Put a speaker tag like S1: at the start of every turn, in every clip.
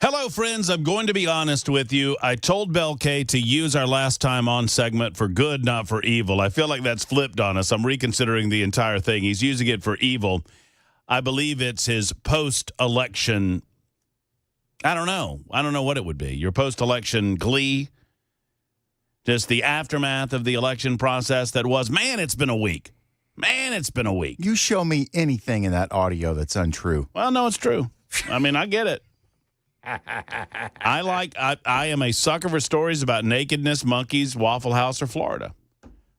S1: Hello, friends. I'm going to be honest with you. I told Bel K to use our last time on segment for good, not for evil. I feel like that's flipped on us. I'm reconsidering the entire thing. He's using it for evil. I believe it's his post-election. I don't know. I don't know what it would be. Your post-election glee. Just the aftermath of the election process that was, man, it's been a week. Man, it's been a week.
S2: You show me anything in that audio that's untrue.
S1: Well, no, it's true. I mean, I get it. I am a sucker for stories about nakedness, monkeys, Waffle House, or Florida.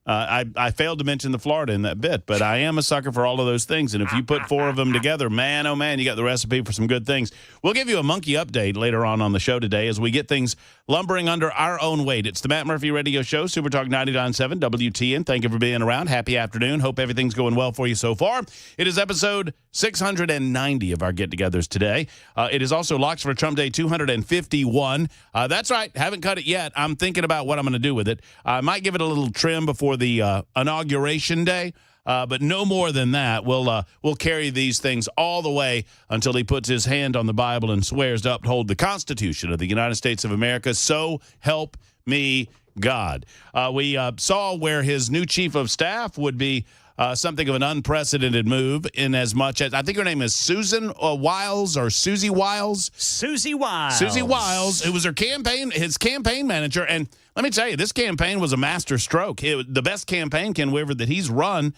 S1: I failed to mention the Florida in that bit, but I am a sucker for all of those things. And if you put four of them together, man, oh, man, you got the recipe for some good things. We'll give you a monkey update later on the show today as we get things lumbering under our own weight. It's the Matt Murphy Radio Show, Super Talk 99.7 WTN. Thank you for being around. Happy afternoon. Hope everything's going well for you so far. It is episode 690 of our get-togethers today. It is also Locks for Trump Day 251. That's right. Haven't cut it yet. I'm thinking about what I'm going to do with it. I might give it a little trim before the inauguration day, but no more than that. We'll carry these things all the way until he puts his hand on the Bible and swears to uphold the Constitution of the United States of America. So help me God. We saw where his new chief of staff would be something of an unprecedented move in as much as, I think her name is Susan Wiles or Susie Wiles.
S3: Susie Wiles.
S1: Susie Wiles, who was his campaign manager. And let me tell you, this campaign was a master stroke. The best campaign, Ken Weaver, that he's run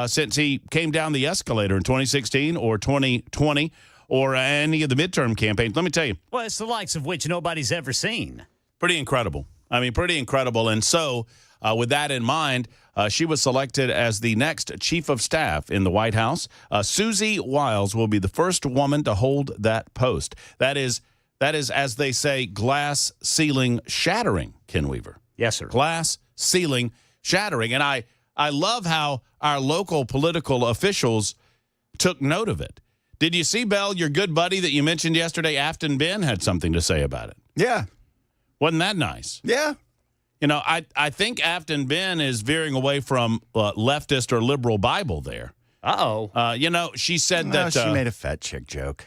S1: since he came down the escalator in 2016 or 2020 or any of the midterm campaigns. Let me tell you.
S3: Well, it's the likes of which nobody's ever seen.
S1: Pretty incredible. I mean, pretty incredible. And so with that in mind, she was selected as the next chief of staff in the White House. Susie Wiles will be the first woman to hold that post. That is, as they say, glass ceiling shattering, Ken Weaver.
S3: Yes, sir.
S1: Glass ceiling shattering. And I love how our local political officials took note of it. Did you see, Bell, your good buddy that you mentioned yesterday, Afton Ben, had something to say about it?
S2: Yeah.
S1: Wasn't that nice?
S2: Yeah.
S1: You know, I think Afton Ben is veering away from leftist or liberal Bible there.
S3: Uh-oh.
S1: You know, she said that...
S2: she made a fat chick joke.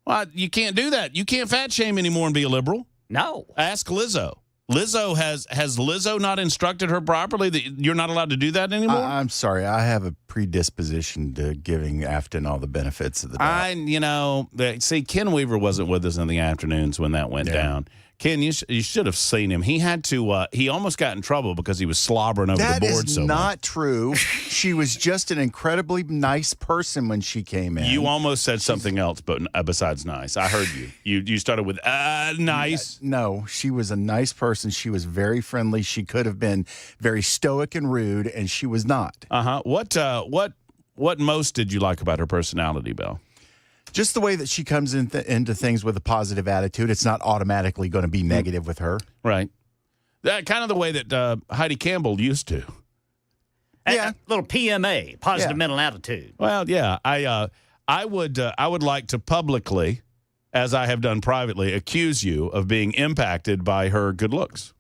S1: Well, you can't do that. You can't fat shame anymore and be a liberal.
S3: No.
S1: Ask Lizzo. Lizzo has Lizzo not instructed her properly that you're not allowed to do that anymore?
S2: I'm sorry. I have a predisposition to giving Afton all the benefits of the doubt.
S1: See, Ken Weaver wasn't with us in the afternoons when that went down. Ken, you should have seen him. He had to. He almost got in trouble because he was slobbering over the board so much.
S2: That is not true. She was just an incredibly nice person when she came in.
S1: You almost said something else, but besides nice. I heard you. You started with nice.
S2: No, she was a nice person. She was very friendly. She could have been very stoic and rude, and she was not.
S1: What most did you like about her personality, Belle?
S2: Just the way that she comes into things with a positive attitude. It's not automatically going to be negative with her.
S1: Right. That kind of the way that Heidi Campbell used to.
S3: Yeah. A little PMA, positive mental attitude.
S1: Well, yeah. I would like to publicly, as I have done privately, accuse you of being impacted by her good looks.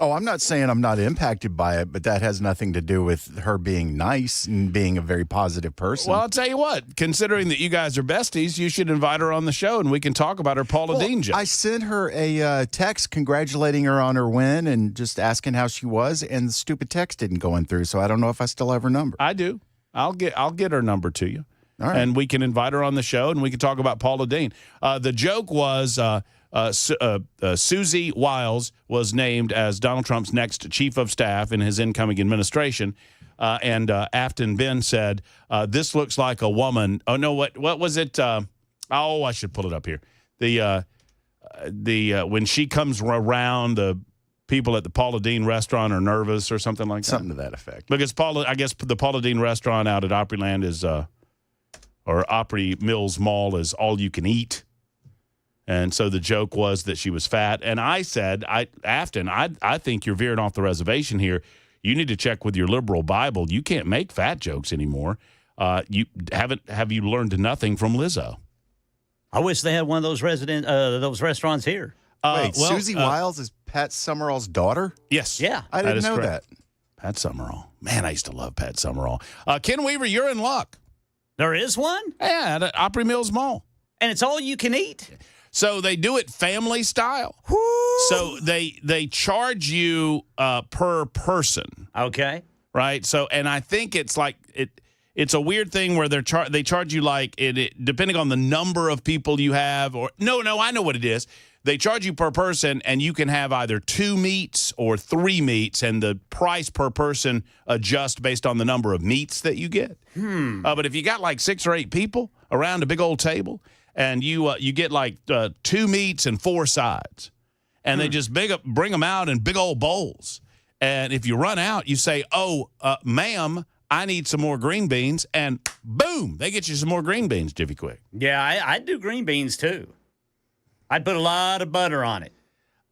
S2: Oh, I'm not saying I'm not impacted by it, but that has nothing to do with her being nice and being a very positive person.
S1: Well, I'll tell you what, considering that you guys are besties, you should invite her on the show and we can talk about her Paula Dean joke.
S2: I sent her a text congratulating her on her win and just asking how she was, and the stupid text didn't go in through, so I don't know if I still have her number.
S1: I do. I'll get her number to you.
S2: All right.
S1: And we can invite her on the show and we can talk about Paula Dean. The joke was... Susie Wiles was named as Donald Trump's next chief of staff in his incoming administration. And Afton Ben said, this looks like a woman. Oh, no, what was it? I should pull it up here. When she comes around, the people at the Paula Dean restaurant are nervous or something like that.
S2: Something to that effect.
S1: Because I guess the Paula Dean restaurant out at Opryland is, or Opry Mills Mall is all you can eat. And so the joke was that she was fat. And I said, Afton, I think you're veering off the reservation here. you need to check with your liberal Bible. You can't make fat jokes anymore. Have you learned nothing from Lizzo?
S3: I wish they had one of those those restaurants here.
S2: Wait, Susie Wiles is Pat Summerall's daughter?
S1: Yes.
S3: Yeah.
S2: I didn't know that.
S1: Pat Summerall. Man, I used to love Pat Summerall. Ken Weaver, you're in luck.
S3: There is one?
S1: Yeah, at Opry Mills Mall.
S3: And it's all you can eat?
S1: So they do it family style.
S3: Woo.
S1: So they charge you per person.
S3: Okay.
S1: Right? So, and I think it's like it's a weird thing where they charge you like it depending on the number of people you have, or no, I know what it is. They charge you per person, and you can have either 2 meats or 3 meats, and the price per person adjusts based on the number of meats that you get. But if you got like 6 or 8 people around a big old table, and you get like 2 meats and 4 sides, and they just bring them out in big old bowls. And if you run out, you say, ma'am, I need some more green beans, and boom, they get you some more green beans, Jiffy Quick.
S3: Yeah, I do green beans too. I'd put a lot of butter on it.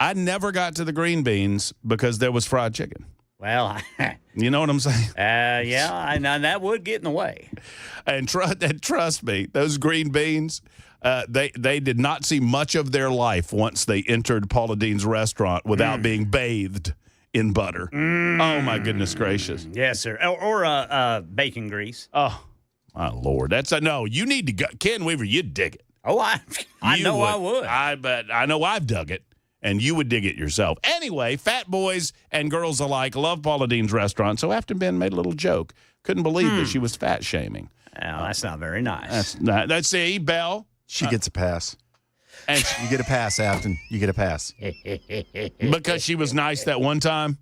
S1: I never got to the green beans because there was fried chicken.
S3: Well,
S1: you know what I'm saying?
S3: Yeah, and that would get in the way.
S1: And trust me, those green beans, they did not see much of their life once they entered Paula Deen's restaurant without being bathed in butter. Oh, my goodness gracious.
S3: Yes, sir. Or bacon grease.
S1: Oh, my Lord. No, you need to go. Ken Weaver, you'd dig it.
S3: Oh, I know I would.
S1: I know I've dug it, and you would dig it yourself. Anyway, fat boys and girls alike love Paula Deen's restaurant, so Afton Ben made a little joke. Couldn't believe that she was fat shaming.
S3: Oh, that's not very nice.
S1: That's Belle.
S2: She gets a pass.
S1: And
S2: you get a pass, Afton. You get a pass.
S1: Because she was nice that one time?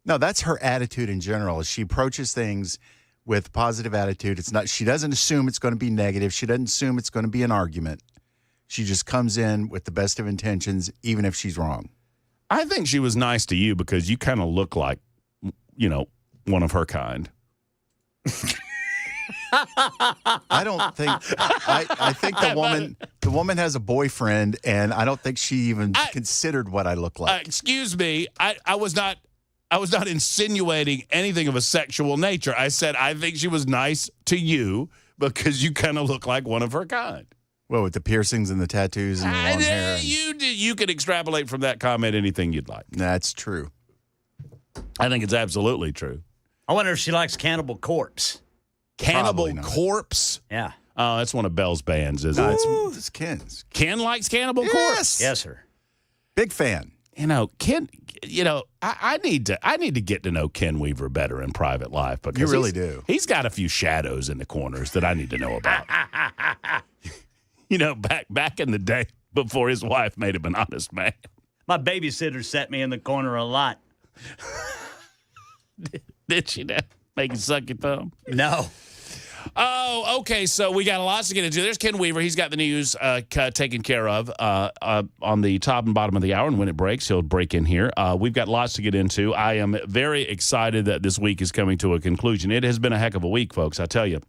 S2: No, that's her attitude in general. She approaches things with positive attitude. She doesn't assume it's going to be negative. She doesn't assume it's going to be an argument. She just comes in with the best of intentions, even if she's wrong.
S1: I think she was nice to you because you kind of look like, one of her kind.
S2: I don't think. I think the woman has a boyfriend, and I don't think she even considered what I look like.
S1: Excuse me. I was not insinuating anything of a sexual nature. I said I think she was nice to you because you kind of look like one of her kind.
S2: Well, with the piercings and the tattoos and the long hair.
S1: You can extrapolate from that comment anything you'd like.
S2: That's true.
S1: I think it's absolutely true.
S3: I wonder if she likes Cannibal Corpse.
S1: Cannibal Corpse?
S3: Yeah.
S1: Oh, that's one of Belle's bands, isn't it?
S2: It's Ken's.
S1: Ken likes Cannibal Corpse?
S3: Yes, sir.
S2: Big fan.
S1: Ken, I need to get to know Ken Weaver better in private life because
S2: you really do.
S1: He's got a few shadows in the corners that I need to know about. Back in the day before his wife made him an honest man.
S3: My babysitter set me in the corner a lot.
S1: Did she now? Make you suck your thumb?
S3: No.
S1: Oh, okay. So we got a lot to get into. There's Ken Weaver. He's got the news taken care of on the top and bottom of the hour. And when it breaks, he'll break in here. We've got lots to get into. I am very excited that this week is coming to a conclusion. It has been a heck of a week, folks, I tell you.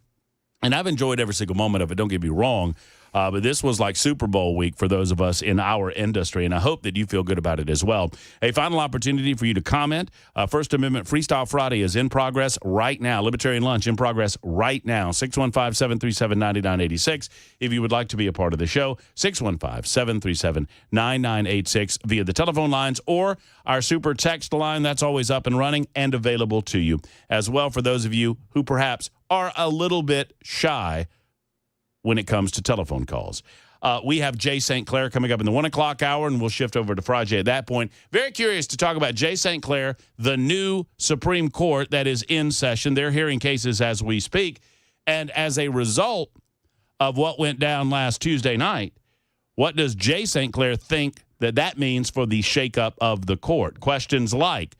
S1: And I've enjoyed every single moment of it. Don't get me wrong. But this was like Super Bowl week for those of us in our industry, and I hope that you feel good about it as well. A final opportunity for you to comment. First Amendment Freestyle Friday is in progress right now. Libertarian Lunch in progress right now. 615-737-9986. If you would like to be a part of the show, 615-737-9986 via the telephone lines or our super text line. That's always up and running and available to you. As well, for those of you who perhaps are a little bit shy when it comes to telephone calls. We have Jay St. Clair coming up in the 1 o'clock hour, and we'll shift over to Frajay at that point. Very curious to talk about Jay St. Clair, the new Supreme Court that is in session. They're hearing cases as we speak. And as a result of what went down last Tuesday night, what does Jay St. Clair think that means for the shakeup of the court? Questions like,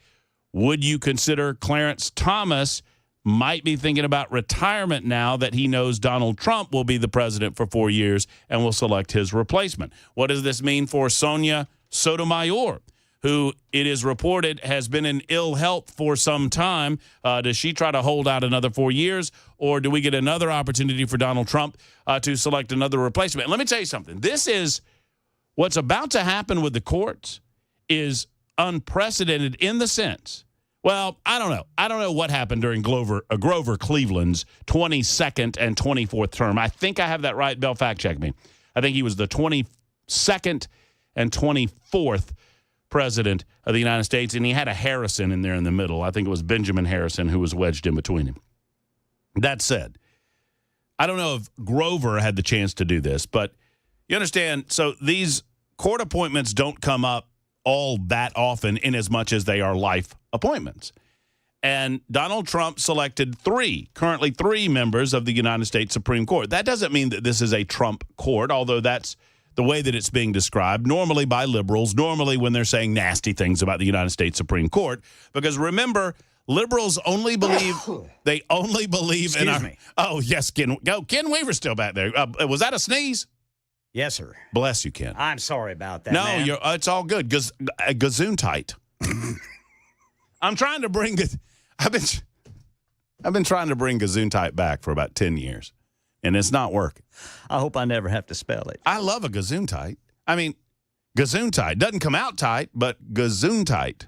S1: would you consider Clarence Thomas might be thinking about retirement now that he knows Donald Trump will be the president for 4 years and will select his replacement? What does this mean for Sonia Sotomayor, who it is reported has been in ill health for some time? Does she try to hold out another 4 years, or do we get another opportunity for Donald Trump to select another replacement? And let me tell you something. This is what's about to happen with the courts is unprecedented in the sense Well, I don't know. I don't know what happened during Grover Cleveland's 22nd and 24th term. I think I have that right. Bell, fact check me. I think he was the 22nd and 24th president of the United States, and he had a Harrison in there in the middle. I think it was Benjamin Harrison who was wedged in between him. That said, I don't know if Grover had the chance to do this, but you understand, so these court appointments don't come up all that often in as much as they are life appointments. And Donald Trump selected currently three members of the United States Supreme Court. That doesn't mean that this is a Trump court, although that's the way that it's being described, normally by liberals, normally when they're saying nasty things about the United States Supreme Court. Because remember, liberals only believe, they only believe in our...
S3: Excuse me.
S1: Oh, yes, Ken Weaver's still back there. Was that a sneeze?
S3: Yes, sir.
S1: Bless you, Ken.
S3: I'm sorry about that,
S1: No,
S3: man.
S1: it's all good. Gazoon-tight. I'm trying to bring it... I've been trying to bring Gazoon-tight back for about 10 years, and it's not working.
S3: I hope I never have to spell it.
S1: I love a Gazoon-tight. I mean, Gazoon-tight. Doesn't come out tight, but Gazoon-tight.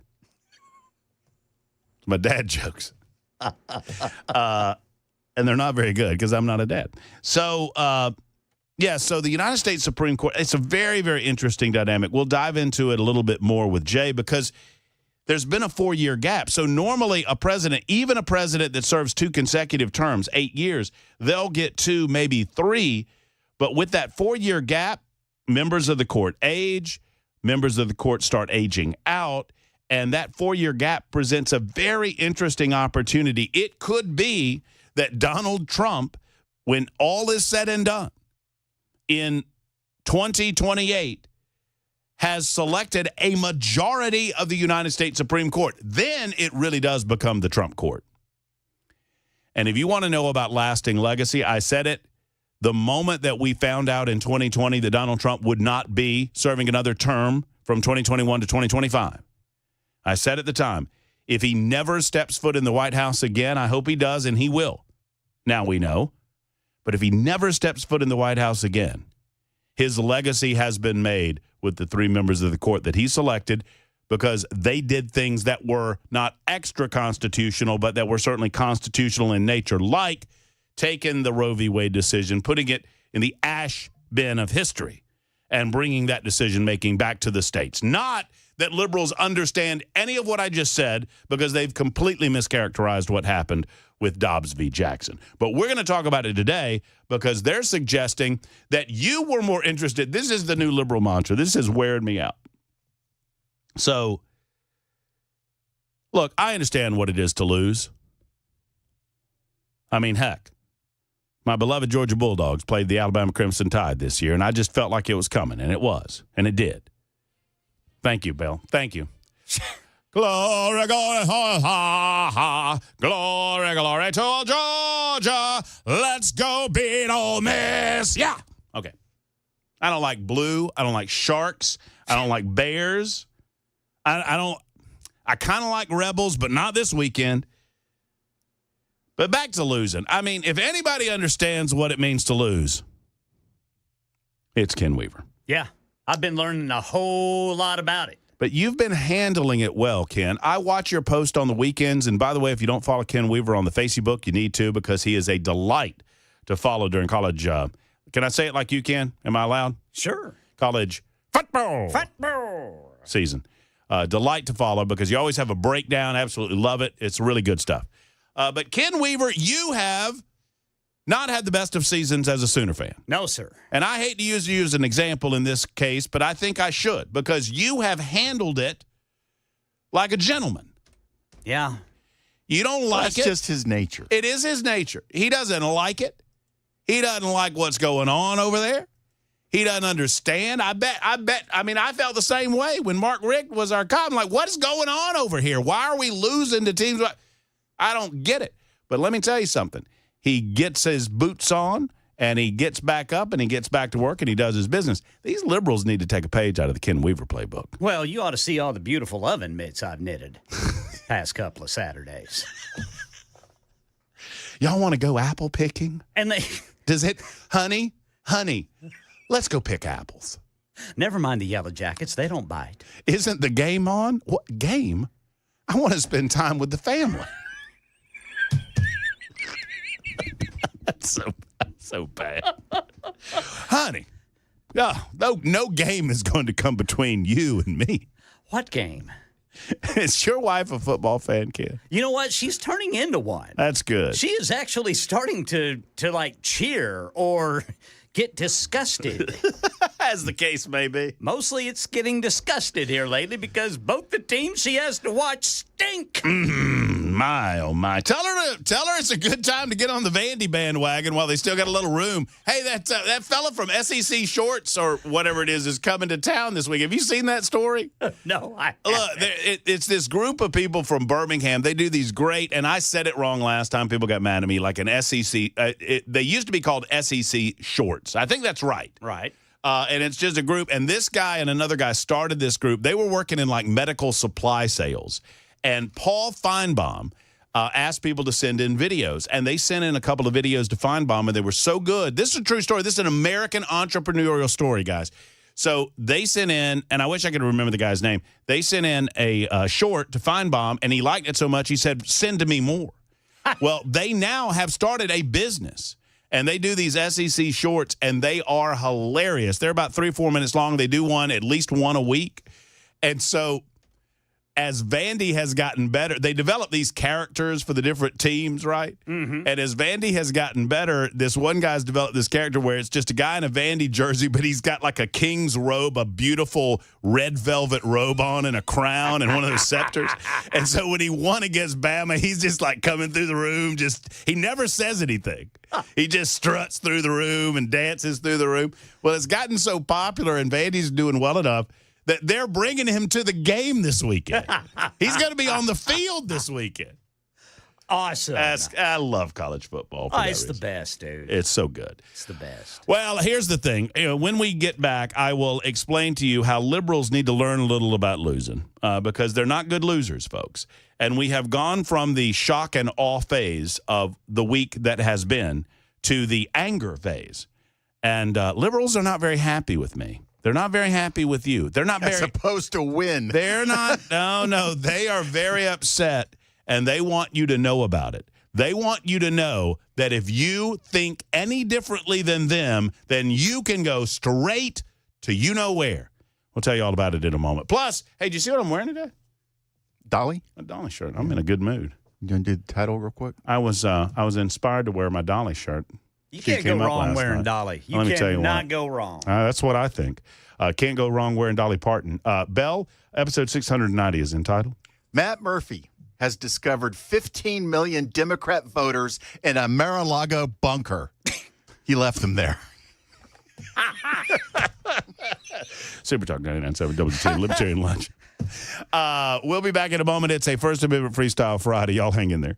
S1: My dad jokes. And they're not very good because I'm not a dad. So, so the United States Supreme Court, it's a very, very interesting dynamic. We'll dive into it a little bit more with Jay because there's been a 4-year gap. So normally a president, even a president that serves 2 consecutive terms, 8 years, they'll get 2, maybe 3. But with that 4-year gap, members of the court age, members of the court start aging out, and that 4-year gap presents a very interesting opportunity. It could be that Donald Trump, when all is said and done, in 2028, has selected a majority of the United States Supreme Court. Then it really does become the Trump court. And if you want to know about lasting legacy, I said it the moment that we found out in 2020 that Donald Trump would not be serving another term from 2021 to 2025. I said at the time, if he never steps foot in the White House again, I hope he does, and he will. Now we know. But if he never steps foot in the White House again, his legacy has been made with the 3 members of the court that he selected because they did things that were not extra constitutional, but that were certainly constitutional in nature, like taking the Roe v. Wade decision, putting it in the ash bin of history, and bringing that decision-making back to the states. Not that liberals understand any of what I just said because they've completely mischaracterized what happened with Dobbs v. Jackson. But we're going to talk about it today because they're suggesting that you were more interested. This is the new liberal mantra. This is wearing me out. So, look, I understand what it is to lose. I mean, heck, my beloved Georgia Bulldogs played the Alabama Crimson Tide this year, and I just felt like it was coming, and it was, and it did. Thank you, Bill. Thank you. Glory, glory, ha, ha, ha. Glory, glory to Georgia. Let's go beat Ole Miss. Yeah. Okay. I don't like blue. I don't like sharks. I don't like bears. I kind of like rebels, but not this weekend. But back to losing. I mean, if anybody understands what it means to lose, it's Ken Weaver.
S3: Yeah, I've been learning a whole lot about it.
S1: But you've been handling it well, Ken. I watch your post on the weekends. And by the way, if you don't follow Ken Weaver on the Facebook, you need to because he is a delight to follow during college. Can I say it like you can? Am I allowed?
S3: Sure.
S1: College football season. Delight to follow because you always have a breakdown. Absolutely love it. It's really good stuff. But Ken Weaver, you have not had the best of seasons as a Sooner fan.
S3: No, sir.
S1: And I hate to use you as an example in this case, but I think I should because you have handled it like a gentleman.
S3: Yeah.
S1: You don't like it.
S2: That's just his nature.
S1: It is his nature. He doesn't like it. He doesn't like what's going on over there. He doesn't understand. I mean, I felt the same way when Mark Richt was our cop. I'm like, what is going on over here? Why are we losing to teams? I don't get it. But let me tell you something. He gets his boots on, and he gets back up, and he gets back to work, and he does his business. These liberals need to take a page out of the Ken Weaver playbook.
S3: Well, you ought to see all the beautiful oven mitts I've knitted past couple of Saturdays.
S1: Y'all want to go apple picking?
S3: And they...
S1: Does it, honey, let's go pick apples.
S3: Never mind the yellow jackets. They don't bite.
S1: Isn't the game on? What game? I want to spend time with the family. That's so bad. Honey, no game is going to come between you and me.
S3: What game?
S1: Is your wife a football fan, kid?
S3: You know what? She's turning into one.
S1: That's good.
S3: She is actually starting to like cheer or get disgusted.
S1: As the case may be.
S3: Mostly it's getting disgusted here lately because both the teams she has to watch stink.
S1: My, oh, my. Tell her it's a good time to get on the Vandy bandwagon while they still got a little room. Hey, that fella from SEC Shorts or whatever it is coming to town this week. Have you seen that story?
S3: No, I
S1: Look, it's this group of people from Birmingham. They do these great, and I said it wrong last time. People got mad at me, like an SEC. They used to be called SEC Shorts. I think that's right.
S3: Right.
S1: And it's just a group. And this guy and another guy started this group. They were working in like medical supply sales. And Paul Feinbaum asked people to send in videos. And they sent in a couple of videos to Feinbaum, and they were so good. This is a true story. This is an American entrepreneurial story, guys. So they sent in, and I wish I could remember the guy's name. They sent in a short to Feinbaum, and he liked it so much, he said, send to me more. Well, they now have started a business. And they do these SEC shorts, and they are hilarious. They're about 3 or 4 minutes long. They do at least one a week. And so as Vandy has gotten better, they develop these characters for the different teams, right? Mm-hmm. And as Vandy has gotten better, this one guy's developed this character where it's just a guy in a Vandy jersey, but he's got like a king's robe, a beautiful red velvet robe on and a crown and one of those scepters. And so when he won against Bama, he's just like coming through the room. He never says anything. He just struts through the room and dances through the room. Well, it's gotten so popular and Vandy's doing well enough that they're bringing him to the game this weekend. He's going to be on the field this weekend.
S3: Awesome.
S1: I love college football.
S3: It's the best, dude.
S1: It's so good.
S3: It's the best.
S1: Well, here's the thing. When we get back, I will explain to you how liberals need to learn a little about losing because they're not good losers, folks. And we have gone from the shock and awe phase of the week that has been to the anger phase. And liberals are not very happy with me. They're not very happy with you. They're not very
S2: supposed to win.
S1: They're not. No. They are very upset, and they want you to know about it. They want you to know that if you think any differently than them, then you can go straight to you know where. We'll tell you all about it in a moment. Plus, hey, did you see what I'm wearing today?
S2: Dolly?
S1: A Dolly shirt. I'm in a good mood.
S2: You going to do the title real quick?
S1: I was inspired to wear my Dolly shirt.
S3: You can't go wrong wearing Dolly. You cannot go wrong.
S1: That's what I think. Can't go wrong wearing Dolly Parton. Bell, episode 690 is entitled.
S2: Matt Murphy has discovered 15 million Democrat voters in a Mara Lago bunker. He left them there.
S1: Super Talk 99.7 WT Libertarian Lunch. We'll be back in a moment. It's a First Amendment Freestyle Friday. Y'all hang in there.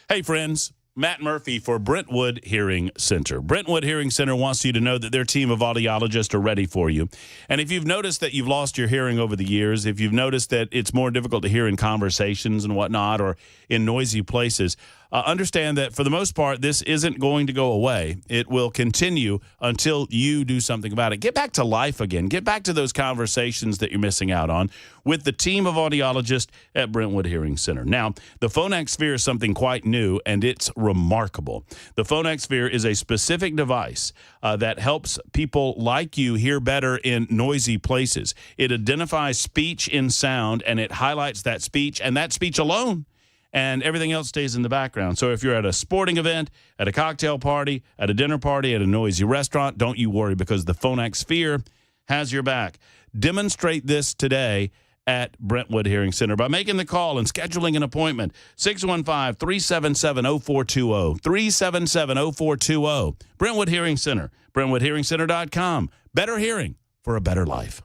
S1: Hey, friends. Matt Murphy for Brentwood Hearing Center. Brentwood Hearing Center wants you to know that their team of audiologists are ready for you. And if you've noticed that you've lost your hearing over the years, if you've noticed that it's more difficult to hear in conversations and whatnot or in noisy places, understand that for the most part, this isn't going to go away. It will continue until you do something about it. Get back to life again. Get back to those conversations that you're missing out on with the team of audiologists at Brentwood Hearing Center. Now, the Phonak Sphere is something quite new, and it's remarkable. The Phonak Sphere is a specific device that helps people like you hear better in noisy places. It identifies speech in sound, and it highlights that speech, and that speech alone. And everything else stays in the background. So if you're at a sporting event, at a cocktail party, at a dinner party, at a noisy restaurant, don't you worry because the Phonak Sphere has your back. Demonstrate this today at Brentwood Hearing Center by making the call and scheduling an appointment. 615-377-0420. 377-0420. Brentwood Hearing Center. BrentwoodHearingCenter.com. Better hearing for a better life.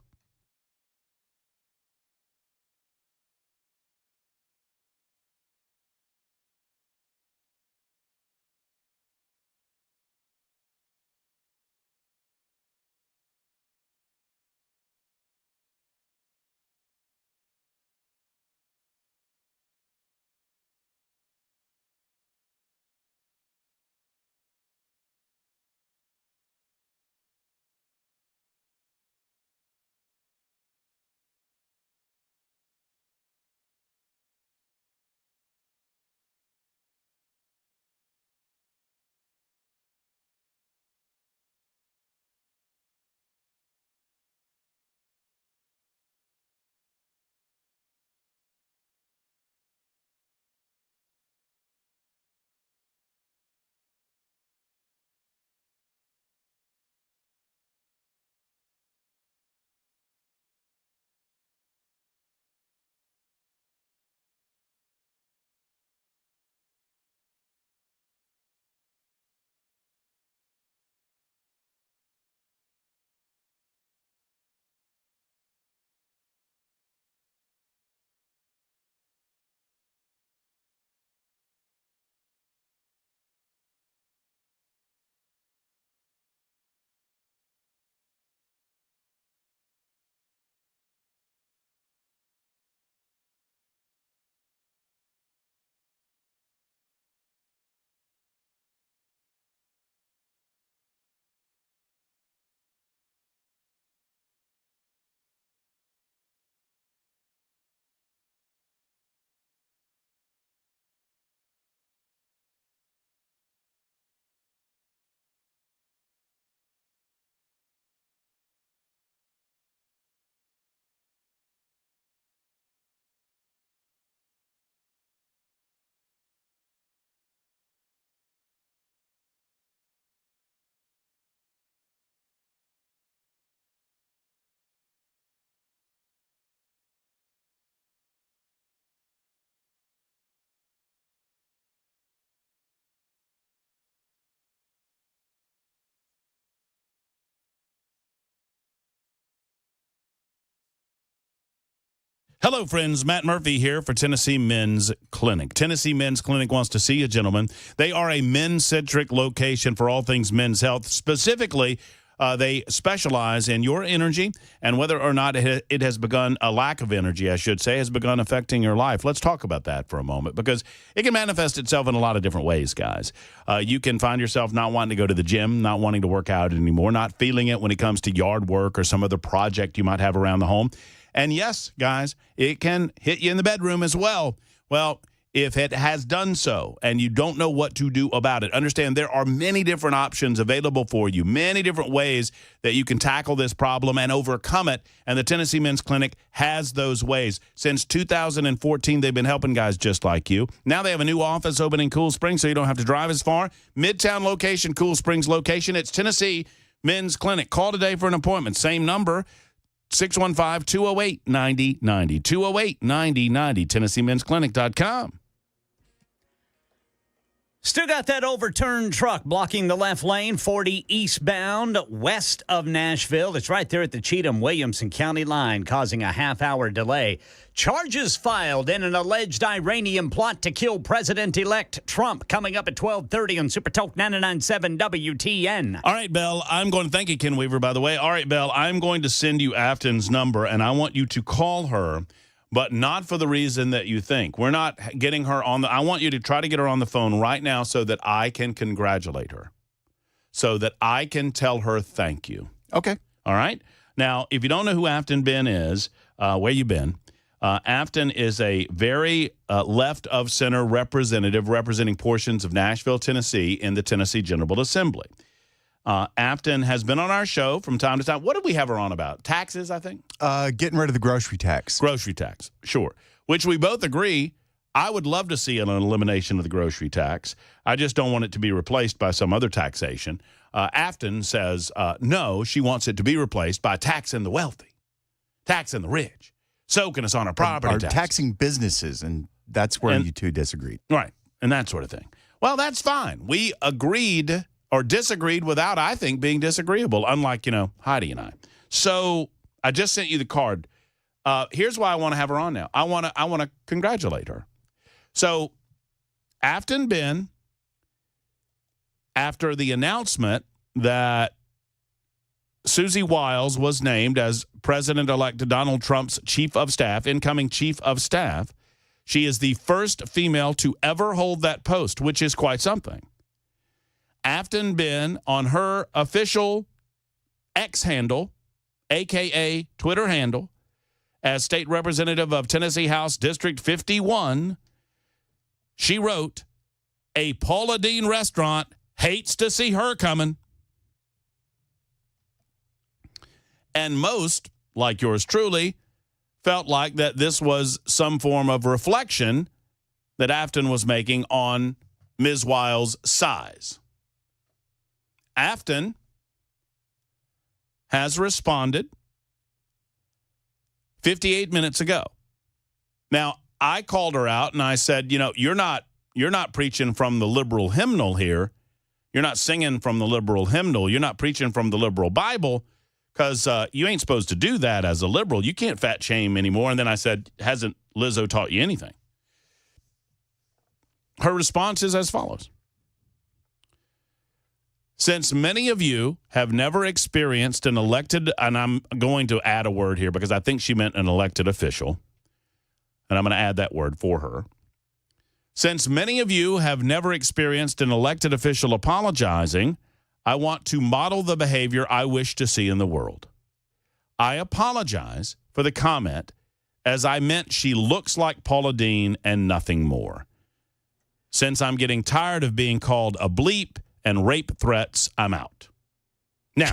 S1: Hello, friends. Matt Murphy here for Tennessee Men's Clinic. Tennessee Men's Clinic wants to see you, gentlemen. They are a men-centric location for all things men's health. Specifically, they specialize in your energy and whether or not it has begun, a lack of energy, I should say, has begun affecting your life. Let's talk about that for a moment because it can manifest itself in a lot of different ways, guys. You can find yourself not wanting to go to the gym, not wanting to work out anymore, not feeling it when it comes to yard work or some other project you might have around the home. And yes, guys, it can hit you in the bedroom as well. Well, if it has done so and you don't know what to do about it, understand there are many different options available for you, many different ways that you can tackle this problem and overcome it. And the Tennessee Men's Clinic has those ways. Since 2014, they've been helping guys just like you. Now they have a new office open in Cool Springs, so you don't have to drive as far. Midtown location, Cool Springs location. It's Tennessee Men's Clinic. Call today for an appointment. Same number. 615-208-9090. 208-9090. TennesseeMen'sClinic.com.
S3: Still got that overturned truck blocking the left lane, 40 eastbound, west of Nashville. It's right there at the Cheatham-Williamson County line, causing a half-hour delay. Charges filed in an alleged Iranian plot to kill President-elect Trump, coming up at 12:30 on Super Talk 99.7 WTN.
S1: All right, Belle, I'm going to thank you, Ken Weaver, by the way. All right, Belle, I'm going to send you Afton's number, and I want you to call her, but not for the reason that you think. We're not getting her on the – I want you to try to get her on the phone right now so that I can congratulate her, so that I can tell her thank you.
S2: Okay.
S1: All right? Now, if you don't know who Afton Ben is, where you been, Afton is a very left-of-center representative representing portions of Nashville, Tennessee in the Tennessee General Assembly. Afton has been on our show from time to time. What did we have her on about? Taxes, I think?
S2: Getting rid of the grocery tax.
S1: Grocery tax, sure. Which we both agree, I would love to see an elimination of the grocery tax. I just don't want it to be replaced by some other taxation. Afton says no, she wants it to be replaced by taxing the wealthy, taxing the rich, soaking us on our property tax.
S2: Taxing businesses, and that's where you two disagreed.
S1: Right, and that sort of thing. Well, that's fine. We agreed or disagreed without, I think, being disagreeable, unlike, Heidi and I. So I just sent you the card. Here's why I want to have her on now. I want to congratulate her. So Afton Ben, after the announcement that Susie Wiles was named as President-elect Donald Trump's chief of staff, incoming chief of staff, she is the first female to ever hold that post, which is quite something. Afton Ben, on her official X handle, a.k.a. Twitter handle, as state representative of Tennessee House District 51, she wrote, "A Paula Deen restaurant hates to see her coming." And most, like yours truly, felt like that this was some form of reflection that Afton was making on Ms. Wiles' size. Afton has responded 58 minutes ago. Now, I called her out and I said, you're not preaching from the liberal hymnal here. You're not singing from the liberal hymnal. You're not preaching from the liberal Bible because you ain't supposed to do that as a liberal. You can't fat shame anymore. And then I said, hasn't Lizzo taught you anything? Her response is as follows. Since many of you have never experienced an elected, and I'm going to add a word here because I think she meant an elected official, and I'm going to add that word for her. Since many of you have never experienced an elected official apologizing, I want to model the behavior I wish to see in the world. I apologize for the comment as I meant she looks like Paula Deen and nothing more. Since I'm getting tired of being called a bleep and rape threats, I'm out. Now,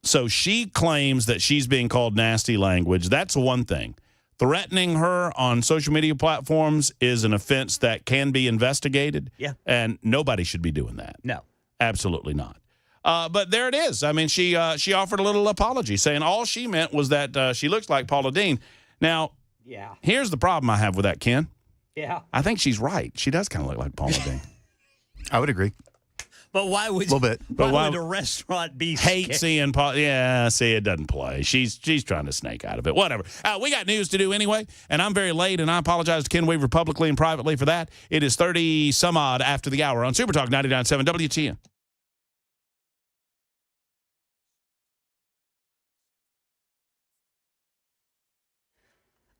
S1: so she claims that she's being called nasty language. That's one thing. Threatening her on social media platforms is an offense that can be investigated.
S3: Yeah.
S1: And nobody should be doing that.
S3: No.
S1: Absolutely not. But there it is. I mean, she offered a little apology, saying all she meant was that she looks like Paula Deen. Now,
S3: yeah.
S1: Here's the problem I have with that, Ken.
S3: Yeah.
S1: I think she's right. She does kind of look like Paula Deen.
S2: I would agree.
S3: But why would
S2: Little bit.
S3: why
S1: why-
S3: would a restaurant be
S1: Hate
S3: scared?
S1: seeing Paul. Yeah, see, it doesn't play. She's trying to snake out of it. Whatever. We got news to do anyway, and I'm very late, and I apologize to Ken Weaver publicly and privately for that. It is 30 some odd after the hour on Super Talk 99.7 WTN.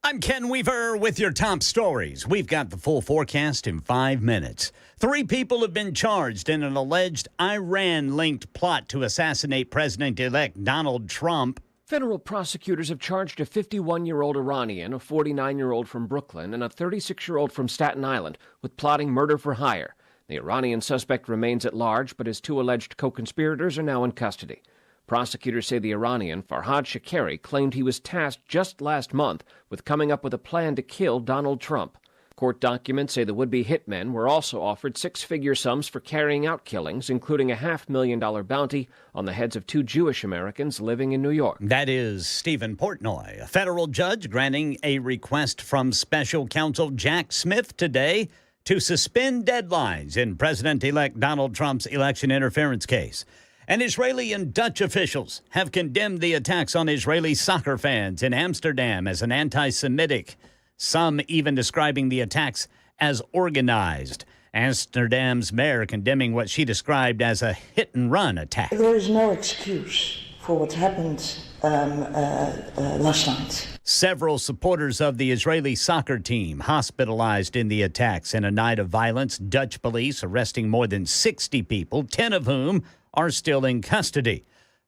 S3: I'm Ken Weaver with your top stories. We've got the full forecast in 5 minutes. 3 people have been charged in an alleged Iran-linked plot to assassinate President-elect Donald Trump.
S4: Federal prosecutors have charged a 51-year-old Iranian, a 49-year-old from Brooklyn, and a 36-year-old from Staten Island with plotting murder for hire. The Iranian suspect remains at large, but his 2 alleged co-conspirators are now in custody. Prosecutors say the Iranian, Farhad Shakeri, claimed he was tasked just last month with coming up with a plan to kill Donald Trump. Court documents say the would-be hitmen were also offered 6-figure sums for carrying out killings, including a $500,000 bounty on the heads of 2 Jewish Americans living in New York.
S3: That is Stephen Portnoy, a federal judge granting a request from special counsel Jack Smith today to suspend deadlines in President-elect Donald Trump's election interference case. And Israeli and Dutch officials have condemned the attacks on Israeli soccer fans in Amsterdam as an anti-Semitic, some even describing the attacks as organized. Amsterdam's mayor condemning what she described as a hit-and-run attack.
S5: There is no excuse for what happened last night.
S3: Several supporters of the Israeli soccer team hospitalized in the attacks in a night of violence. Dutch police arresting more than 60 people, 10 of whom are still in custody.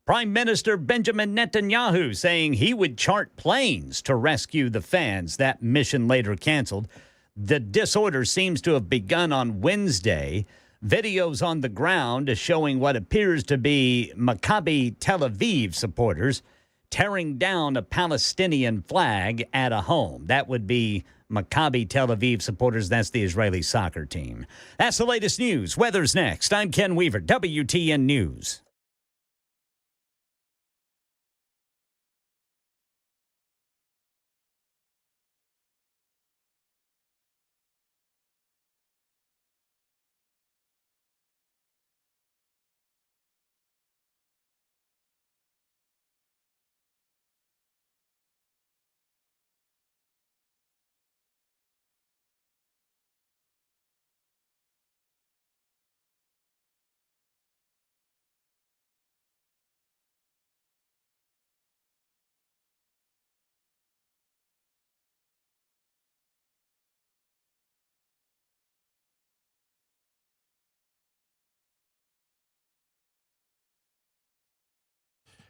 S3: Prime Minister Benjamin Netanyahu saying he would chart planes to rescue the fans. That mission later canceled. The disorder seems to have begun on Wednesday. Videos on the ground showing what appears to be Maccabi Tel Aviv supporters tearing down a Palestinian flag at a home. That would be Maccabi Tel Aviv supporters. That's the Israeli soccer team. That's the latest news. Weather's next. I'm Ken Weaver, WTN News.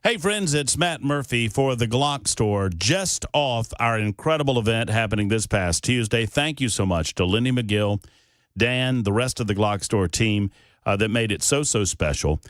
S1: Hey, friends, it's Matt Murphy for the Glock Store, just off our incredible event happening this past Tuesday. Thank you so much to Lindy McGill, Dan, the rest of the Glock Store team that made it so special.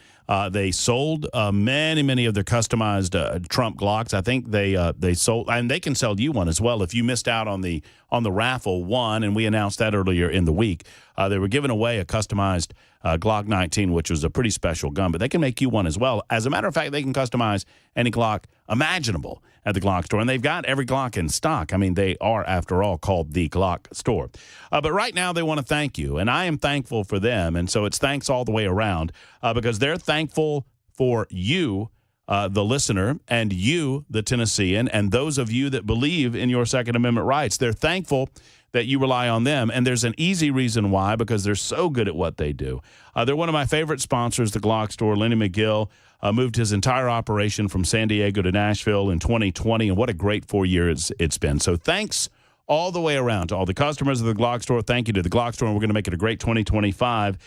S1: They sold many of their customized Trump Glocks. I think they sold, and they can sell you one as well if you missed out on the raffle one, and we announced that earlier in the week. They were giving away a customized Glock 19, which was a pretty special gun, but they can make you one as well. As a matter of fact, they can customize any Glock imaginable at the Glock Store, and they've got every Glock in stock. I mean, they are, after all, called the Glock Store. But right now, they want to thank you, and I am thankful for them, and so it's thanks all the way around because they're thankful for you, the listener, and you, the Tennessean, and those of you that believe in your Second Amendment rights. They're thankful that you rely on them, and there's an easy reason why, because they're so good at what they do. They're one of my favorite sponsors, the Glock Store. Lenny McGill moved his entire operation from San Diego to Nashville in 2020, and what a great 4 years it's been. So thanks all the way around to all the customers of the Glock Store. Thank you to the Glock Store, and we're going to make it a great 2025.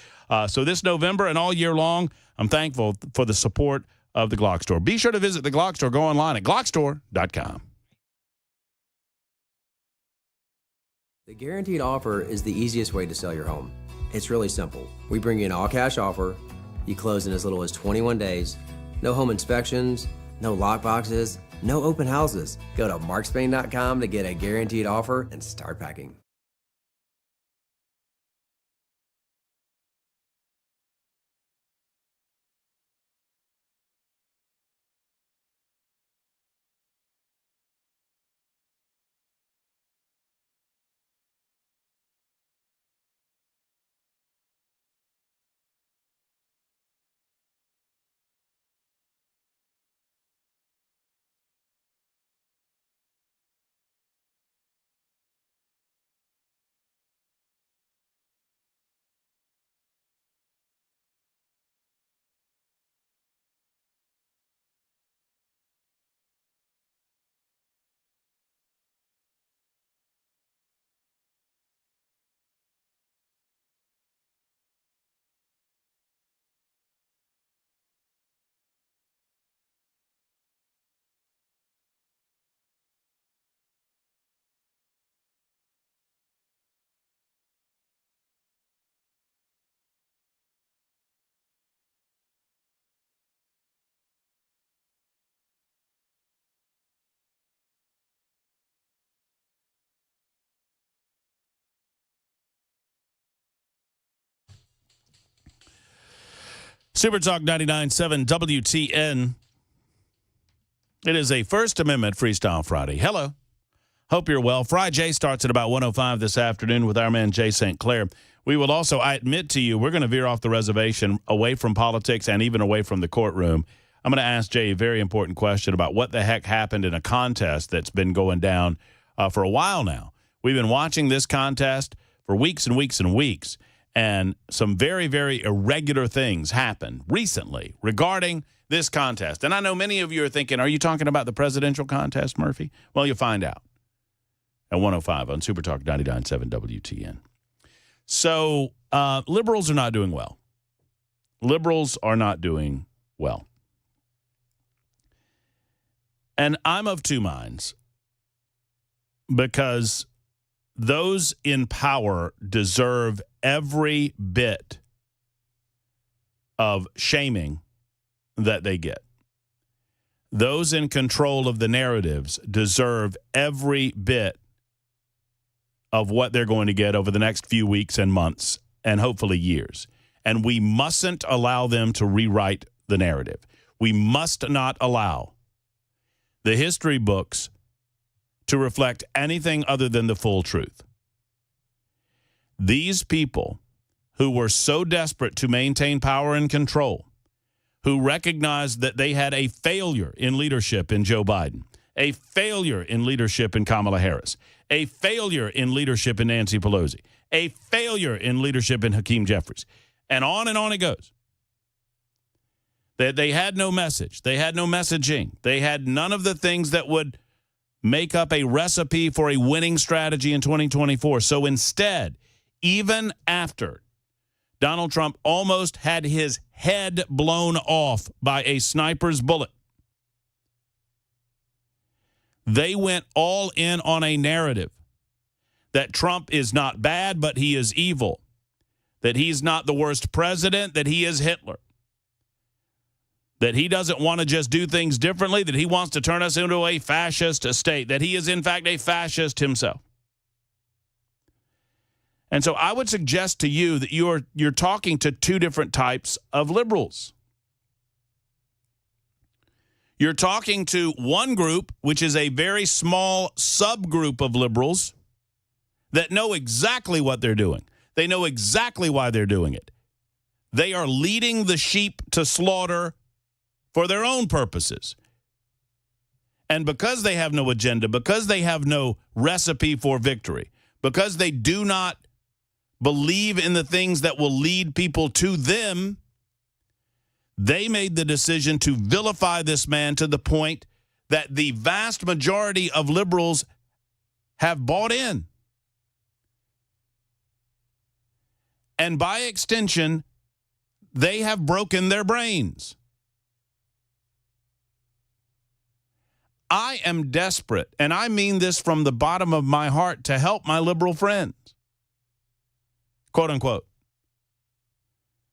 S1: So this November and all year long, I'm thankful for the support of the Glock Store. Be sure to visit the Glock Store. Go online at glockstore.com.
S6: The guaranteed offer is the easiest way to sell your home. It's really simple. We bring you an all-cash offer. You close in as little as 21 days. No home inspections, no lock boxes, no open houses. Go to markspain.com to get a guaranteed offer and start packing.
S1: Super Talk 99.7 WTN. It is a First Amendment Freestyle Friday. Hello. Hope you're well. Friday starts at about 1:05 this afternoon with our man Jay St. Clair. We will also, I admit to you, we're going to veer off the reservation, away from politics and even away from the courtroom. I'm going to ask Jay a very important question about what the heck happened in a contest that's been going down for a while now. We've been watching this contest for weeks and weeks and weeks, and some very, very irregular things happened recently regarding this contest. And I know many of you are thinking, are you talking about the presidential contest, Murphy? Well, you'll find out at 1:05 on Super Talk 99.7 WTN. So liberals are not doing well. Liberals are not doing well. And I'm of two minds, because those in power deserve every bit of shaming that they get. Those in control of the narratives deserve every bit of what they're going to get over the next few weeks and months and hopefully years. And we mustn't allow them to rewrite the narrative. We must not allow the history books to reflect anything other than the full truth. These people who were so desperate to maintain power and control, who recognized that they had a failure in leadership in Joe Biden, a failure in leadership in Kamala Harris, a failure in leadership in Nancy Pelosi, a failure in leadership in Hakeem Jeffries, and on it goes. That they had no message. They had no messaging. They had none of the things that would make up a recipe for a winning strategy in 2024. So instead, even after Donald Trump almost had his head blown off by a sniper's bullet, they went all in on a narrative that Trump is not bad, but he is evil, that he's not the worst president, that he is Hitler, that he doesn't want to just do things differently, that he wants to turn us into a fascist state, that he is, in fact, a fascist himself. And so I would suggest to you that you're talking to two different types of liberals. You're talking to one group, which is a very small subgroup of liberals that know exactly what they're doing. They know exactly why they're doing it. They are leading the sheep to slaughter for their own purposes. And because they have no agenda, because they have no recipe for victory, because they do not believe in the things that will lead people to them, they made the decision to vilify this man to the point that the vast majority of liberals have bought in. And by extension, they have broken their brains. I am desperate, and I mean this from the bottom of my heart, to help my liberal friends, quote unquote.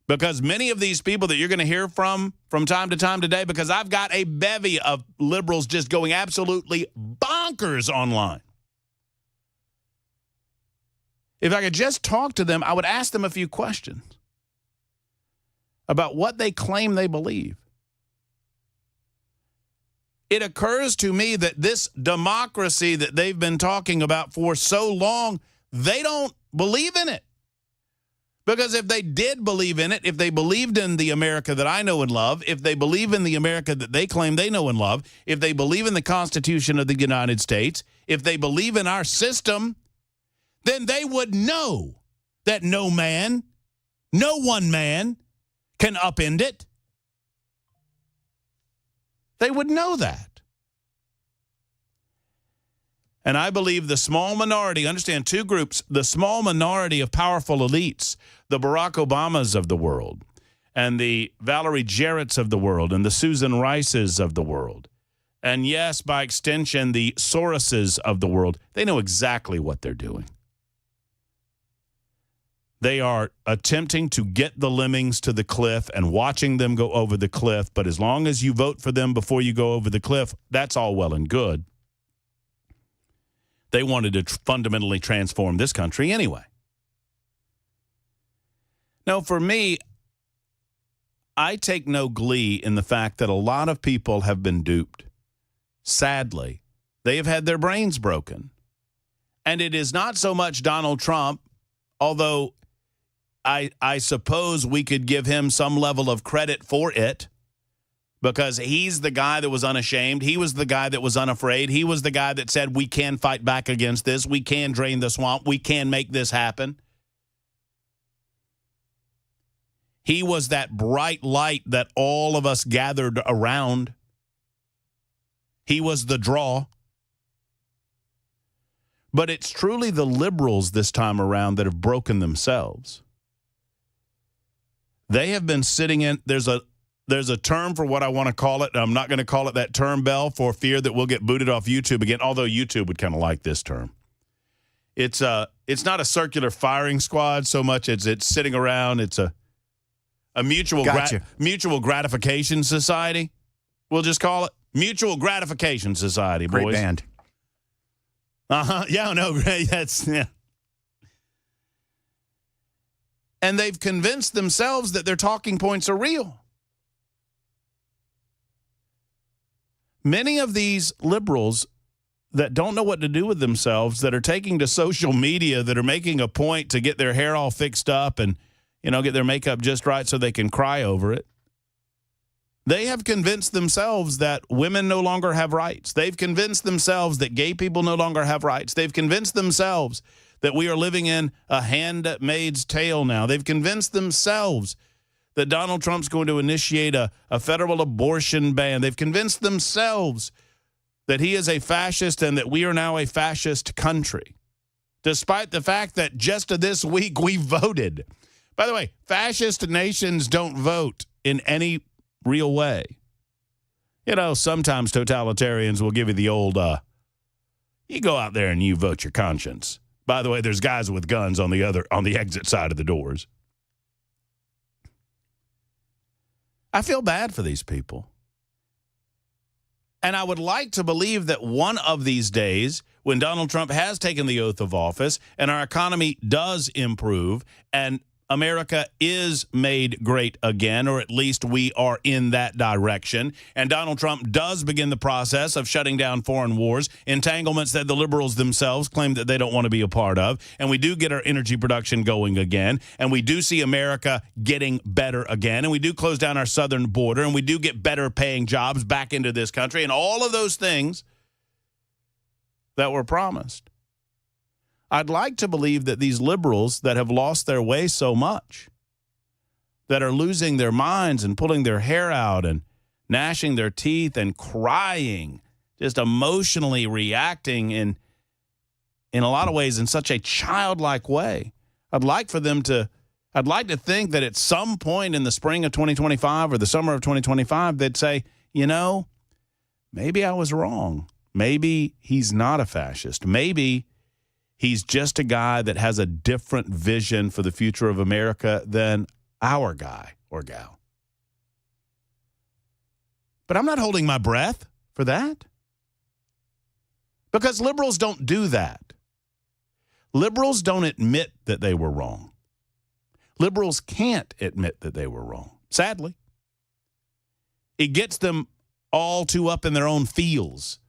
S1: Because many of these people that you're going to hear from time to time today, because I've got a bevy of liberals just going absolutely bonkers online. If I could just talk to them, I would ask them a few questions about what they claim they believe. It occurs to me that this democracy that they've been talking about for so long, they don't believe in it. Because if they did believe in it, if they believed in the America that I know and love, if they believe in the America that they claim they know and love, if they believe in the Constitution of the United States, if they believe in our system, then they would know that no one man can upend it. They would know that. And I believe the small minority, understand two groups, the small minority of powerful elites, the Barack Obamas of the world, and the Valerie Jarretts of the world, and the Susan Rices of the world, and yes, by extension, the Soroses of the world, they know exactly what they're doing. They are attempting to get the lemmings to the cliff and watching them go over the cliff, but as long as you vote for them before you go over the cliff, that's all well and good. They wanted to fundamentally transform this country anyway. Now, for me, I take no glee in the fact that a lot of people have been duped. Sadly, they have had their brains broken. And it is not so much Donald Trump, although I suppose we could give him some level of credit for it, because he's the guy that was unashamed. He was the guy that was unafraid. He was the guy that said, we can fight back against this. We can drain the swamp. We can make this happen. He was that bright light that all of us gathered around. He was the draw. But it's truly the liberals this time around that have broken themselves. They have been sitting in, there's a term for what I want to call it, and I'm not going to call it that term, Bell, for fear that we'll get booted off YouTube again, although YouTube would kind of like this term. It's not a circular firing squad so much as it's sitting around. It's a mutual mutual gratification society. We'll just call it mutual gratification society, boys.
S2: Great band.
S1: Yeah, no, great. Yeah. And they've convinced themselves that their talking points are real. Many of these liberals that don't know what to do with themselves, that are taking to social media, that are making a point to get their hair all fixed up and, get their makeup just right so they can cry over it. They have convinced themselves that women no longer have rights. They've convinced themselves that gay people no longer have rights. They've convinced themselves that we are living in a handmaid's tale now. They've convinced themselves that Donald Trump's going to initiate a federal abortion ban. They've convinced themselves that he is a fascist and that we are now a fascist country, despite the fact that just this week we voted. By the way, fascist nations don't vote in any real way. Sometimes totalitarians will give you the old, you go out there and you vote your conscience. By the way, there's guys with guns on the exit side of the doors. I feel bad for these people. And I would like to believe that one of these days, when Donald Trump has taken the oath of office and our economy does improve and America is made great again, or at least we are in that direction, and Donald Trump does begin the process of shutting down foreign wars, entanglements that the liberals themselves claim that they don't want to be a part of, and we do get our energy production going again, and we do see America getting better again, and we do close down our southern border, and we do get better paying jobs back into this country, and all of those things that were promised. I'd like to believe that these liberals that have lost their way so much, that are losing their minds and pulling their hair out and gnashing their teeth and crying, just emotionally reacting in a lot of ways in such a childlike way. I'd like to think that at some point in the spring of 2025 or the summer of 2025, they'd say, maybe I was wrong. Maybe he's not a fascist. Maybe he's just a guy that has a different vision for the future of America than our guy or gal. But I'm not holding my breath for that. Because liberals don't do that. Liberals don't admit that they were wrong. Liberals can't admit that they were wrong, sadly. It gets them all too up in their own feels.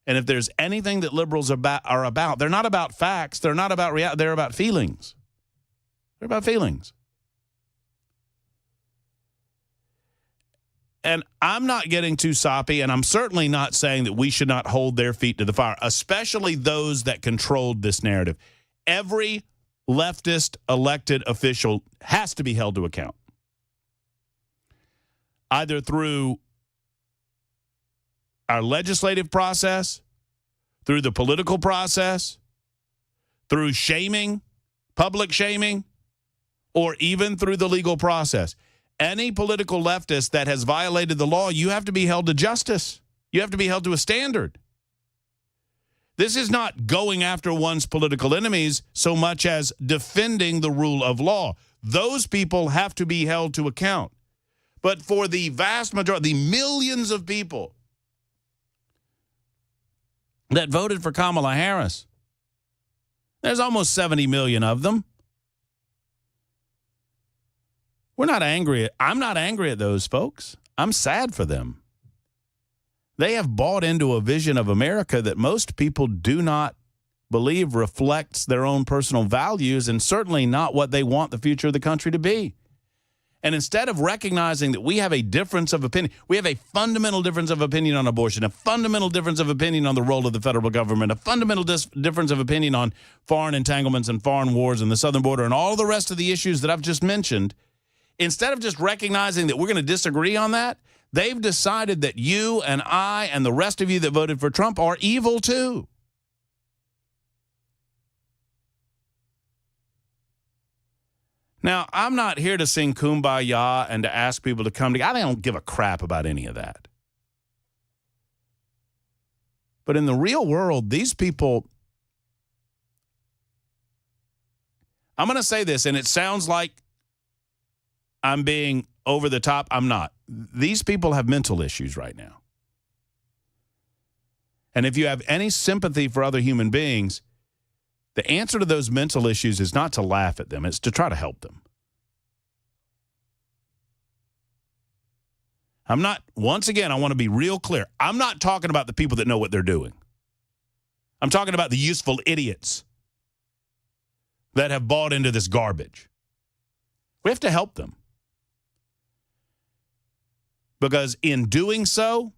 S1: And if there's anything that liberals are about, they're not about facts. They're not about reality. They're about feelings. They're about feelings. And I'm not getting too soppy, and I'm certainly not saying that we should not hold their feet to the fire, especially those that controlled this narrative. Every leftist elected official has to be held to account, either through our legislative process, through the political process, through shaming, public shaming, or even through the legal process. Any political leftist that has violated the law, you have to be held to justice. You have to be held to a standard. This is not going after one's political enemies so much as defending the rule of law. Those people have to be held to account. But for the vast majority, the millions of people that voted for Kamala Harris, there's almost 70 million of them. We're not angry. I'm not angry at those folks. I'm sad for them. They have bought into a vision of America that most people do not believe reflects their own personal values and certainly not what they want the future of the country to be. And instead of recognizing that we have a difference of opinion, we have a fundamental difference of opinion on abortion, a fundamental difference of opinion on the role of the federal government, a fundamental difference of opinion on foreign entanglements and foreign wars and the southern border and all the rest of the issues that I've just mentioned, instead of just recognizing that we're going to disagree on that, they've decided that you and I and the rest of you that voted for Trump are evil too. Now, I'm not here to sing Kumbaya and to ask people to come together. I don't give a crap about any of that. But in the real world, these people, I'm going to say this, and it sounds like I'm being over the top. I'm not. These people have mental issues right now. And if you have any sympathy for other human beings, the answer to those mental issues is not to laugh at them. It's to try to help them. I'm not, once again, I want to be real clear. I'm not talking about the people that know what they're doing. I'm talking about the useful idiots that have bought into this garbage. We have to help them. Because in doing so,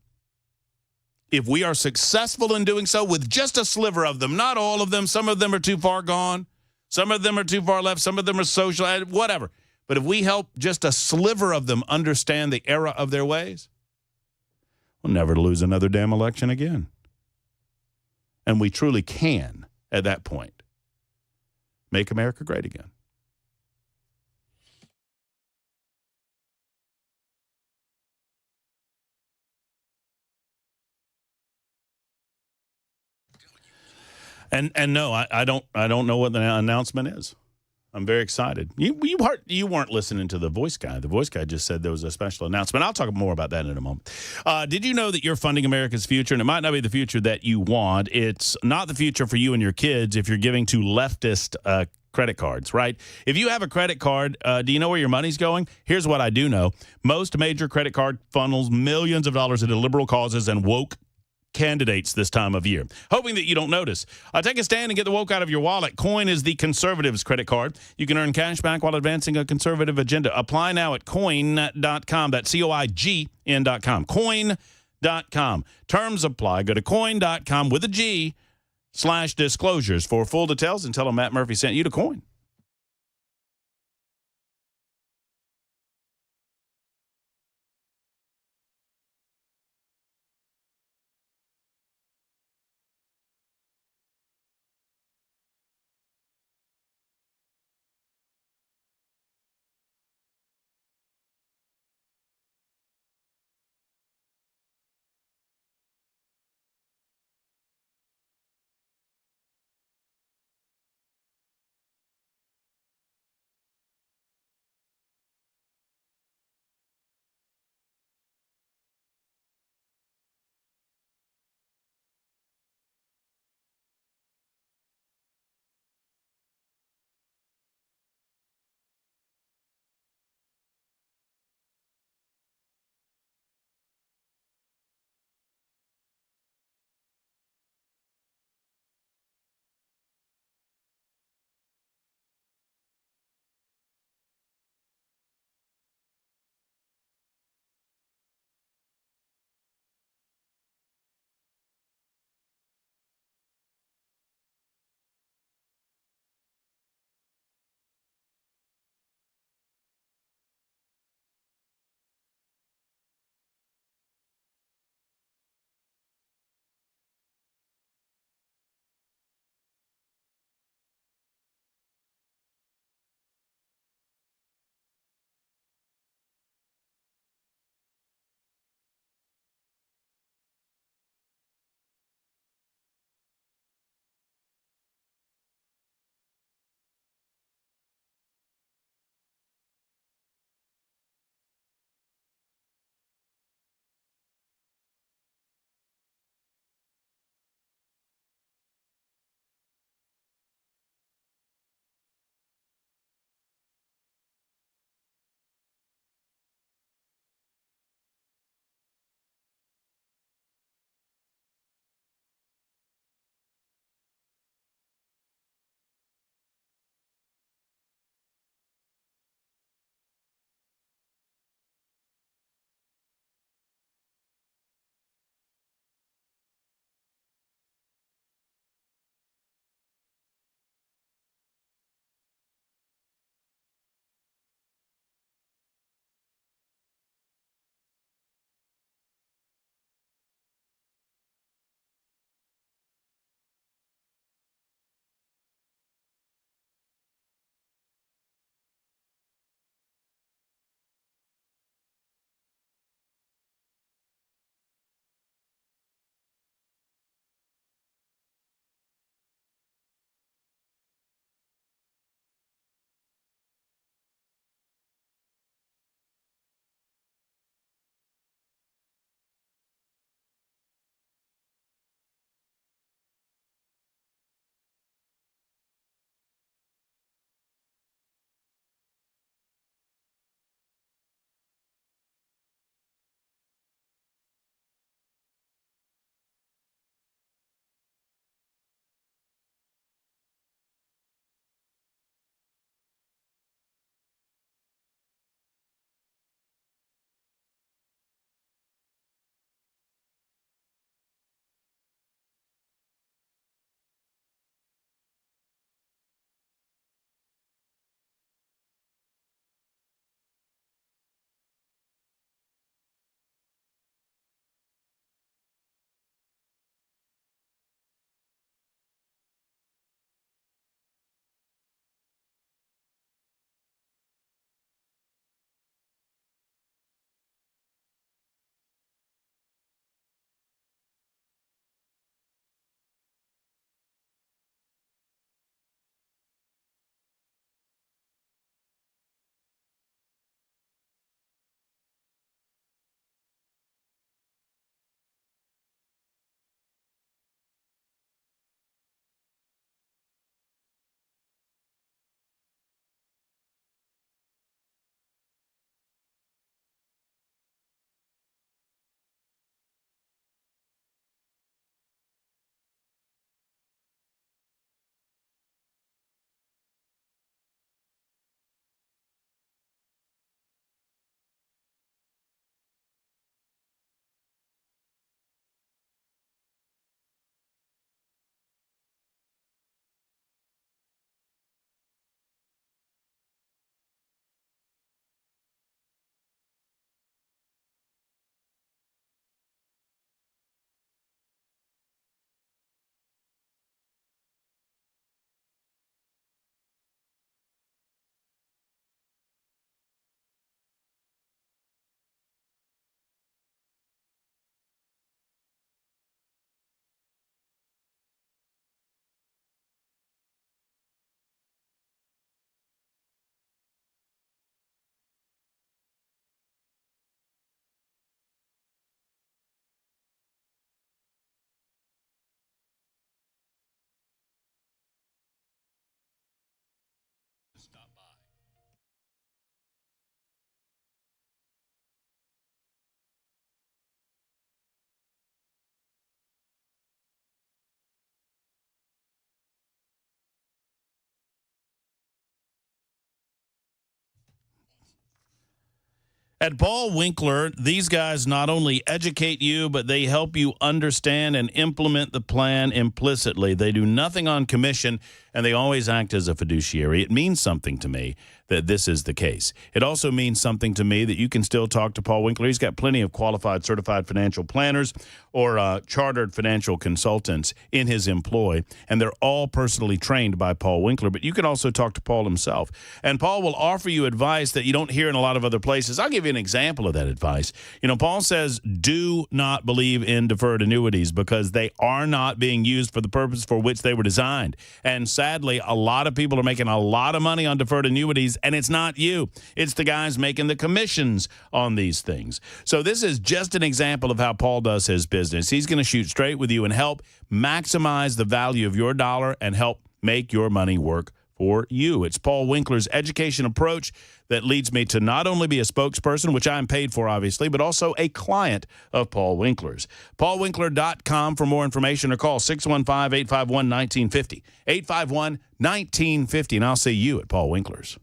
S1: if we are successful in doing so with just a sliver of them, not all of them, some of them are too far gone, some of them are too far left, some of them are social, whatever. But if we help just a sliver of them understand the error of their ways, we'll never lose another damn election again. And we truly can, at that point, make America great again. And no, I don't know what the announcement is. I'm very excited. You weren't listening to the voice guy. The voice guy just said there was a special announcement. I'll talk more about that in a moment. Did you know that you're funding America's future? And it might not be the future that you want. It's not the future for you and your kids if you're giving to leftist credit cards, right? If you have a credit card, do you know where your money's going? Here's what I do know. Most major credit card funnels millions of dollars into liberal causes and woke candidates this time of year, hoping that you don't notice. Take a stand and get the woke out of your wallet. Coin is the conservatives' credit card. You can earn cash back while advancing a conservative agenda. Apply now at coin.com. That's COIGN.com. Coin.com. Terms apply. Go to coin.com with a G/disclosures for full details and tell them Matt Murphy sent you to Coin. At Paul Winkler, these guys not only educate you, but they help you understand and implement the plan implicitly. They do nothing on commission, and they always act as a fiduciary. It means something to me that this is the case. It also means something to me that you can still talk to Paul Winkler. He's got plenty of qualified, certified financial planners or chartered financial consultants in his employ, and they're all personally trained by Paul Winkler. But you can also talk to Paul himself, and Paul will offer you advice that you don't hear in a lot of other places. I'll give you an example of that advice. You know, Paul says, do not believe in deferred annuities because they are not being used for the purpose for which they were designed. And sadly, a lot of people are making a lot of money on deferred annuities, and it's not you. It's the guys making the commissions on these things. So this is just an example of how Paul does his business. He's going to shoot straight with you and help maximize the value of your dollar and help make your money work for you. It's Paul Winkler's education approach that leads me to not only be a spokesperson, which I'm paid for, obviously, but also a client of Paul Winkler's. PaulWinkler.com for more information or call 615-851-1950. 851-1950, and I'll see you at Paul Winkler's.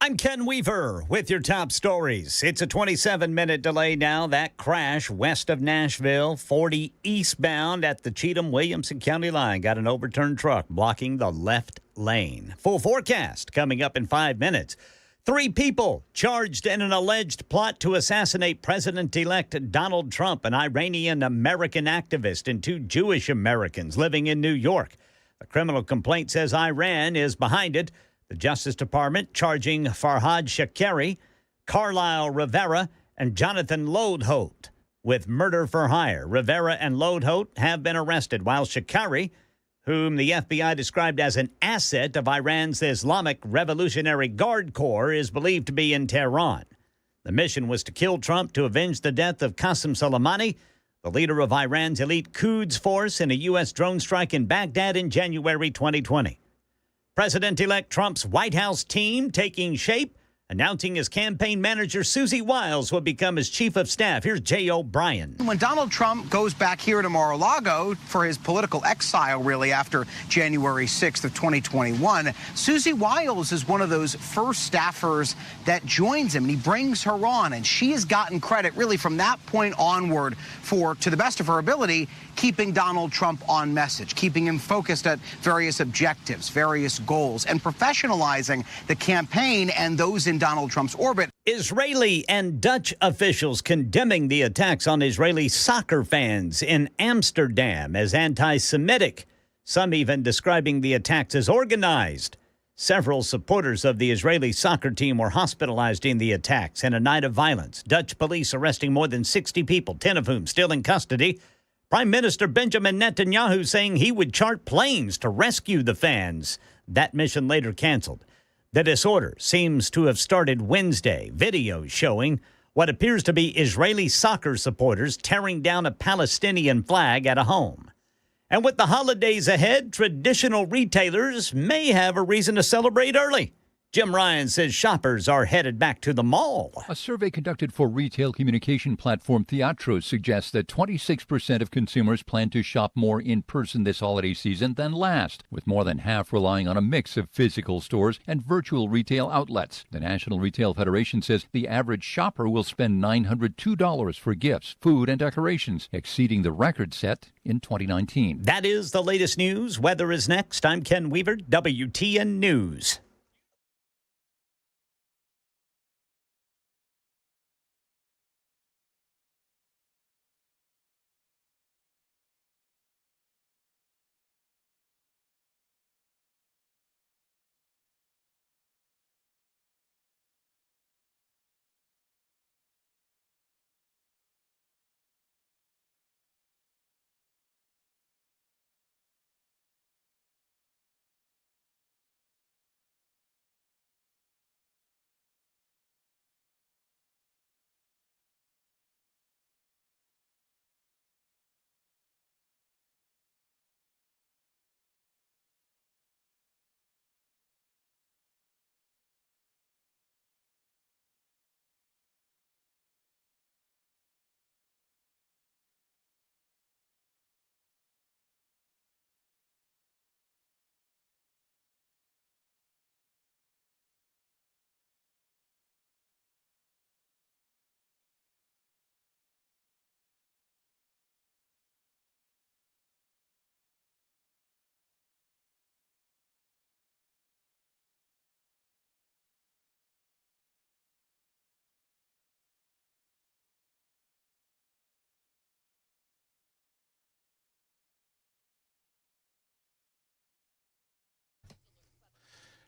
S3: I'm Ken Weaver with your top stories. It's a 27-minute delay now. That crash west of Nashville, 40 eastbound at the Cheatham-Williamson County line. Got an overturned truck blocking the left lane. Full forecast coming up in 5 minutes. 3 people charged in an alleged plot to assassinate President-elect Donald Trump, an Iranian-American activist, and 2 Jewish Americans living in New York. The criminal complaint says Iran is behind it. The Justice Department charging Farhad Shakari, Carlisle Rivera, and Jonathan Lodholt with murder for hire. Rivera and Lodholt have been arrested, while Shakari, whom the FBI described as an asset of Iran's Islamic Revolutionary Guard Corps, is believed to be in Tehran. The mission was to kill Trump to avenge the death of Qasem Soleimani, the leader of Iran's elite Quds force, in a U.S. drone strike in Baghdad in January 2020. President-elect Trump's White House team taking shape, announcing his campaign manager Susie Wiles will become his chief of staff. Here's Jay O'Brien.
S7: When Donald Trump goes back here to Mara Lago for his political exile, really, after January 6th of 2021, Susie Wiles is one of those first staffers that joins him, and he brings her on, and she has gotten credit, really, from that point onward for, to the best of her ability, keeping Donald Trump on message, keeping him focused at various objectives, various goals, and professionalizing the campaign and those in Donald Trump's orbit.
S3: Israeli and Dutch officials condemning the attacks on Israeli soccer fans in Amsterdam as anti-Semitic, some even describing the attacks as organized. Several supporters of the Israeli soccer team were hospitalized in the attacks in a night of violence. Dutch police arresting more than 60 people, 10 of whom still in custody. Prime Minister Benjamin Netanyahu saying he would chart planes to rescue the fans. That mission later canceled. The disorder seems to have started Wednesday. Videos showing what appears to be Israeli soccer supporters tearing down a Palestinian flag at a home. And with the holidays ahead, traditional retailers may have a reason to celebrate early. Jim Ryan says shoppers are headed back to the mall.
S8: A survey conducted for retail communication platform Theatros suggests that 26% of consumers plan to shop more in person this holiday season than last, with more than half relying on a mix of physical stores and virtual retail outlets. The National Retail Federation says the average shopper will spend $902 for gifts, food, and decorations, exceeding the record set in 2019.
S3: That is the latest news. Weather is next. I'm Ken Weaver, WTN News.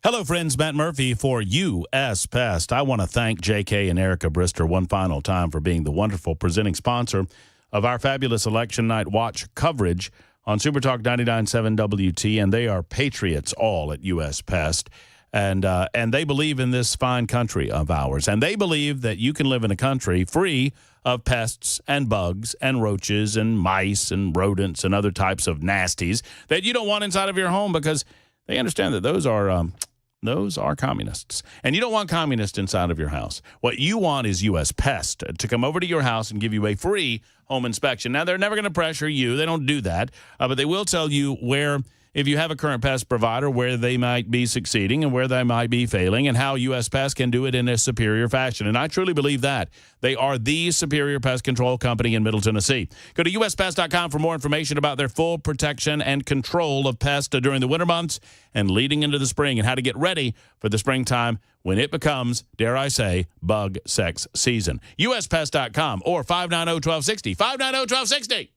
S1: Hello, friends. Matt Murphy for U.S. Pest. I want to thank J.K. and Erica Brister one final time for being the wonderful presenting sponsor of our fabulous Election Night Watch coverage on Supertalk 99.7 WT, and they are patriots all at U.S. Pest. And they believe in this fine country of ours. And they believe that you can live in a country free of pests and bugs and roaches and mice and rodents and other types of nasties that you don't want inside of your home, because they understand that those are communists. And you don't want communists inside of your house. What you want is U.S. Pest to come over to your house and give you a free home inspection. Now, they're never going to pressure you. They don't do that. But they will tell you where, if you have a current pest provider, where they might be succeeding and where they might be failing, and how U.S. Pest can do it in a superior fashion. And I truly believe that. They are the superior pest control company in Middle Tennessee. Go to uspest.com for more information about their full protection and control of pests during the winter months and leading into the spring, and how to get ready for the springtime when it becomes, dare I say, bug sex season. uspest.com or 590-1260. 590-1260.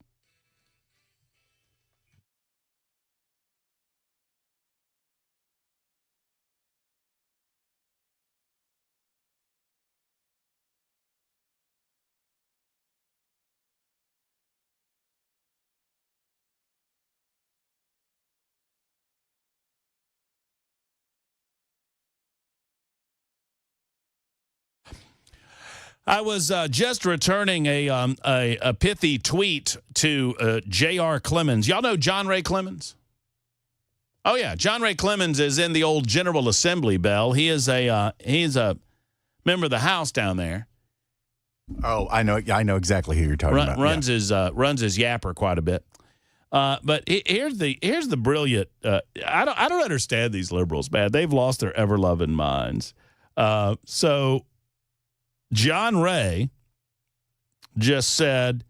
S1: I was just returning a pithy tweet to J.R. Clemens. Y'all know John Ray Clemens? Oh, yeah. John Ray Clemens is in the old General Assembly, Bell. He's a member of the House down there.
S2: Oh, I know exactly who you're talking about.
S1: Runs his yapper quite a bit. But here's the brilliant. I don't understand these liberals, man. They've lost their ever-loving minds. So John Ray just said,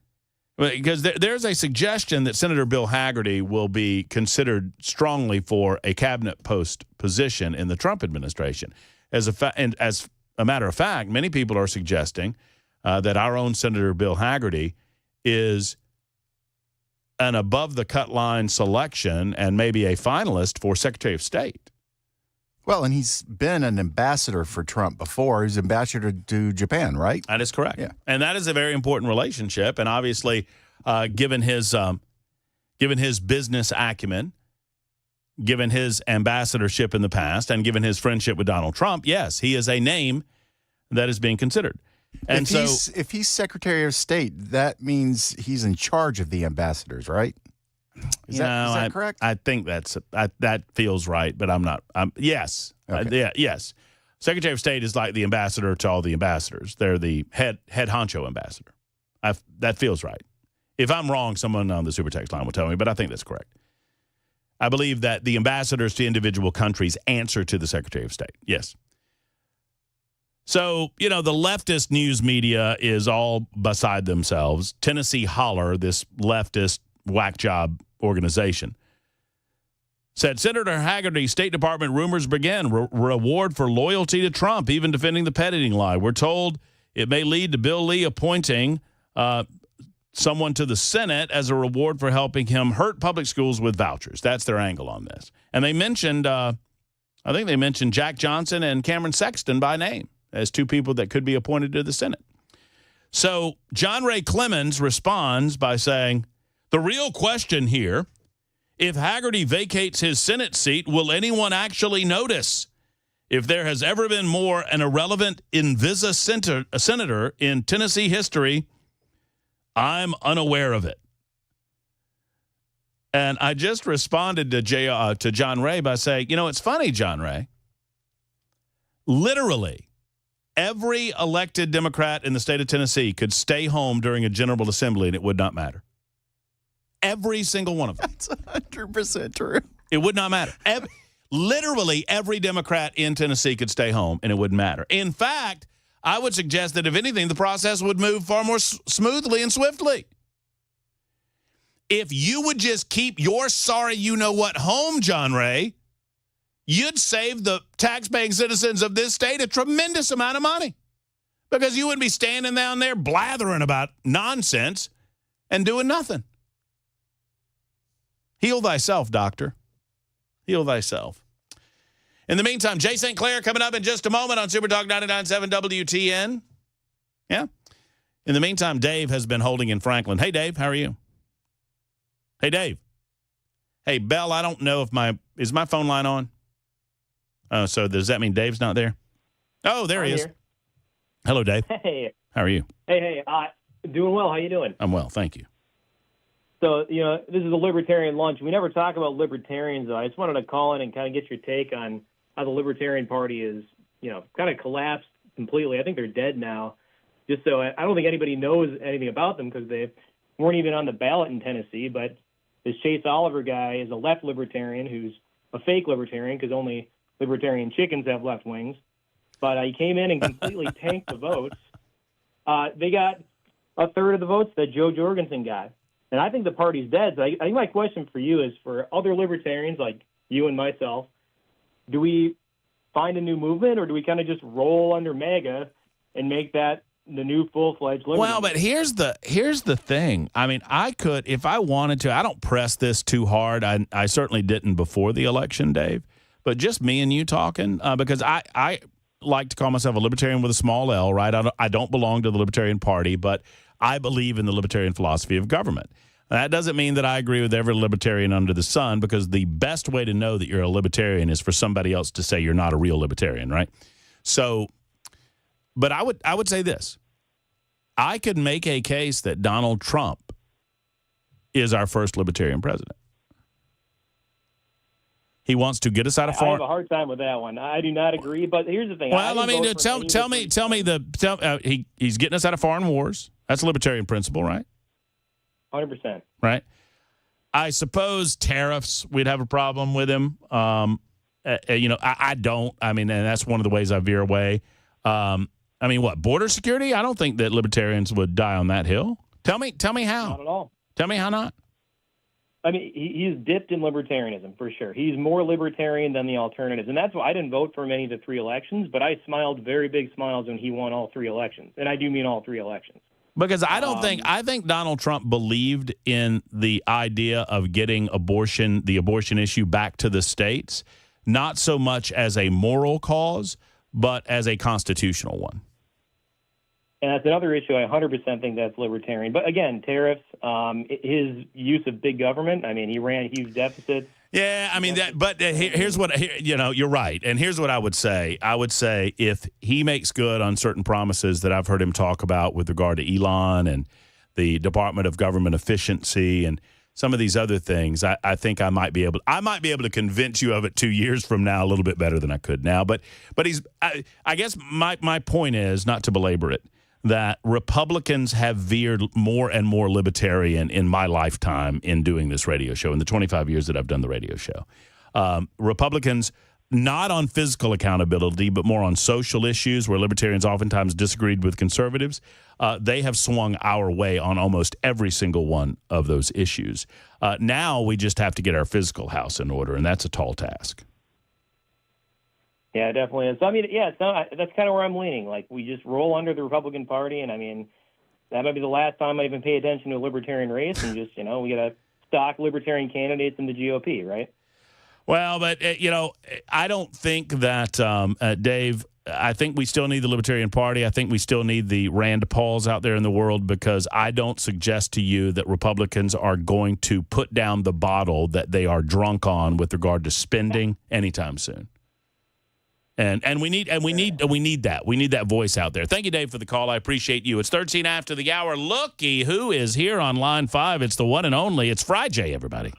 S1: because there's a suggestion that Senator Bill Hagerty will be considered strongly for a cabinet post position in the Trump administration. As a matter of fact, many people are suggesting that our own Senator Bill Hagerty is an above-the-cut line selection and maybe a finalist for Secretary of State.
S2: Well, and he's been an ambassador for Trump before. He's ambassador to Japan, right?
S1: That is correct.
S2: Yeah.
S1: And that is a very important relationship. And obviously, given his business acumen, given his ambassadorship in the past, and given his friendship with Donald Trump, yes, he is a name that is being considered. And
S2: if he's Secretary of State, that means he's in charge of the ambassadors, right? Is that correct?
S1: I think that feels right, but I'm not. Yes.
S2: Okay.
S1: Yes. Secretary of State is like the ambassador to all the ambassadors. They're the head honcho ambassador. That feels right. If I'm wrong, someone on the super text line will tell me, but I think that's correct. I believe that the ambassadors to individual countries answer to the Secretary of State. Yes. So, the leftist news media is all beside themselves. Tennessee Holler, this leftist whack job organization, said Senator Hagerty's State Department rumors begin. Reward for loyalty to Trump, even defending the pet eating lie. We're told it may lead to Bill Lee appointing someone to the Senate as a reward for helping him hurt public schools with vouchers. That's their angle on this. And they mentioned, I think they mentioned Jack Johnson and Cameron Sexton by name as two people that could be appointed to the Senate. So John Ray Clemens responds by saying, the real question here, if Hagerty vacates his Senate seat, will anyone actually notice? If there has ever been more an irrelevant Invisa senator in Tennessee history, I'm unaware of it. And I just responded to John Ray by saying, it's funny, John Ray. Literally, every elected Democrat in the state of Tennessee could stay home during a General Assembly and it would not matter. Every single one of them.
S2: That's 100% true.
S1: It would not matter. Literally every Democrat in Tennessee could stay home and it wouldn't matter. In fact, I would suggest that if anything, the process would move far more smoothly and swiftly. If you would just keep your sorry you-know-what home, John Ray, you'd save the taxpaying citizens of this state a tremendous amount of money, because you wouldn't be standing down there blathering about nonsense and doing nothing. Heal thyself, doctor. Heal thyself. In the meantime, Jay St. Clair coming up in just a moment on Super Talk 99.7 WTN. Yeah. In the meantime, Dave has been holding in Franklin. Hey, Dave, how are you? Hey, Dave. Hey, Bell, I don't know if is my phone line on? So does that mean Dave's not there? Oh, there he is.
S9: Here.
S1: Hello, Dave.
S9: Hey.
S1: How are you?
S9: Hey. Doing well. How you doing?
S1: I'm well, thank you.
S9: So, this is a libertarian lunch. We never talk about libertarians, though. I just wanted to call in and kind of get your take on how the Libertarian Party is, kind of collapsed completely. I think they're dead now. Just so I don't think anybody knows anything about them because they weren't even on the ballot in Tennessee. But this Chase Oliver guy is a left libertarian who's a fake libertarian because only libertarian chickens have left wings. But he came in and completely tanked the votes. They got a third of the votes that Joe Jorgensen got. And I think the party's dead. So I think my question for you is for other libertarians like you and myself, do we find a new movement or do we kind of just roll under MAGA and make that the new full-fledged liberty?
S1: Well, but here's the thing. I mean, I could, if I wanted to, I don't press this too hard. I certainly didn't before the election, Dave. But just me and you talking, because I like to call myself a libertarian with a small L, right? I don't belong to the Libertarian Party, but I believe in the libertarian philosophy of government. That doesn't mean that I agree with every libertarian under the sun, because the best way to know that you're a libertarian is for somebody else to say you're not a real libertarian, right? So, but I would say this. I could make a case that Donald Trump is our first libertarian president. He wants to get us out of foreign.
S9: I have a hard time with that one. I do not agree, but here's the thing.
S1: Well, I mean, tell me he's getting us out of foreign wars. That's a libertarian principle, right?
S9: 100%.
S1: Right. I suppose tariffs, we'd have a problem with him. I don't. I mean, and that's one of the ways I veer away. I mean, what, border security? I don't think that libertarians would die on that hill. Tell me how.
S9: Not at all.
S1: Tell me how not.
S9: I mean, he's dipped in libertarianism for sure. He's more libertarian than the alternatives. And that's why I didn't vote for him any of the three elections, but I smiled very big smiles when he won all three elections. And I do mean all three elections.
S1: Because I think Donald Trump believed in the idea of getting the abortion issue back to the states, not so much as a moral cause, but as a constitutional one.
S9: And that's another issue. I 100% think that's libertarian. But again, tariffs, his use of big government. I mean, he ran huge deficits.
S1: Yeah, I mean that. But here's what you're right. And here's what I would say. I would say if he makes good on certain promises that I've heard him talk about with regard to Elon and the Department of Government Efficiency and some of these other things, I think I might be able to convince you of it 2 years from now a little bit better than I could now. But I guess my point is, not to belabor it, that Republicans have veered more and more libertarian in my lifetime in doing this radio show, in the 25 years that I've done the radio show. Republicans, not on physical accountability, but more on social issues where libertarians oftentimes disagreed with conservatives, they have swung our way on almost every single one of those issues. Now we just have to get our physical house in order, and that's a tall task.
S9: Yeah, it definitely is. So, I mean, that's kind of where I'm leaning. Like, we just roll under the Republican Party, and I mean, that might be the last time I even pay attention to a libertarian race, and just, we got to stock libertarian candidates in the GOP, right?
S1: Well, but, I don't think that, Dave, I think we still need the Libertarian Party. I think we still need the Rand Pauls out there in the world, because I don't suggest to you that Republicans are going to put down the bottle that they are drunk on with regard to spending anytime soon. And we need that. We need that voice out there. Thank you, Dave, for the call. I appreciate you. It's 13 after the hour. Looky who is here on line 5. It's the one and only. It's Friday, everybody.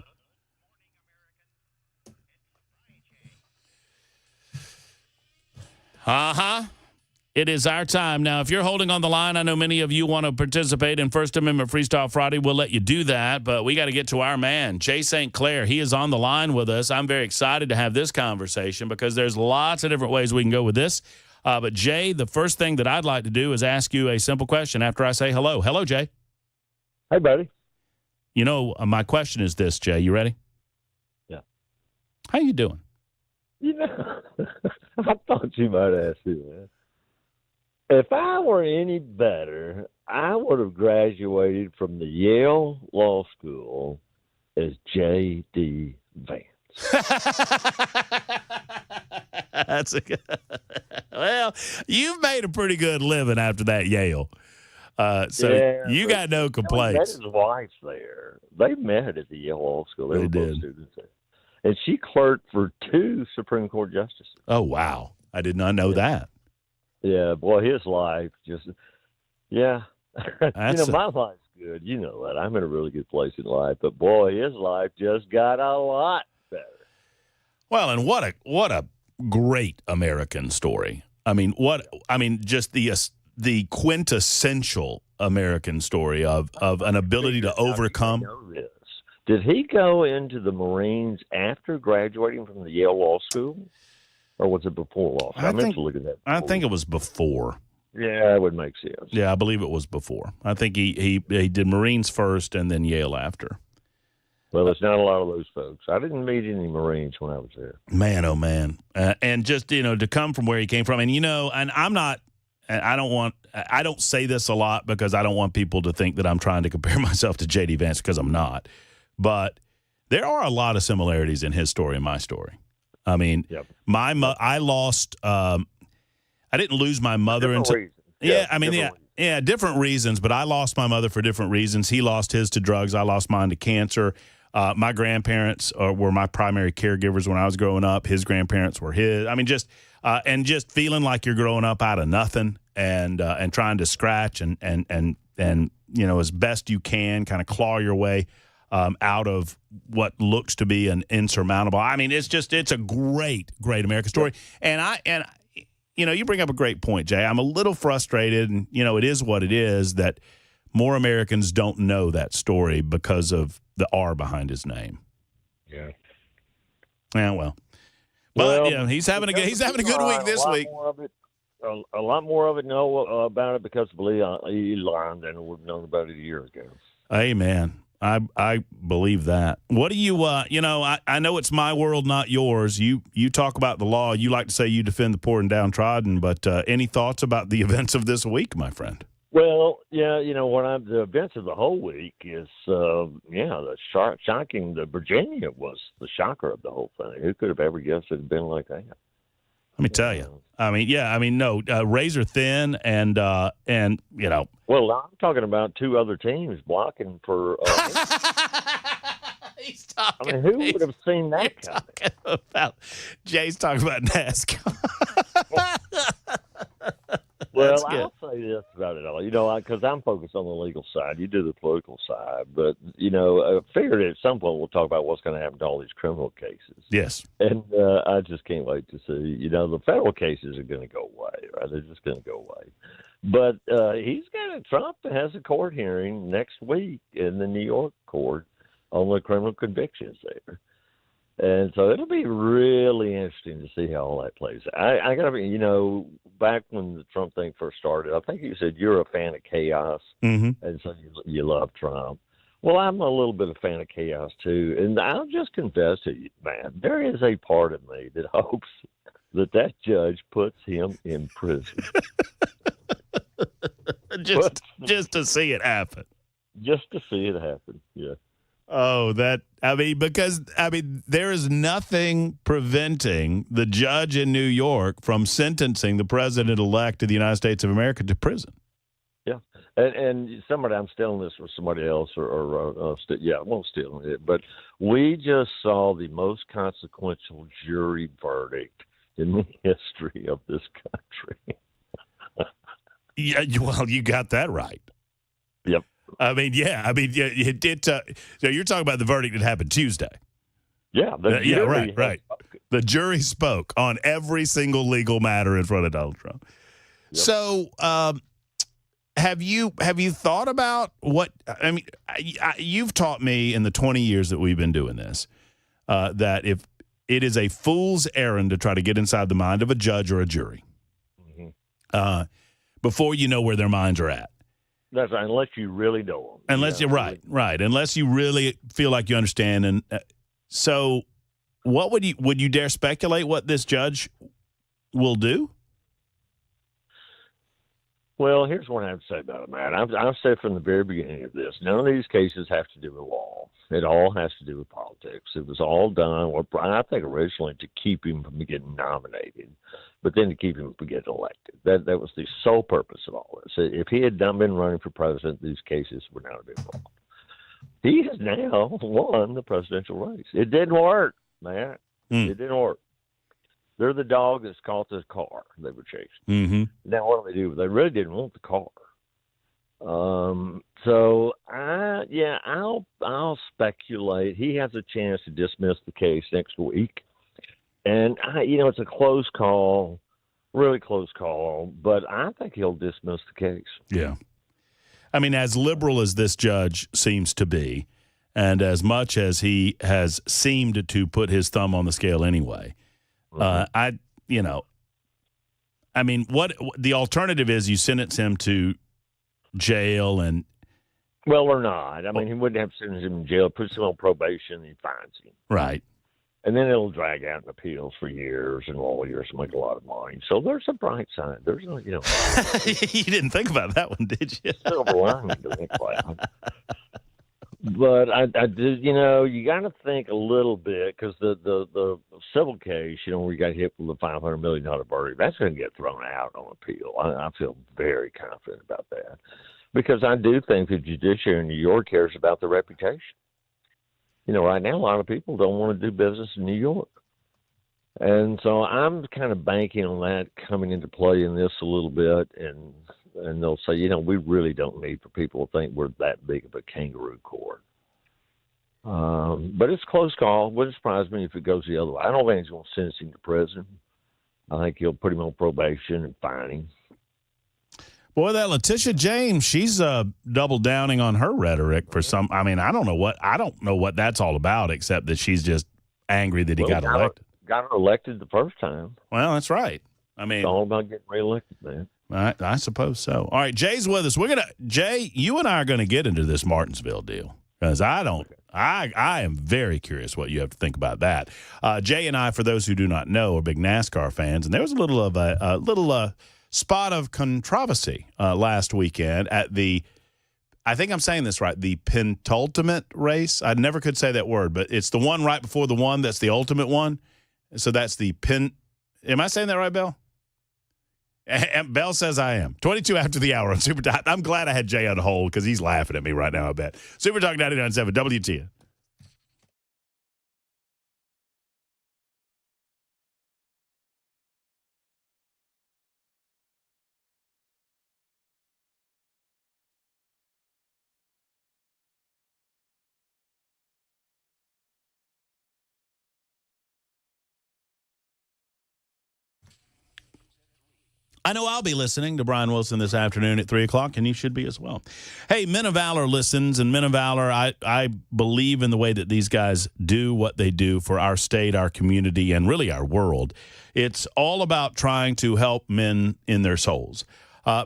S1: It is our time. Now, if you're holding on the line, I know many of you want to participate in First Amendment Freestyle Friday. We'll let you do that, but we got to get to our man, Jay St. Clair. He is on the line with us. I'm very excited to have this conversation because there's lots of different ways we can go with this. But, Jay, the first thing that I'd like to do is ask you a simple question after I say hello. Hello, Jay.
S10: Hey, buddy.
S1: My question is this, Jay. You ready?
S10: Yeah.
S1: How you doing?
S10: I thought you might ask me, man. If I were any better, I would have graduated from the Yale Law School as J.D. Vance.
S1: That's well, you've made a pretty good living after that Yale. You got no complaints.
S10: Met his wife there. They met at the Yale Law School. They were both
S1: did.
S10: students there. And she clerked for 2 Supreme Court justices.
S1: Oh, wow. I did not know that.
S10: Yeah, boy, his life just, my life's good. You know that. I'm in a really good place in life. But, boy, his life just got a lot better.
S1: Well, and what a great American story. Just the quintessential American story of an ability to overcome.
S10: Did he go into the Marines after graduating from the Yale Law School, or was it before law school? I meant to look at that.
S1: I think it was before.
S10: Yeah, that would make sense.
S1: Yeah, I believe it was before. I think he did Marines first and then Yale after.
S10: Well, there's not a lot of those folks. I didn't meet any Marines when I was there.
S1: Man, oh man, and just to come from where he came from, and I'm not. I don't say this a lot because I don't want people to think that I'm trying to compare myself to J.D. Vance, because I'm not. But there are a lot of similarities in his story and my story. I mean, I lost. I didn't lose my mother until. Different reasons. But I lost my mother for different reasons. He lost his to drugs. I lost mine to cancer. My grandparents were my primary caregivers when I was growing up. His grandparents were his. I mean, just feeling like you're growing up out of nothing and trying to scratch and as best you can, kind of claw your way out of what looks to be an insurmountable. I mean, it's a great American story. And you bring up a great point, Jay. I'm a little frustrated, and it is what it is, that more Americans don't know that story because of the R behind his name.
S10: Yeah.
S1: Yeah. Well, but he's having a good week this week.
S10: A lot more of it know about it because of Elon than we've known about it a year ago.
S1: Amen. I believe that. What do you, I know it's my world, not yours. You talk about the law. You like to say you defend the poor and downtrodden, but any thoughts about the events of this week, my friend?
S10: Well, yeah, the events of the whole week is, the shocking. The Virginia was the shocker of the whole thing. Who could have ever guessed it had been like that?
S1: Let me tell you. Razor thin and. Well,
S10: I'm talking about 2 other teams blocking for.
S1: He's talking.
S10: Who would have seen that?
S1: Jay's talking about NASCAR.
S10: Well, I'll say this about it all. Because I'm focused on the legal side. You do the political side. But, I figured at some point we'll talk about what's going to happen to all these criminal cases.
S1: Yes.
S10: And I just can't wait to see. The federal cases are going to go away, right? They're just going to go away. But Trump has a court hearing next week in the New York court on the criminal convictions there. And so it'll be really interesting to see how all that plays out. I got to be, back when the Trump thing first started, I think you said you're a fan of chaos, and so you love Trump. Well, I'm a little bit of a fan of chaos, too. And I'll just confess to you, man, there is a part of me that hopes that judge puts him in prison.
S1: just to see it happen.
S10: Just to see it happen, yeah.
S1: Oh, there is nothing preventing the judge in New York from sentencing the president-elect of the United States of America to prison.
S10: Yeah, and somebody, I'm stealing this from somebody else, I won't steal it, but we just saw the most consequential jury verdict in the history of this country.
S1: Yeah, well, you got that right.
S10: Yep.
S1: So you're talking about the verdict that happened Tuesday.
S10: Yeah.
S1: Right. The jury spoke on every single legal matter in front of Donald Trump. Yep. So, have you thought about what? You've taught me in the 20 years that we've been doing this that if it is a fool's errand to try to get inside the mind of a judge or a jury, before you know where their minds are at.
S10: That's right, unless you really know them.
S1: Unless you're right. Unless you really feel like you understand. And so, what would you dare speculate what this judge will do?
S10: Well, here's what I have to say about it, Matt. I've said from the very beginning of this, none of these cases have to do with law. It all has to do with politics. It was all done, I think, originally to keep him from getting nominated, but then to keep him from getting elected. That was the sole purpose of all this. If he had not been running for president, these cases would not have been brought. He has now won the presidential race. It didn't work, Matt. It didn't work. They're the dog that's caught the car they were chasing.
S1: Mm-hmm.
S10: Now, what do they do? They really didn't want the car. So I'll speculate he has a chance to dismiss the case next week, and it's a close call, really close call. But I think he'll dismiss the case.
S1: Yeah, I mean, as liberal as this judge seems to be, and as much as he has seemed to put his thumb on the scale anyway. What the alternative is, you sentence him to jail and.
S10: Well, or not. I mean, he wouldn't have to sentence him in jail, puts him on probation, and he fines him.
S1: Right.
S10: And then it'll drag out in appeals for years, and lawyers make a lot of money. So there's a bright side. There's no,
S1: You didn't think about that one, did you?
S10: silver lining to that cloud. But I did, you got to think a little bit, because the civil case, where you got hit with a $500 million verdict, that's going to get thrown out on appeal. I feel very confident about that, because I do think the judiciary in New York cares about the reputation. Right now, a lot of people don't want to do business in New York. And so I'm kind of banking on that coming into play in this a little bit, and they'll say, we really don't need for people to think we're that big of a kangaroo court. But it's a close call. Wouldn't surprise me if it goes the other way. I don't think he's going to sentence him to prison. I think he'll put him on probation and fine him.
S1: Boy, that Letitia James, she's double downing on her rhetoric for some. I mean, I don't know what that's all about, except that she's just angry that he got elected.
S10: Got her elected the first time.
S1: Well, that's right. I mean,
S10: it's all about getting reelected, man.
S1: I suppose so. All right, Jay's with us. Jay, you and I are gonna get into this Martinsville deal, because I am very curious what you have to think about that. Jay and I, for those who do not know, are big NASCAR fans, and there was a little spot of controversy last weekend at the, I think I'm saying this right, the penultimate race. I never could say that word, but it's the one right before the one that's the ultimate one. So that's the am I saying that right, Bell? And Bell says I am. 22 after the hour on Super Talk. I'm glad I had Jay on hold, because he's laughing at me right now, I bet. Super Talk 99.7 WTN. I know I'll be listening to Brian Wilson this afternoon at 3 o'clock, and you should be as well. Hey, Men of Valor listens, and Men of Valor, I believe in the way that these guys do what they do for our state, our community, and really our world. It's all about trying to help men in their souls.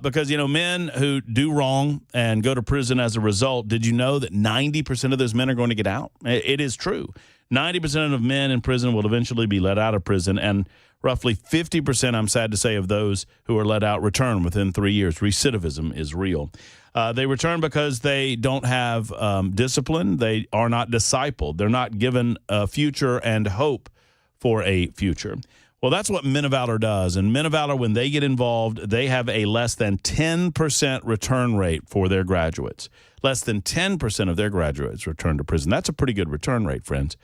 S1: Because, men who do wrong and go to prison as a result, did you know that 90% of those men are going to get out? It is true. 90% of men in prison will eventually be let out of prison, and roughly 50%, I'm sad to say, of those who are let out return within 3 years. Recidivism is real. They return because they don't have discipline. They are not discipled. They're not given a future and hope for a future. Well, that's what Men of Valor does. And Men of Valor, when they get involved, they have a less than 10% return rate for their graduates. Less than 10% of their graduates return to prison. That's a pretty good return rate, friends.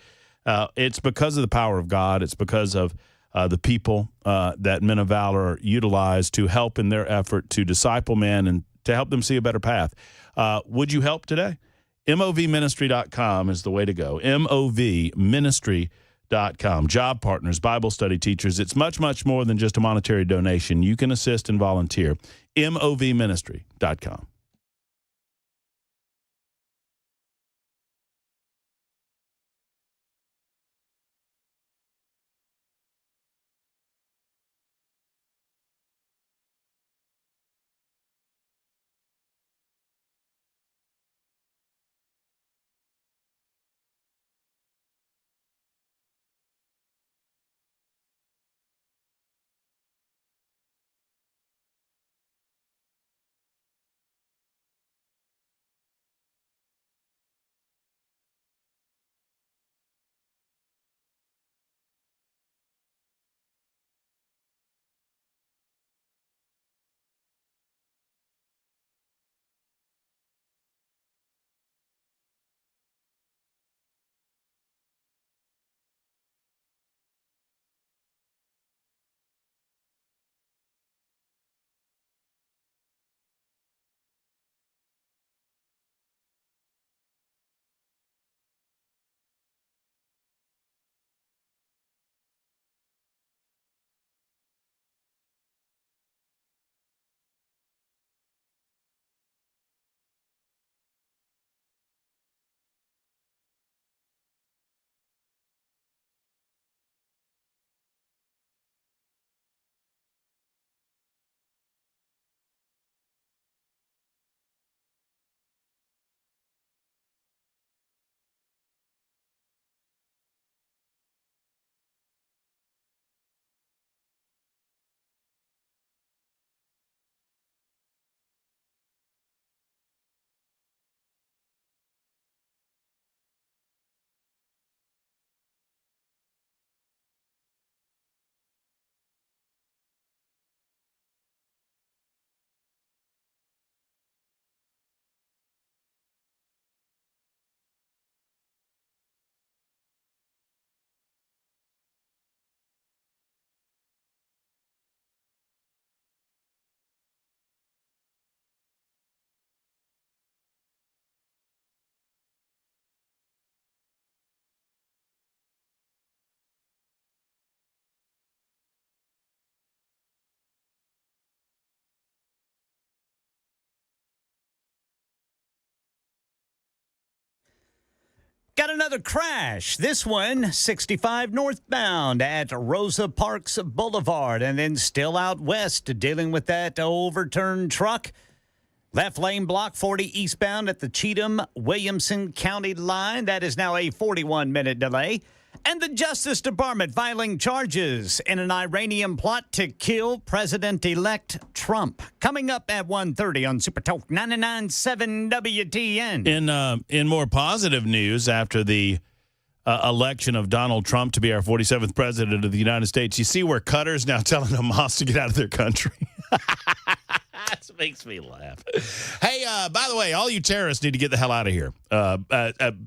S1: It's because of the power of God. It's because of the people that Men of Valor utilize to help in their effort to disciple men and to help them see a better path. Would you help today? MOVministry.com is the way to go. MOVministry.com. Job partners, Bible study teachers. It's much, much more than just a monetary donation. You can assist and volunteer. MOVministry.com.
S3: Got another crash. This one, 65 northbound at Rosa Parks Boulevard, and then still out west dealing with that overturned truck. Left lane block 40 eastbound at the Cheatham-Williamson County line. That is now a 41-minute delay. And the Justice Department filing charges in an Iranian plot to kill President-elect Trump. Coming up at 1:30 on Super Talk 99.7 WTN.
S1: In more positive news, after the election of Donald Trump to be our 47th president of the United States, you see where Qatar's now telling Hamas to get out of their country. That makes me laugh. Hey, by the way, all you terrorists need to get the hell out of here,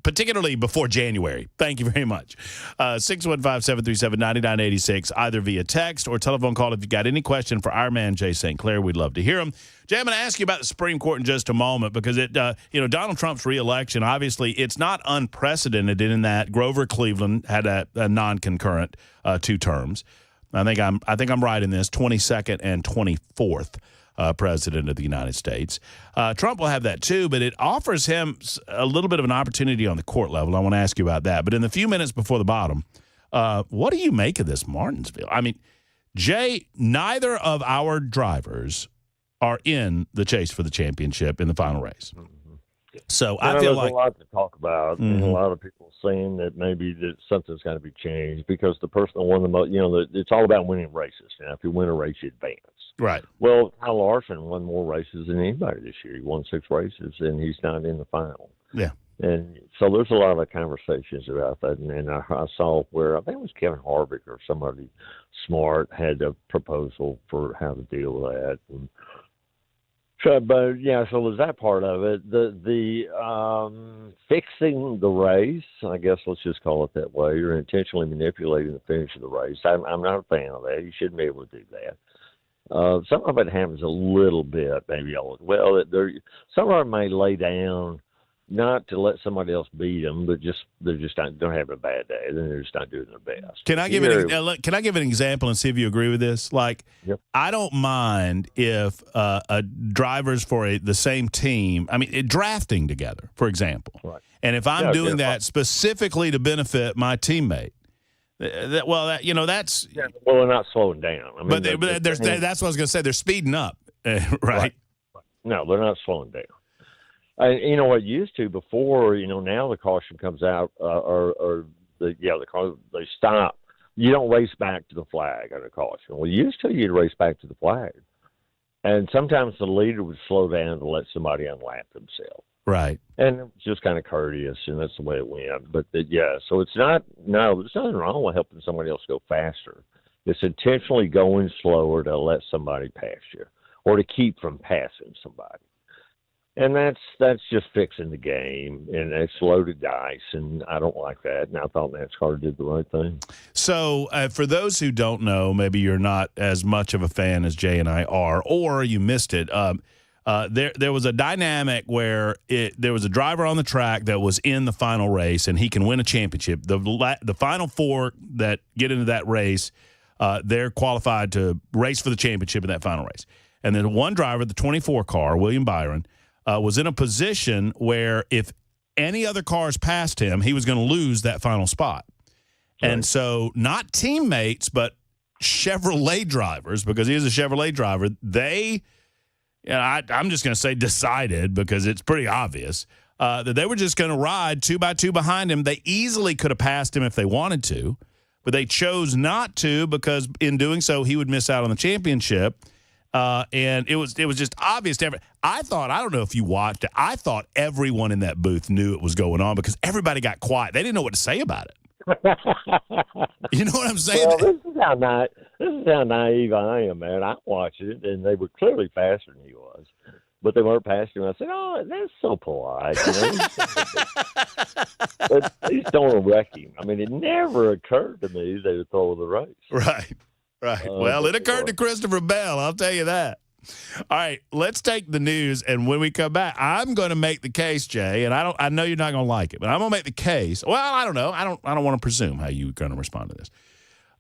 S1: particularly before January. Thank you very much. 615-737-9986, either via text or telephone call if you got any question for our man, Jay St. Clair. We'd love to hear him. Jay, I'm going to ask you about the Supreme Court in just a moment because Donald Trump's reelection, obviously, it's not unprecedented in that Grover Cleveland had a non-concurrent 2 terms. I think I'm right in this, 22nd and 24th. President of the United States. Trump will have that too, but it offers him a little bit of an opportunity on the court level. I want to ask you about that. But in the few minutes before the bottom, what do you make of this Martinsville? I mean, Jay, neither of our drivers are in the chase for the championship in the final race. So I feel like
S10: there's a lot to talk about, and a lot of people saying that maybe that something's got to be changed because the person that won the most, it's all about winning races. Now, if you win a race, you advance.
S1: Right.
S10: Well, Kyle Larson won more races than anybody this year. He won 6 races, and he's not in the final.
S1: Yeah.
S10: And so there's a lot of conversations about that. And I saw where I think it was Kevin Harvick or somebody smart had a proposal for how to deal with that. And so, but yeah, so there's that part of it. The fixing the race, I guess let's just call it that way, or intentionally manipulating the finish of the race. I'm not a fan of that. You shouldn't be able to do that. Some of it happens a little bit, maybe. Some of them may lay down not to let somebody else beat them, but they're just not, they're having a bad day. Then they're just not doing their best.
S1: Can I give an example and see if you agree with this? Like, yep. I don't mind if drivers for the same team, drafting together, for example.
S10: Right.
S1: And if I'm doing that specifically to benefit my teammate, that's
S10: they're not slowing down.
S1: That's what I was going to say. They're speeding up, right?
S10: No, they're not slowing down. What used to before, now the caution comes out, they stop. You don't race back to the flag on a caution. Well, used to you'd race back to the flag, and sometimes the leader would slow down to let somebody unlap themselves.
S1: Right.
S10: And it was just kind of courteous, and that's the way it went. But, so there's nothing wrong with helping somebody else go faster. It's intentionally going slower to let somebody pass you or to keep from passing somebody. And that's just fixing the game, and it's loaded dice, and I don't like that. And I thought NASCAR did the right thing.
S1: So for those who don't know, maybe you're not as much of a fan as Jay and I are, or you missed it. There was a dynamic where there was a driver on the track that was in the final race, and he can win a championship. The final 4 that get into that race, they're qualified to race for the championship in that final race. And then one driver, the 24 car, William Byron, was in a position where if any other cars passed him, he was going to lose that final spot. Right. And so not teammates, but Chevrolet drivers, because he is a Chevrolet driver, I'm just going to say decided, because it's pretty obvious, that they were just going to ride 2 by 2 behind him. They easily could have passed him if they wanted to, but they chose not to because in doing so, he would miss out on the championship. And it was just obvious to everyone. I don't know if you watched it, I thought everyone in that booth knew it was going on because everybody got quiet. They didn't know what to say about it. You know what I'm saying?
S10: Well, this is how naive I am, man. I watched it, and they were clearly faster than he was, but they weren't passing him. I said, "Oh, that's so polite." But please don't wreck him. It never occurred to me they would throw the race.
S1: Right. Well, it occurred to Christopher Bell. I'll tell you that. All right, let's take the news, and when we come back, I'm going to make the case, Jay, and I know you're not going to like it, but I'm going to make the case. Well, I don't know. I don't want to presume how you're going to respond to this.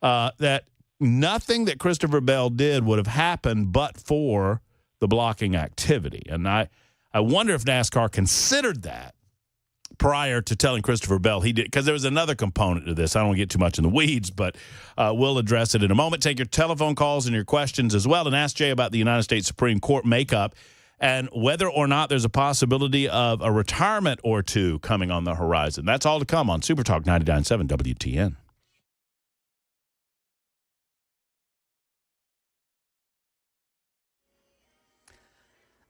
S1: That nothing that Christopher Bell did would have happened but for the blocking activity. And I wonder if NASCAR considered that prior to telling Christopher Bell he did, because there was another component to this. I don't want to get too much in the weeds, but we'll address it in a moment. Take your telephone calls and your questions as well, and ask Jay about the United States Supreme Court makeup and whether or not there's a possibility of a retirement or two coming on the horizon. That's all to come on Super Talk 99.7 WTN.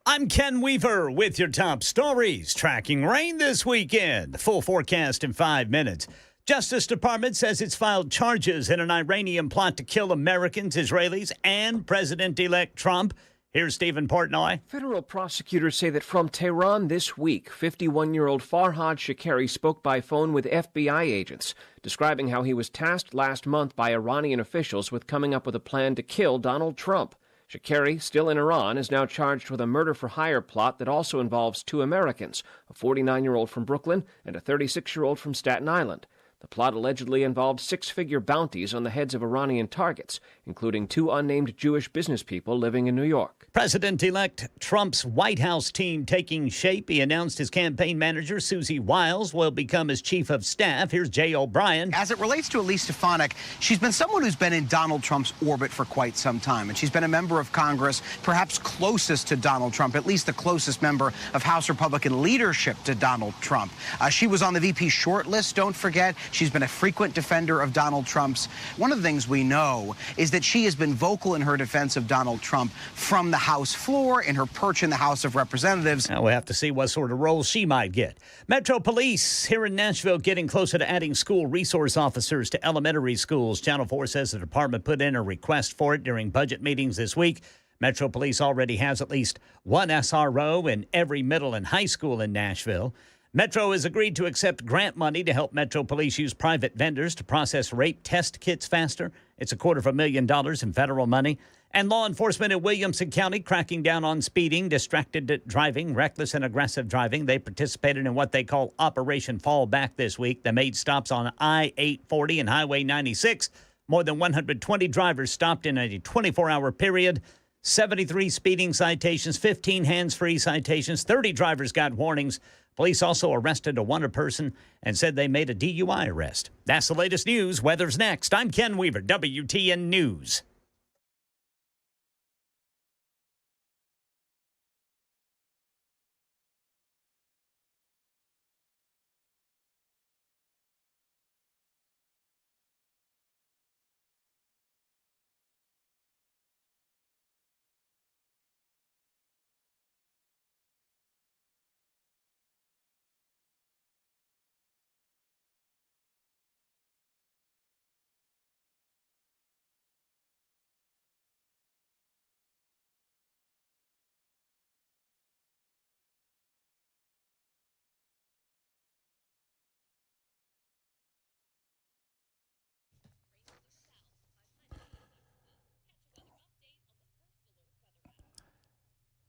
S3: I'm Ken Weaver with your top stories. Tracking rain this weekend. Full forecast in 5 minutes. Justice Department says it's filed charges in an Iranian plot to kill Americans, Israelis, and President-elect Trump. Here's Stephen Portnoy.
S4: Federal prosecutors say that from Tehran this week, 51-year-old Farhad Shakeri spoke by phone with FBI agents, describing how he was tasked last month by Iranian officials with coming up with a plan to kill Donald Trump. Shakeri, still in Iran, is now charged with a murder-for-hire plot that also involves two Americans, a 49-year-old from Brooklyn and a 36-year-old from Staten Island. The plot allegedly involved six-figure bounties on the heads of Iranian targets, including two unnamed Jewish business people living in New York.
S3: President-elect Trump's White House team taking shape. He announced his campaign manager, Susie Wiles, will become his chief of staff. Here's Jay O'Brien.
S7: As it relates to Elise Stefanik, she's been someone who's been in Donald Trump's orbit for quite some time, and she's been a member of Congress, perhaps closest to Donald Trump, at least the closest member of House Republican leadership to Donald Trump. She was on the VP shortlist, don't forget. She's been a frequent defender of Donald Trump's. One of the things we know is that she has been vocal in her defense of Donald Trump from the House floor, in her perch in the House of Representatives.
S3: Now we'll have to see what sort of role she might get. Metro Police here in Nashville getting closer to adding school resource officers to elementary schools. Channel 4 says the department put in a request for it during budget meetings this week. Metro Police already has at least one SRO in every middle and high school in Nashville. Metro has agreed to accept grant money to help Metro Police use private vendors to process rape test kits faster. It's $250,000 in federal money. And law enforcement in Williamson County cracking down on speeding, distracted driving, reckless and aggressive driving. They participated in what they call Operation Fallback this week. They made stops on I-840 and Highway 96. More than 120 drivers stopped in a 24-hour period. 73 speeding citations, 15 hands-free citations, 30 drivers got warnings. Police also arrested a wanted person and said they made a DUI arrest. That's the latest news. Weather's next. I'm Ken Weaver, WTN News.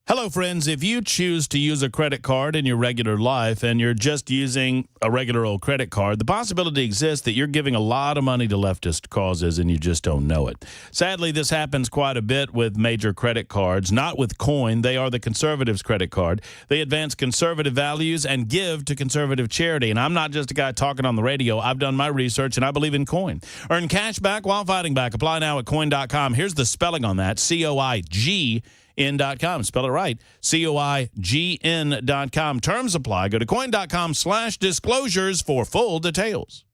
S1: Hello, friends. If you choose to use a credit card in your regular life and you're just using a regular old credit card, the possibility exists that you're giving a lot of money to leftist causes and you just don't know it. Sadly, this happens quite a bit with major credit cards, not with Coin. They are the conservatives' credit card. They advance conservative values and give to conservative charity. And I'm not just a guy talking on the radio. I've done my research, and I believe in Coin. Earn cash back while fighting back. Apply now at coin.com. Here's the spelling on that, COIGN.com. Spell it right, COIGN.com. Terms apply. Go to coin.com/disclosures for full details.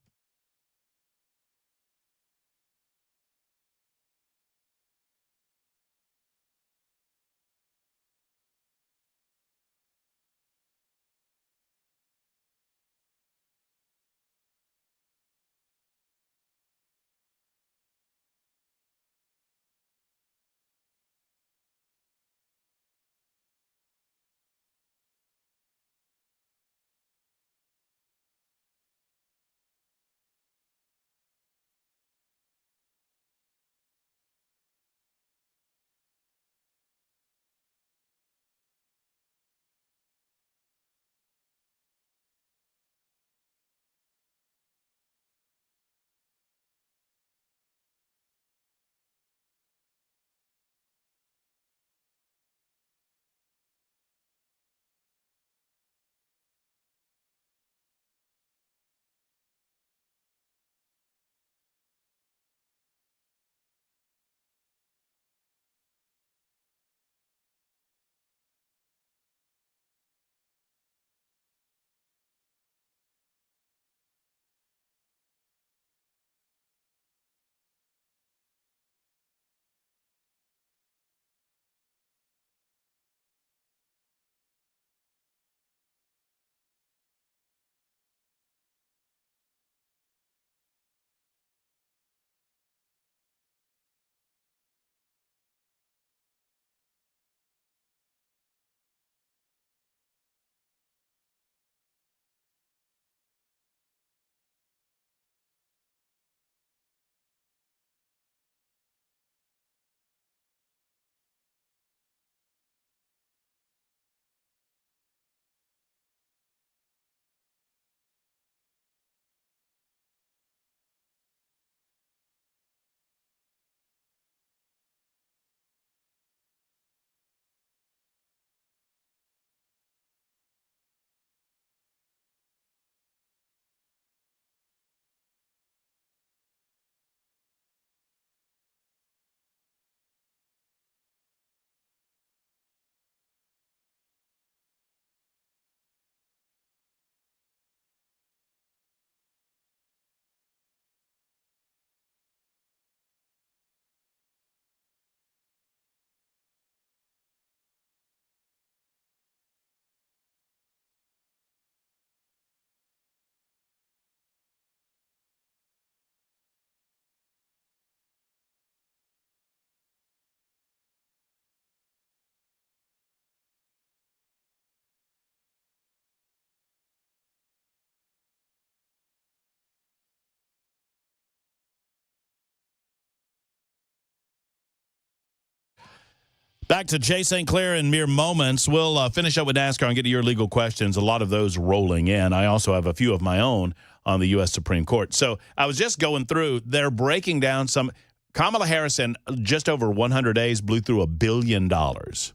S1: Back to Jay St. Clair in mere moments. We'll finish up with NASCAR and get to your legal questions. A lot of those rolling in. I also have a few of my own on the U.S. Supreme Court. So I was just going through. They're breaking down some. Kamala Harris in just over 100 days blew through $1 billion. Wow.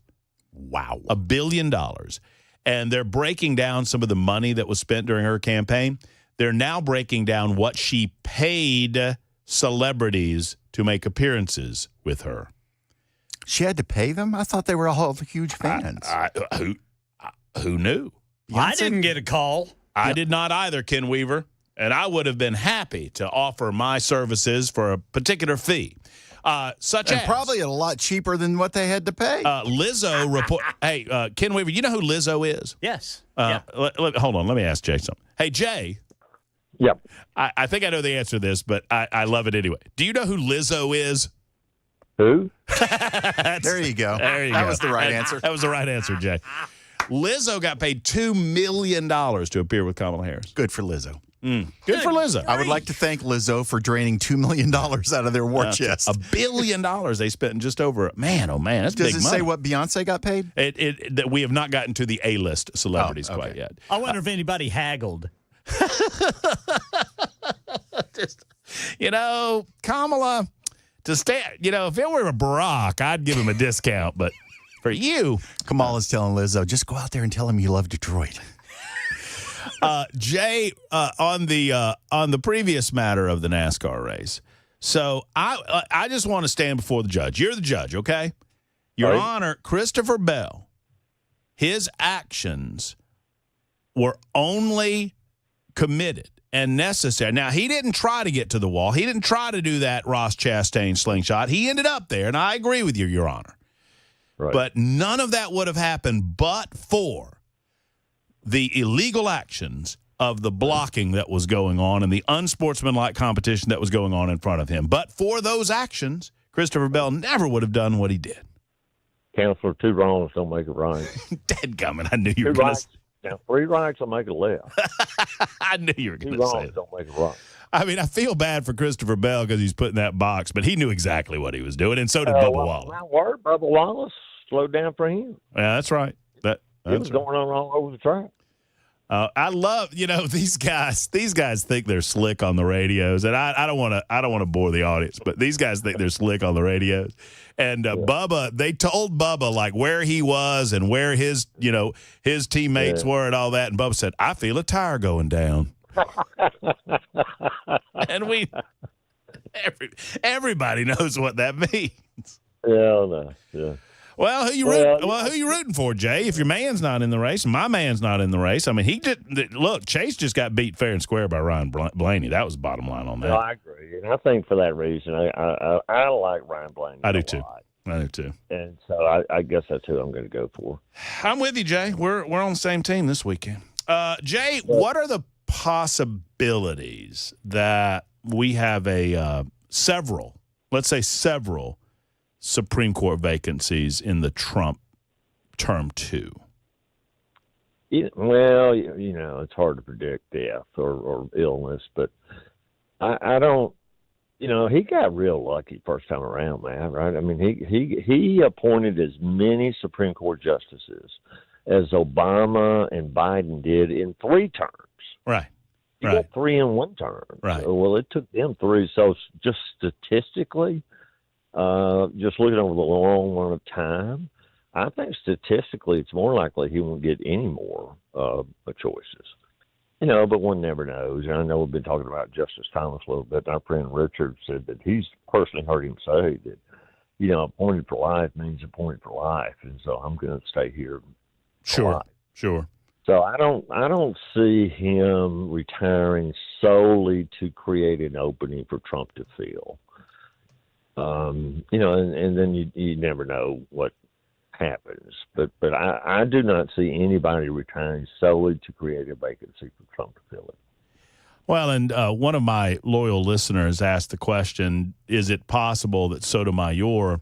S1: $1 billion. And they're breaking down some of the money that was spent during her campaign. They're now breaking down what she paid celebrities to make appearances with her.
S2: She had to pay them? I thought they were all huge fans.
S1: Who knew?
S3: I didn't get a call.
S1: I did not either, Ken Weaver. And I would have been happy to offer my services for a particular fee. Such as
S2: probably a lot cheaper than what they had to pay.
S1: Lizzo report. Hey, Ken Weaver, you know who Lizzo is?
S3: Yes.
S1: Hold on. Let me ask Jay something. Hey, Jay.
S10: Yep.
S1: I think I know the answer to this, but I love it anyway. Do you know who Lizzo is?
S10: Who?
S2: There you go.
S1: There you
S2: that
S1: go.
S2: was the right answer.
S1: That was the right answer, Jay. Lizzo got paid $2 million to appear with Kamala Harris.
S2: Good for Lizzo.
S1: Good for Lizzo.
S2: I would like to thank Lizzo for draining $2 million out of their war chest.
S1: $1 billion they spent in just over. Man, oh man, that's
S2: Does
S1: big
S2: it
S1: money.
S2: say what Beyonce got paid?
S1: That we have not gotten to the A-list celebrities quite yet.
S3: I wonder if anybody haggled.
S1: Just, Kamala, to stay, if it were a Barack, I'd give him a discount. But for you,
S2: Kamala's telling Lizzo, just go out there and tell him you love Detroit.
S1: Jay, on the previous matter of the NASCAR race. So I just want to stand before the judge. You're the judge, okay? Your Honor, Christopher Bell, his actions were only committed and necessary. Now, he didn't try to get to the wall. He didn't try to do that Ross Chastain slingshot. He ended up there, and I agree with you, Your Honor.
S10: Right.
S1: But none of that would have happened but for the illegal actions of the blocking that was going on and the unsportsmanlike competition that was going on in front of him. But for those actions, Christopher Bell never would have done what he did.
S10: Counselor, 2 wrongs don't make it right.
S1: Dadgummit, I knew you were
S10: 2
S1: going
S10: rights. Now, 3 rights will make it left.
S1: I knew you were going
S10: 2
S1: to say
S10: wrongs
S1: that.
S10: don't make it right.
S1: I mean, I feel bad for Christopher Bell because he's put in that box, but he knew exactly what he was doing, and so did Bubba Wallace.
S10: My word, Bubba Wallace slowed down for him.
S1: Yeah, that's right.
S10: It was going on all over the track.
S1: I love, these guys. These guys think they're slick on the radios, and I don't want to bore the audience, but these guys think they're slick on the radios. And Bubba, they told Bubba like where he was and where his teammates were and all that. And Bubba said, "I feel a tire going down." And everybody knows what that means.
S10: Yeah.
S1: Well, who you rooting for, Jay? If your man's not in the race, and my man's not in the race, I mean, Chase just got beat fair and square by Ryan Blaney. That was the bottom line on that.
S10: No, I agree, and I think for that reason, I like Ryan Blaney.
S1: I do too.
S10: And so I guess that's who I'm going to go for.
S1: I'm with you, Jay. We're on the same team this weekend. Jay, what are the possibilities that we have several Supreme Court vacancies in the Trump term 2?
S10: Well, it's hard to predict death or illness, but I don't. He got real lucky first time around, man. Right? I mean, he appointed as many Supreme Court justices as Obama and Biden did in 3 terms.
S1: Right.
S10: He got 3 in 1 term.
S1: Right.
S10: So, well, it took them 3. So just statistically. Just looking over the long run of time, I think statistically it's more likely he won't get any more choices. But one never knows. And I know we've been talking about Justice Thomas a little bit. Our friend Richard said that he's personally heard him say that, appointed for life means appointed for life. And so I'm going to stay here.
S1: Sure.
S10: So I don't see him retiring solely to create an opening for Trump to fill. And then you never know what happens. But I do not see anybody retiring solely to create a vacancy for Trump to fill it.
S1: Well, and one of my loyal listeners asked the question, is it possible that Sotomayor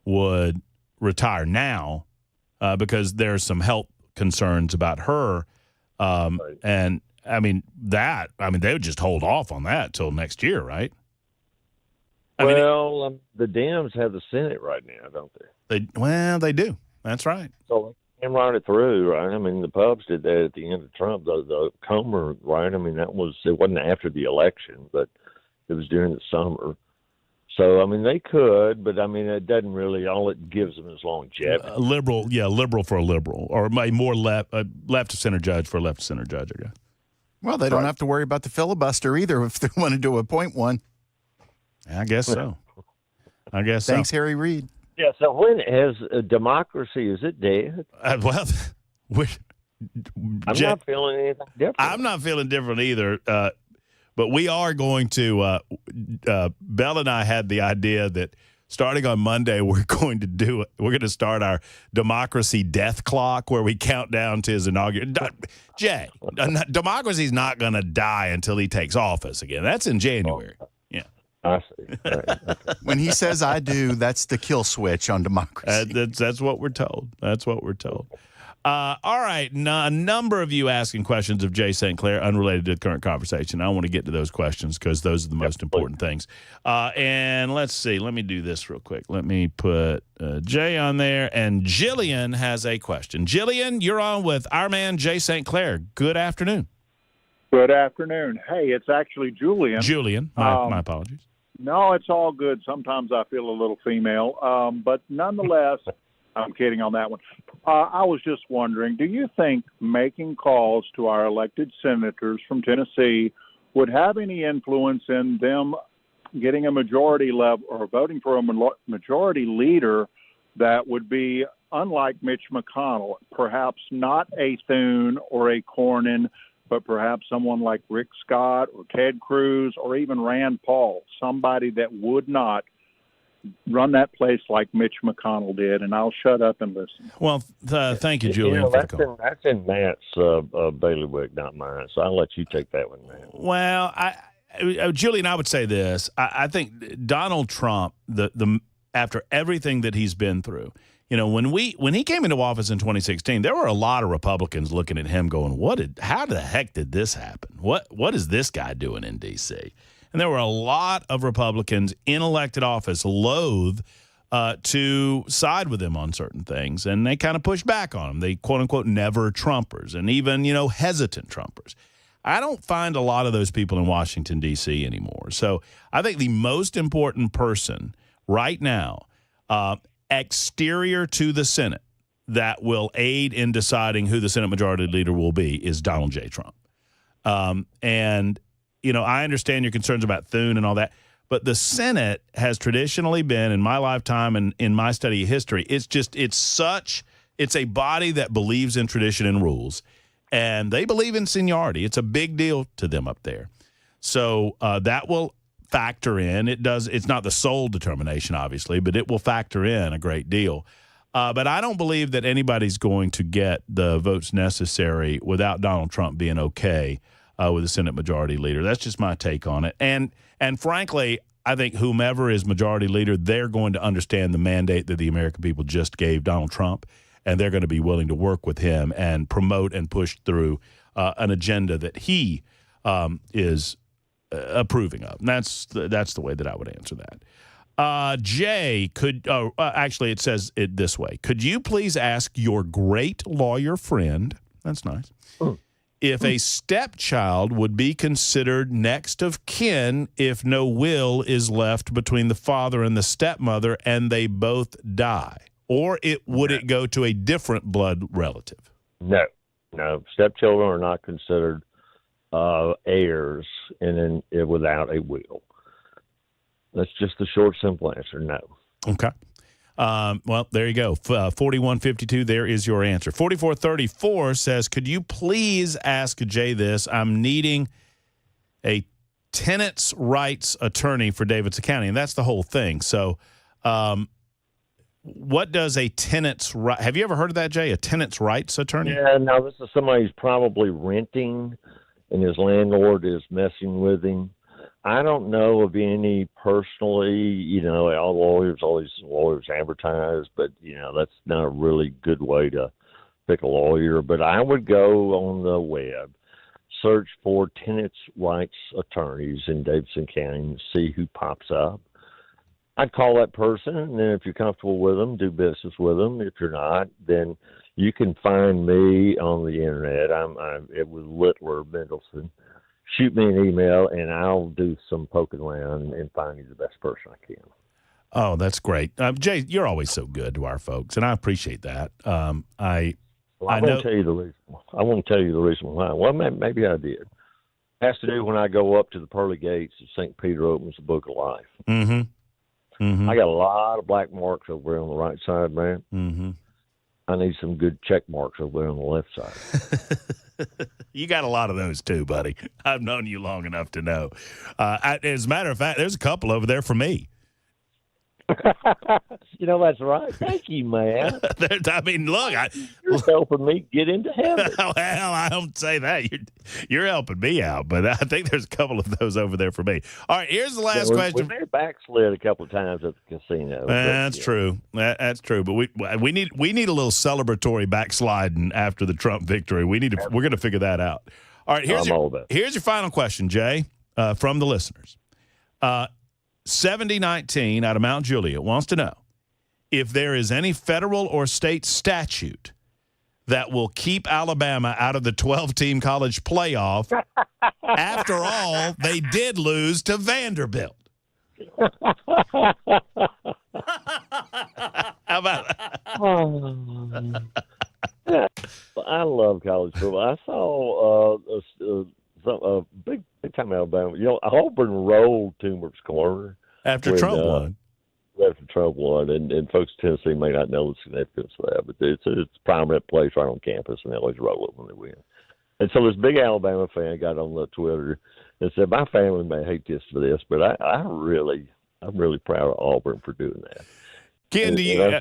S1: would retire now because there's some health concerns about her? Right. And, they would just hold off on that till next year, right?
S10: The Dems have the Senate right now, don't they?
S1: They do. That's right.
S10: So they can run it through, right? I mean, the pubs did that at the end of Trump. The Comer, right? I mean, it wasn't after the election, but it was during the summer. So, I mean, they could, but, I mean, it doesn't really – all it gives them is longevity.
S1: Liberal for a liberal, or a more left-of-center judge for a left-of-center judge, I guess.
S2: Well, they don't have to worry about the filibuster either if they wanted to appoint one.
S1: I guess so.
S2: Thanks, Harry Reid.
S10: Yeah, so when has democracy, is it dead?
S1: I'm
S10: not feeling anything different.
S1: I'm not feeling different either. But we are going to Bell and I had the idea that starting on Monday, we're going to start our democracy death clock where we count down to his inauguration. Jay, democracy's not going to die until he takes office again. That's in January. Yeah.
S10: I see. Right. Okay.
S2: When he says I do, that's the kill switch on democracy.
S1: That's what we're told. That's what we're told. All right. A number of you asking questions of Jay St. Clair unrelated to the current conversation. I want to get to those questions because those are the most important things. And let's see. Let me do this real quick. Let me put Jay on there. And Jillian has a question. Jillian, you're on with our man, Jay St. Clair. Good afternoon.
S11: Good afternoon. Hey, it's actually Julian.
S1: Julian. My apologies.
S11: No, it's all good. Sometimes I feel a little female. But nonetheless, I'm kidding on that one. I was just wondering, do you think making calls to our elected senators from Tennessee would have any influence in them getting a majority level or voting for a majority leader that would be unlike Mitch McConnell, perhaps not a Thune or a Cornyn, but perhaps someone like Rick Scott or Ted Cruz or even Rand Paul, somebody that would not run that place like Mitch McConnell did, and I'll shut up and listen.
S1: Well, thank you, Julian.
S10: That's in Matt's bailiwick, not mine, so I'll let you take that one, Matt.
S1: Well, Julian, I would say this. I think Donald Trump, after everything that he's been through, when he came into office in 2016, there were a lot of Republicans looking at him going, how the heck did this happen? What is this guy doing in D.C.? And there were a lot of Republicans in elected office loath to side with him on certain things, and they kind of pushed back on him. They, quote-unquote, never Trumpers, and even, hesitant Trumpers. I don't find a lot of those people in Washington, D.C. anymore. So I think the most important person right now, exterior to the Senate, that will aid in deciding who the Senate Majority Leader will be is Donald J. Trump. I understand your concerns about Thune and all that, but the Senate has traditionally been, in my lifetime and in my study of history, it's a body that believes in tradition and rules, and they believe in seniority. It's a big deal to them up there. So that will factor in. It's not the sole determination, obviously, but it will factor in a great deal. But I don't believe that anybody's going to get the votes necessary without Donald Trump being okay with the Senate Majority Leader. That's just my take on it. And frankly, I think whomever is Majority Leader, they're going to understand the mandate that the American people just gave Donald Trump, and they're going to be willing to work with him and promote and push through an agenda that he is approving of. And that's the way that I would answer that. Jay, actually it says it this way. Could you please ask your great lawyer friend, that's nice, if a stepchild would be considered next of kin if no will is left between the father and the stepmother and they both die? Or would it go to a different blood relative?
S10: No. Stepchildren are not considered heirs without a will. That's just the short, simple answer, no.
S1: Okay. Well, there you go. 4152, there is your answer. 4434 says, could you please ask Jay this? I'm needing a tenants' rights attorney for Davidson County, and that's the whole thing. So what does a tenant's right? Have you ever heard of that, Jay? A tenant's rights attorney?
S10: Yeah, no, this is somebody who's probably renting, and his landlord is messing with him. I don't know of any personally, all these lawyers advertise, but, that's not a really good way to pick a lawyer. But I would go on the web, search for tenants' rights attorneys in Davidson County and see who pops up. I'd call that person, and then if you're comfortable with them, do business with them. If you're not, then you can find me on the internet. It was Littler Mendelson. Shoot me an email, and I'll do some poking around and find you the best person I can.
S1: Oh, that's great. Jay, you're always so good to our folks, and I appreciate that. I
S10: won't tell you the reason. I won't tell you the reason why. Well, maybe I did. It has to do when I go up to the pearly gates of St. Peter opens the Book of Life.
S1: Mm-hmm. Mm-hmm.
S10: I got a lot of black marks over there on the right side, man.
S1: Mm-hmm.
S10: I need some good check marks over there on the left side.
S1: You got a lot of those too, buddy. I've known you long enough to know. As a matter of fact, there's a couple over there for me.
S10: That's right. Thank you, man.
S1: I mean, look,
S10: you're helping me get into heaven.
S1: Well, I don't say that. You're helping me out, but I think there's a couple of those over there for me. All right, here's the last question.
S10: We've backslid a couple of times at the casino.
S1: That's true. That's true. But we need a little celebratory backsliding after the Trump victory. We're going to figure that out. All right, here's your final question, Jay, from the listeners. 7019 out of Mount Juliet wants to know if there is any federal or state statute that will keep Alabama out of the 12-team college playoff. After all, they did lose to Vanderbilt. How about that?
S10: I love college football. I saw a big time Alabama. Auburn rolled Toomer's corner
S1: after Trump won.
S10: After Trump won, and folks in Tennessee may not know the significance of that, but it's a prominent place right on campus, and they always roll it when they win. And so this big Alabama fan got on the Twitter and said, "My family may hate this for this, but I'm really proud of Auburn for doing that."
S1: Ken,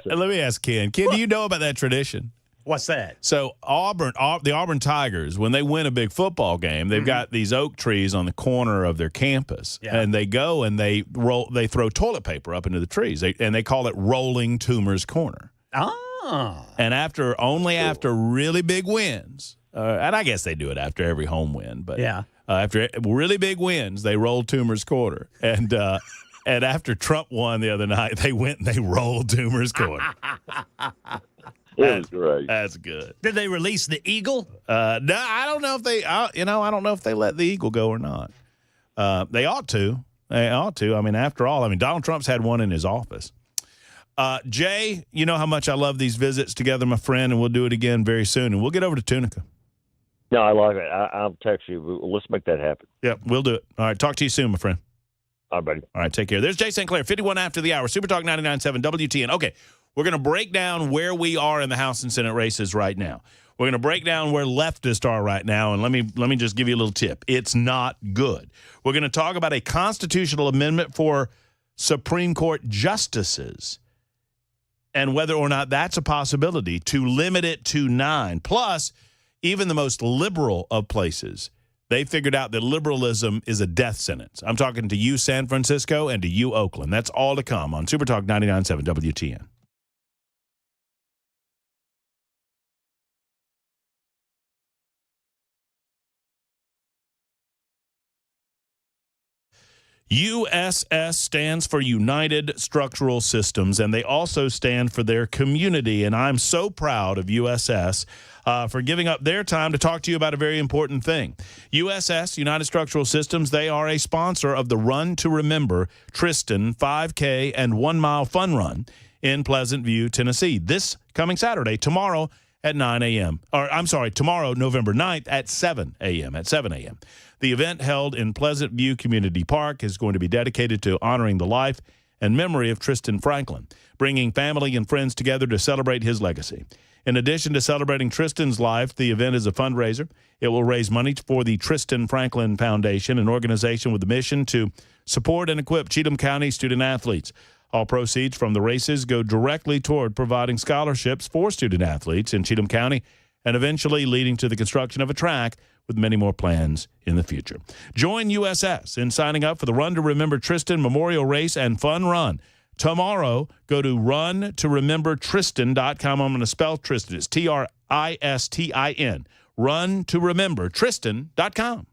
S1: let me ask Ken. Ken, do you know about that tradition?
S3: What's that?
S1: So the Auburn Tigers, when they win a big football game, they've got these oak trees on the corner of their campus, and they go and they throw toilet paper up into the trees, and they call it rolling Toomer's corner.
S3: Oh.
S1: And after really big wins, and I guess they do it after every home win, but after really big wins, they roll Toomer's corner, and after Trump won the other night, they went and they rolled Toomer's corner.
S10: That's great.
S1: That's good.
S3: Did they release the eagle?
S1: No, I don't know if they. I don't know if they let the eagle go or not. They ought to. They ought to. I mean, after all, Donald Trump's had one in his office. Jay, you know how much I love these visits together, my friend, and we'll do it again very soon. And we'll get over to Tunica.
S10: No, I like it. I'll text you. Let's make that happen.
S1: Yep, we'll do it. All right, talk to you soon, my friend.
S10: All right, buddy.
S1: All right, take care. There's Jay St. Clair, 51 after the hour, Super Talk 99.7 WTN. Okay. We're going to break down where we are in the House and Senate races right now. We're going to break down where leftists are right now, and let me just give you a little tip. It's not good. We're going to talk about a constitutional amendment for Supreme Court justices and whether or not that's a possibility to limit it to 9. Plus, even the most liberal of places, they figured out that liberalism is a death sentence. I'm talking to you, San Francisco, and to you, Oakland. That's all to come on Super Talk 99.7 WTN. USS stands for United Structural Systems, and they also stand for their community. And I'm so proud of USS for giving up their time to talk to you about a very important thing. USS, United Structural Systems, they are a sponsor of the Run to Remember Tristan 5K and 1 Mile Fun Run in Pleasant View, Tennessee. This coming Saturday, tomorrow at 9 a.m. Tomorrow, November 9th at 7 a.m. The event, held in Pleasant View Community Park, is going to be dedicated to honoring the life and memory of Tristan Franklin, bringing family and friends together to celebrate his legacy. In addition to celebrating Tristan's life, the event is a fundraiser. It will raise money for the Tristan Franklin Foundation, an organization with the mission to support and equip Cheatham County student athletes. All proceeds from the races go directly toward providing scholarships for student athletes in Cheatham County and eventually leading to the construction of a track, with many more plans in the future. Join USS in signing up for the Run to Remember Tristan Memorial Race and Fun Run. Tomorrow, go to runtoremembertristan.com. I'm going to spell Tristan. It's Tristin. runtoremembertristan.com.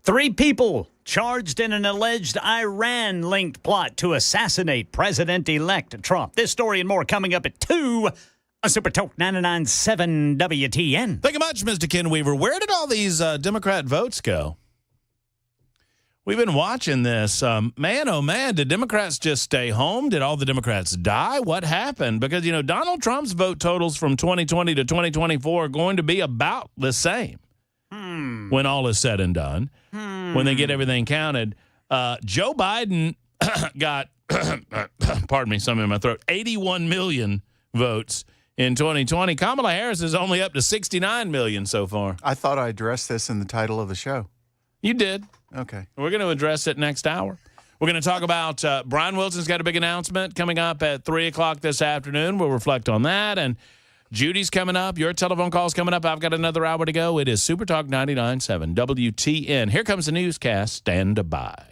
S3: 3 people charged in an alleged Iran-linked plot to assassinate President-elect Trump. This story and more coming up at 2 on Super Talk 99.7 WTN.
S1: Thank you much, Mr. Ken Weaver. Where did all these Democrat votes go? We've been watching this. Man, oh, man, did Democrats just stay home? Did all the Democrats die? What happened? Because, Donald Trump's vote totals from 2020 to 2024 are going to be about the same when all is said and done, when they get everything counted. Joe Biden got, pardon me, something in my throat, 81 million votes in 2020. Kamala Harris is only up to 69 million so far.
S2: I thought I addressed this in the title of the show.
S1: You did.
S2: Okay.
S1: We're going to address it next hour. We're going to talk about Brian Wilson's got a big announcement coming up at 3 o'clock this afternoon. We'll reflect on that. And Judy's coming up. Your telephone call's coming up. I've got another hour to go. It is Super Talk 99.7 WTN. Here comes the newscast. Stand by.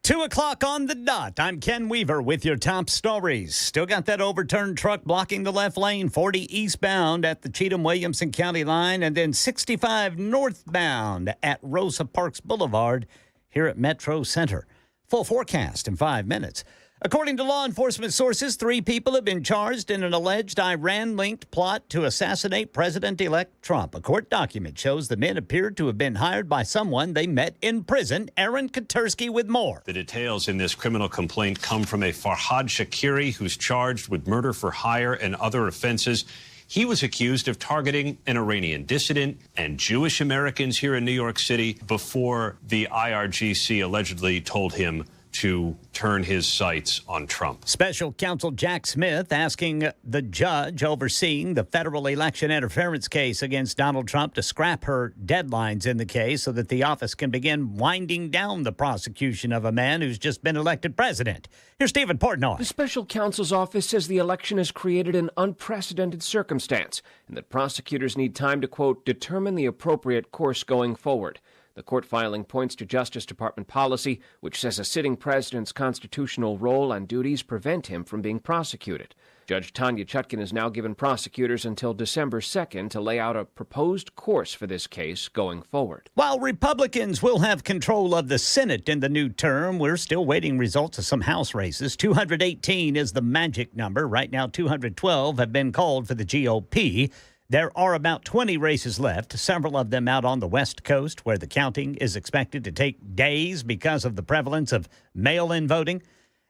S3: 2 o'clock on the dot. I'm Ken Weaver with your top stories. Still got that overturned truck blocking the left lane, 40 eastbound at the Cheatham-Williamson County line, and then 65 northbound at Rosa Parks Boulevard here at Metro Center. Full forecast in 5 minutes. According to law enforcement sources, 3 people have been charged in an alleged Iran-linked plot to assassinate President-elect Trump. A court document shows the men appeared to have been hired by someone they met in prison. Aaron Katursky with more.
S12: The details in this criminal complaint come from a Farhad Shakiri who's charged with murder for hire and other offenses. He was accused of targeting an Iranian dissident and Jewish Americans here in New York City before the IRGC allegedly told him to turn his sights on Trump.
S3: Special counsel Jack Smith asking the judge overseeing the federal election interference case against Donald Trump to scrap her deadlines in the case so that the office can begin winding down the prosecution of a man who's just been elected president. Here's Stephen Portnoy.
S4: The special counsel's office says the election has created an unprecedented circumstance and that prosecutors need time to, quote, determine the appropriate course going forward. The court filing points to Justice Department policy, which says a sitting president's constitutional role and duties prevent him from being prosecuted. Judge Tanya Chutkin has now given prosecutors until December 2nd to lay out a proposed course for this case going forward.
S3: While Republicans will have control of the Senate in the new term, we're still waiting results of some House races. 218 is the magic number. Right now, 212 have been called for the GOP. There are about 20 races left, several of them out on the West Coast, where the counting is expected to take days because of the prevalence of mail-in voting.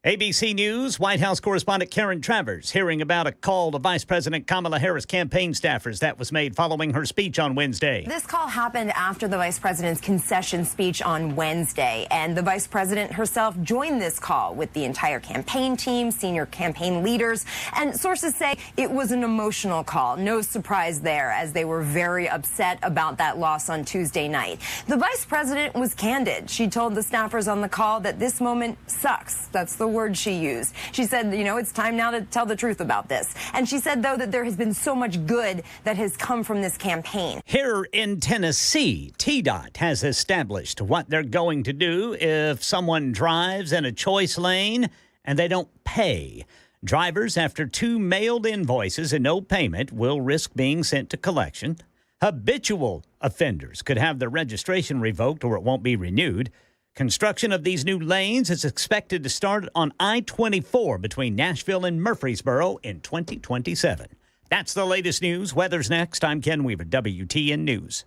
S3: ABC News White House correspondent Karen Travers hearing about a call to Vice President Kamala Harris campaign staffers that was made following her speech on Wednesday.
S13: This call happened after the vice president's concession speech on Wednesday, and the vice president herself joined this call with the entire campaign team, senior campaign leaders, and sources say it was an emotional call. No surprise there, as they were very upset about that loss on Tuesday night. The vice president was candid. She told the staffers on the call that this moment sucks. That's the word she used. She said, it's time now to tell the truth about this. And she said, though, that there has been so much good that has come from this campaign.
S3: Here in Tennessee, TDOT has established what they're going to do if someone drives in a choice lane and they don't pay. Drivers, after 2 mailed invoices and no payment, will risk being sent to collection. Habitual offenders could have their registration revoked or it won't be renewed. Construction of these new lanes is expected to start on I-24 between Nashville and Murfreesboro in 2027. That's the latest news. Weather's next. I'm Ken Weaver, WTN News.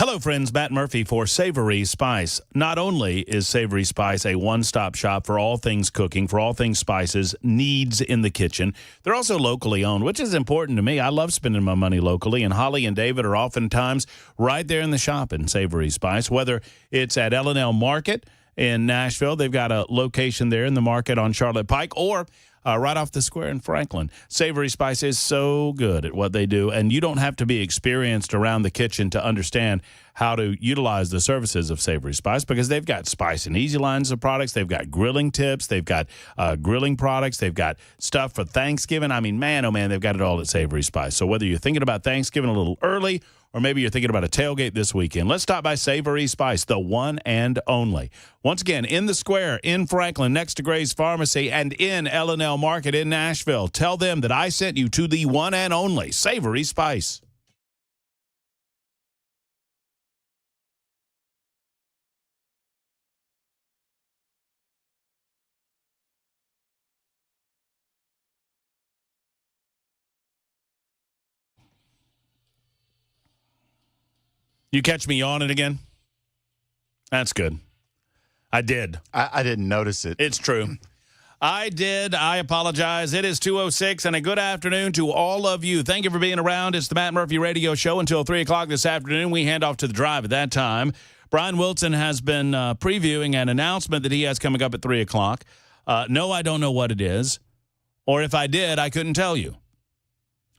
S1: Hello, friends. Matt Murphy for Savory Spice. Not only is Savory Spice a one-stop shop for all things cooking, for all things spices, needs in the kitchen, they're also locally owned, which is important to me. I love spending my money locally, and Holly and David are oftentimes right there in the shop in Savory Spice, whether it's at L&L Market in Nashville. They've got a location there in the market on Charlotte Pike, or right off the square in Franklin. Savory Spice is so good at what they do, and you don't have to be experienced around the kitchen to understand how to utilize the services of Savory Spice, because they've got Spice and Easy lines of products. They've got grilling tips. They've got grilling products. They've got stuff for Thanksgiving. I mean, man, oh, man, they've got it all at Savory Spice. So whether you're thinking about Thanksgiving a little early, or maybe you're thinking about a tailgate this weekend, let's stop by Savory Spice, the one and only. Once again, in the square, in Franklin, next to Gray's Pharmacy, and in L&L Market in Nashville. Tell them that I sent you to the one and only Savory Spice. You catch me yawning again? That's good. I did.
S2: I didn't notice it.
S1: It's true. I did. I apologize. It is 2:06, and a good afternoon to all of you. Thank you for being around. It's the Matt Murphy Radio Show until 3 o'clock this afternoon. We hand off to the drive at that time. Brian Wilson has been previewing an announcement that he has coming up at 3 o'clock. No, I don't know what it is. Or if I did, I couldn't tell you.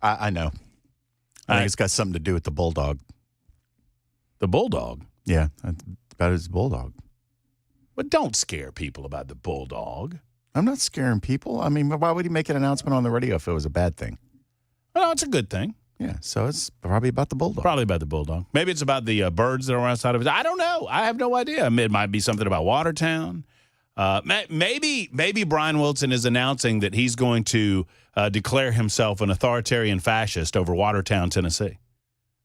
S2: I know. I think it's got something to do with the bulldog.
S1: The bulldog?
S2: Yeah, about his bulldog.
S1: But don't scare people about the bulldog.
S2: I'm not scaring people. I mean, why would he make an announcement on the radio if it was a bad thing?
S1: Well, it's a good thing.
S2: Yeah, so it's probably about the bulldog.
S1: Probably about the bulldog. Maybe it's about the birds that are outside of it. I don't know. I have no idea. I mean, it might be something about Watertown. Maybe Brian Wilson is announcing that he's going to declare himself an authoritarian fascist over Watertown, Tennessee.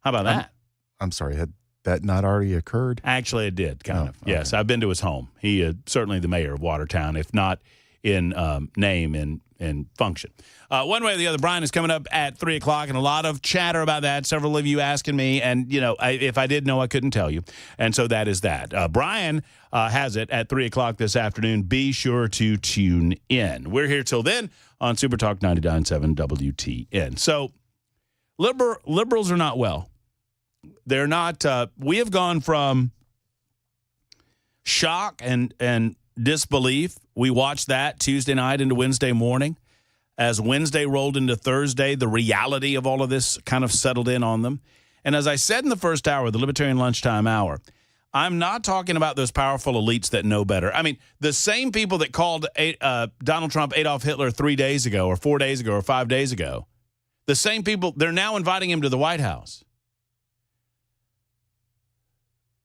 S1: How about that?
S2: I'm sorry, had that not already occurred?
S1: Actually, it did, kind of. Yes, I've been to his home. He is certainly the mayor of Watertown, if not in name and function. One way or the other, Brian is coming up at 3 o'clock, and a lot of chatter about that. Several of you asking me, and, if I did know, I couldn't tell you. And so that is that. Brian has it at 3 o'clock this afternoon. Be sure to tune in. We're here till then on Super Talk 99.7 WTN. So liberals are not well. They're not. We have gone from shock and disbelief. We watched that Tuesday night into Wednesday morning. As Wednesday rolled into Thursday, the reality of all of this kind of settled in on them. And as I said in the first hour, the Libertarian Lunchtime Hour, I'm not talking about those powerful elites that know better. I mean, the same people that called Donald Trump Adolf Hitler 3 days ago or 4 days ago or 5 days ago, the same people, they're now inviting him to the White House.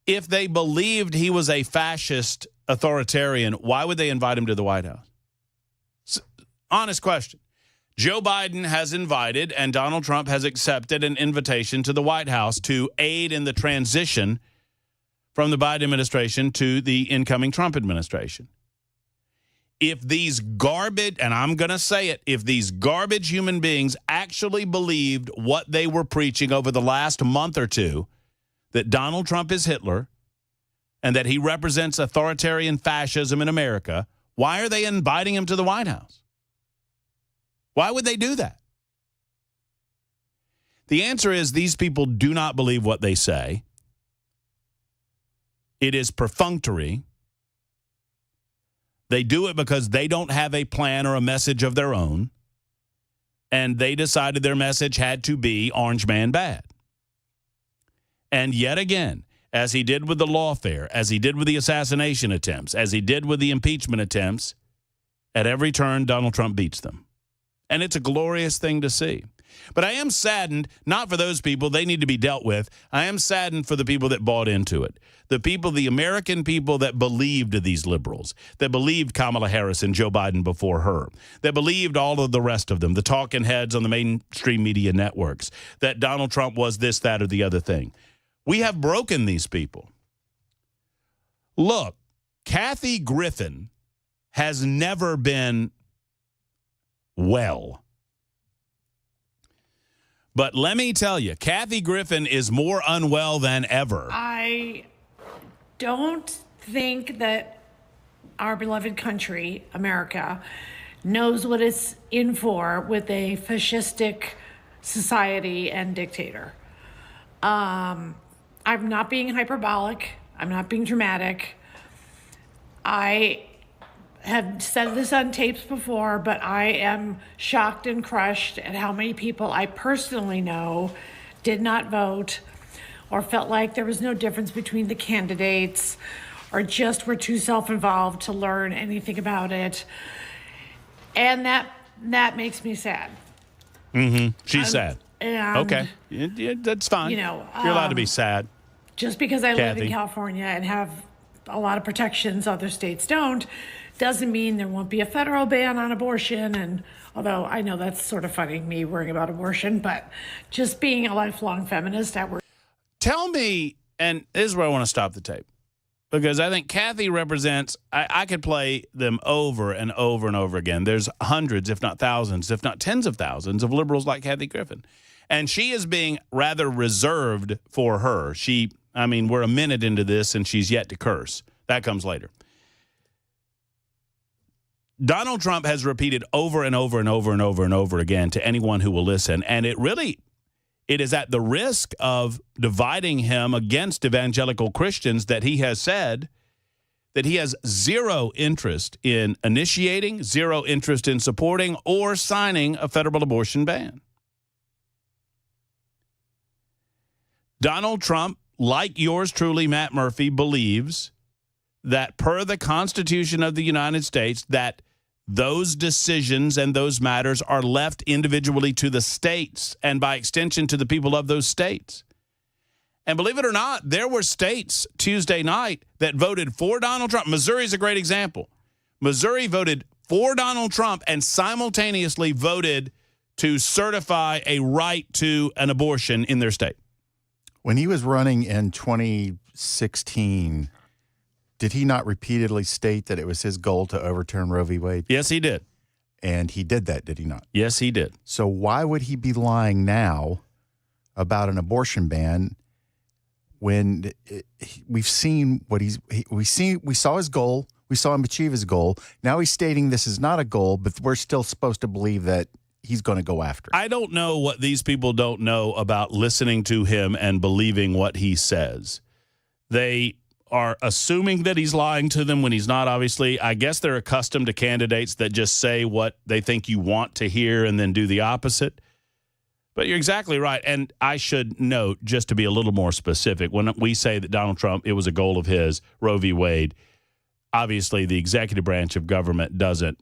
S1: If they believed he was a fascist authoritarian, why would they invite him to the White House? Honest question. Joe Biden has invited and Donald Trump has accepted an invitation to the White House to aid in the transition from the Biden administration to the incoming Trump administration. If these garbage, and I'm going to say it, if these garbage human beings actually believed what they were preaching over the last month or two, that Donald Trump is Hitler and that he represents authoritarian fascism in America, why are they inviting him to the White House? Why would they do that? The answer is these people do not believe what they say. It is perfunctory. They do it because they don't have a plan or a message of their own, and they decided their message had to be Orange Man bad. And yet again, as he did with the lawfare, as he did with the assassination attempts, as he did with the impeachment attempts, at every turn, Donald Trump beats them. And it's a glorious thing to see. But I am saddened, not for those people, they need to be dealt with. I am saddened for the people that bought into it. The people, the American people that believed these liberals, that believed Kamala Harris and Joe Biden before her, that believed all of the rest of them, the talking heads on the mainstream media networks, that Donald Trump was this, that, or the other thing. We have broken these people. Look, Kathy Griffin has never been well. But let me tell you, Kathy Griffin is more unwell than ever.
S14: I don't think that our beloved country, America, knows what it's in for with a fascistic society and dictator. I'm not being hyperbolic. I'm not being dramatic. I have said this on tapes before, but I am shocked and crushed at how many people I personally know did not vote or felt like there was no difference between the candidates or just were too self-involved to learn anything about it. And that makes me sad.
S1: Mm-hmm. She's sad.
S14: And,
S1: okay. Yeah, that's fine.
S14: You know,
S1: you're allowed to be sad.
S14: Just because I live in
S1: Kathy.
S14: California and have a lot of protections other states don't, doesn't mean there won't be a federal ban on abortion. And although I know that's sort of funny, me worrying about abortion, but just being a lifelong feminist at work.
S1: Tell me, and this is where I want to stop the tape, because I think Kathy represents, I could play them over and over and over again. There's hundreds, if not thousands, if not tens of thousands of liberals like Kathy Griffin. And she is being rather reserved for her. We're a minute into this and she's yet to curse. That comes later. Donald Trump has repeated over and over and over and over and over again to anyone who will listen, and it is at the risk of dividing him against evangelical Christians that he has said that he has zero interest in initiating, zero interest in supporting, or signing a federal abortion ban. Donald Trump, like yours truly, Matt Murphy, believes that per the Constitution of the United States, that those decisions and those matters are left individually to the states and by extension to the people of those states. And believe it or not, there were states Tuesday night that voted for Donald Trump. Missouri is a great example. Missouri voted for Donald Trump and simultaneously voted to certify a right to an abortion in their state.
S2: When he was running in 2016, did he not repeatedly state that it was his goal to overturn Roe v. Wade?
S1: Yes, he did.
S2: And he did that, did he not?
S1: Yes, he did.
S2: So why would he be lying now about an abortion ban when we saw his goal, we saw him achieve his goal. Now he's stating this is not a goal, but we're still supposed to believe that he's going to go after it.
S1: I don't know what these people don't know about listening to him and believing what he says. They are assuming that he's lying to them when he's not, obviously. I guess they're accustomed to candidates that just say what they think you want to hear and then do the opposite. But you're exactly right. And I should note, just to be a little more specific, when we say that Donald Trump, it was a goal of his, Roe v. Wade, obviously the executive branch of government doesn't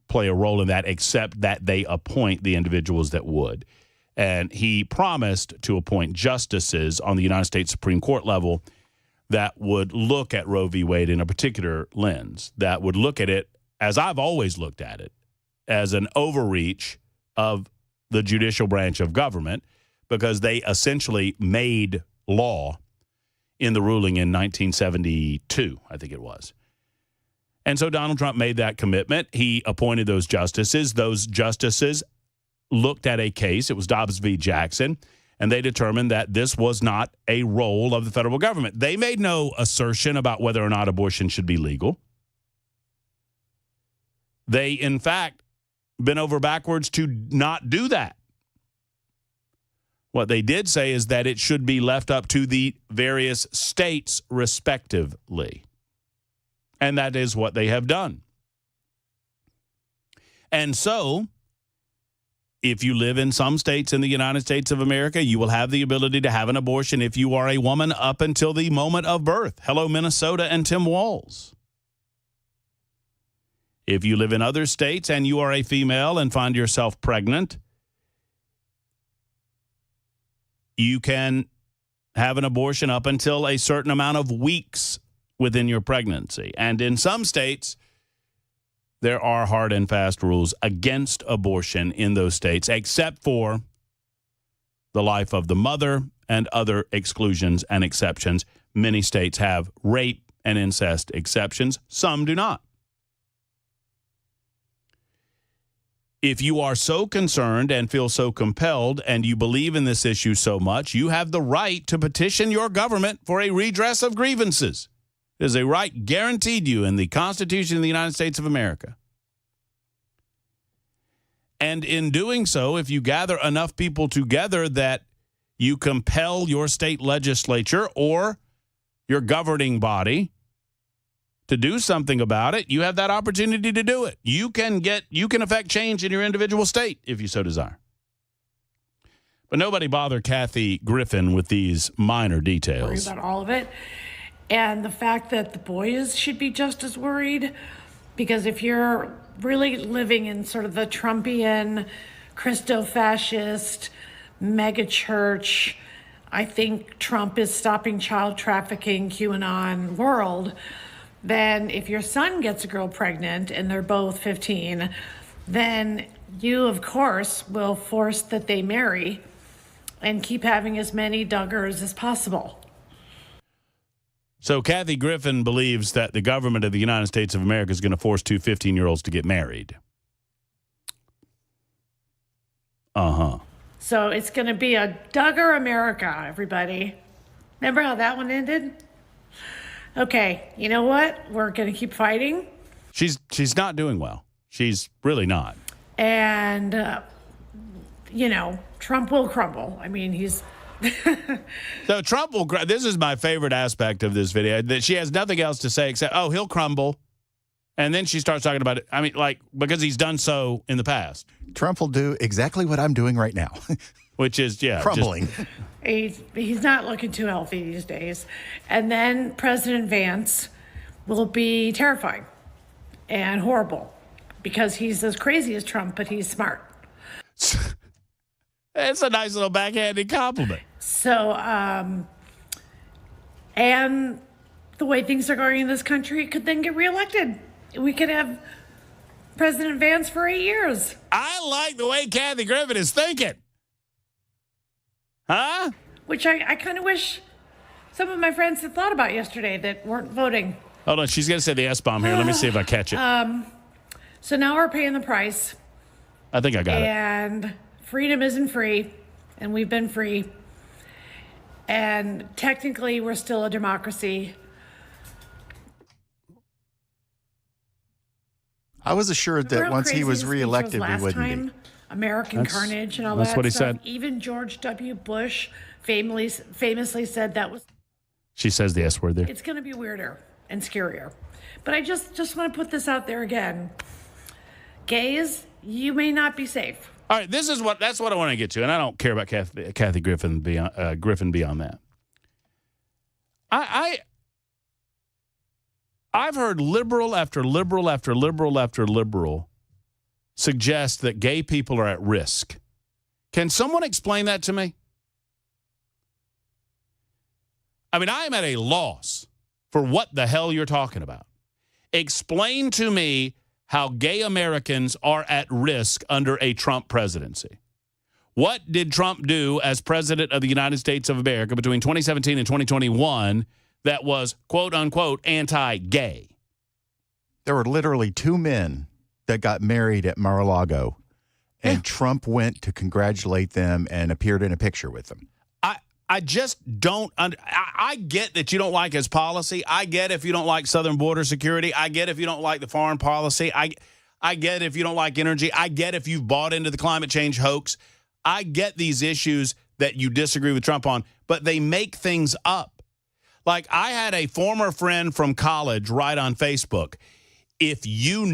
S1: play a role in that except that they appoint the individuals that would. And he promised to appoint justices on the United States Supreme Court level that would look at Roe v. Wade in a particular lens, that would look at it, as I've always looked at it, as an overreach of the judicial branch of government, because they essentially made law in the ruling in 1972, I think it was. And so Donald Trump made that commitment. He appointed those justices. Those justices looked at a case. It was Dobbs v. Jackson. And they determined that this was not a role of the federal government. They made no assertion about whether or not abortion should be legal. They, in fact, bent over backwards to not do that. What they did say is that it should be left up to the various states respectively. And that is what they have done. And so, if you live in some states in the United States of America, you will have the ability to have an abortion if you are a woman up until the moment of birth. Hello, Minnesota and Tim Walz. If you live in other states and you are a female and find yourself pregnant, you can have an abortion up until a certain amount of weeks within your pregnancy. And in some states, there are hard and fast rules against abortion in those states, except for the life of the mother and other exclusions and exceptions. Many states have rape and incest exceptions. Some do not. if you are so concerned and feel so compelled and you believe in this issue so much, you have the right to petition your government for a redress of grievances. It is a right guaranteed you in the Constitution of the United States of America. And in doing so, if you gather enough people together that you compel your state legislature or your governing body to do something about it, you have that opportunity to do it. You can affect change in your individual state if you so desire. But nobody bother Kathy Griffin with these minor details.
S14: Worry about all of it. And the fact that the boys should be just as worried, because if you're really living in sort of the Trumpian, Christo-fascist, megachurch, I think Trump is stopping child trafficking, QAnon world, then if your son gets a girl pregnant and they're both 15, then you, of course, will force that they marry and keep having as many Duggars as possible.
S1: So Kathy Griffin believes that the government of the United States of America is going to force two 15-year-olds to get married. Uh-huh.
S14: So it's going to be a Duggar America, everybody. Remember how that one ended? Okay, you know what? We're going to keep fighting.
S1: She's not doing well. She's really not.
S14: And, Trump will crumble. I mean, he's...
S1: So Trump will... This is my favorite aspect of this video, that she has nothing else to say except, oh, he'll crumble. And then she starts talking about it. I mean, because he's done so in the past.
S2: Trump will do exactly what I'm doing right now.
S1: Which is,
S2: crumbling.
S14: He's not looking too healthy these days. And then President Vance will be terrifying and horrible because he's as crazy as Trump, but he's smart.
S1: It's a nice little backhanded compliment.
S14: So, and the way things are going in this country could then get reelected. We could have President Vance for 8 years.
S1: I like the way Kathy Griffin is thinking. Huh?
S14: Which I kind of wish some of my friends had thought about yesterday that weren't voting.
S1: Hold on, she's going to say the S-bomb here. Let me see if I catch it.
S14: So now we're paying the price.
S1: I think I got it.
S14: And freedom isn't free, and we've been free. And technically, we're still a democracy.
S2: I was assured that once he was reelected, we wouldn't be.
S14: American carnage and all
S1: that's
S14: that
S1: what he
S14: stuff.
S1: said.
S14: Even George W. Bush famously said that was...
S1: She says the S word there.
S14: It's going to be weirder and scarier. But I just want to put this out there again. Gays, you may not be safe.
S1: All right, that's what I want to get to, and I don't care about Kathy Griffin beyond that. I've heard liberal after liberal after liberal after liberal suggest that gay people are at risk. Can someone explain that to me? I mean, I am at a loss for what the hell you're talking about. Explain to me how gay Americans are at risk under a Trump presidency. What did Trump do as president of the United States of America between 2017 and 2021 that was, quote unquote, anti-gay?
S2: There were literally two men that got married at Mara Lago, and Trump went to congratulate them and appeared in a picture with them.
S1: I just don't I get that you don't like his policy. I get if you don't like southern border security. I get if you don't like the foreign policy. I get if you don't like energy. I get if you've bought into the climate change hoax. I get these issues that you disagree with Trump on, but they make things up. Like, I had a former friend from college write on Facebook, if you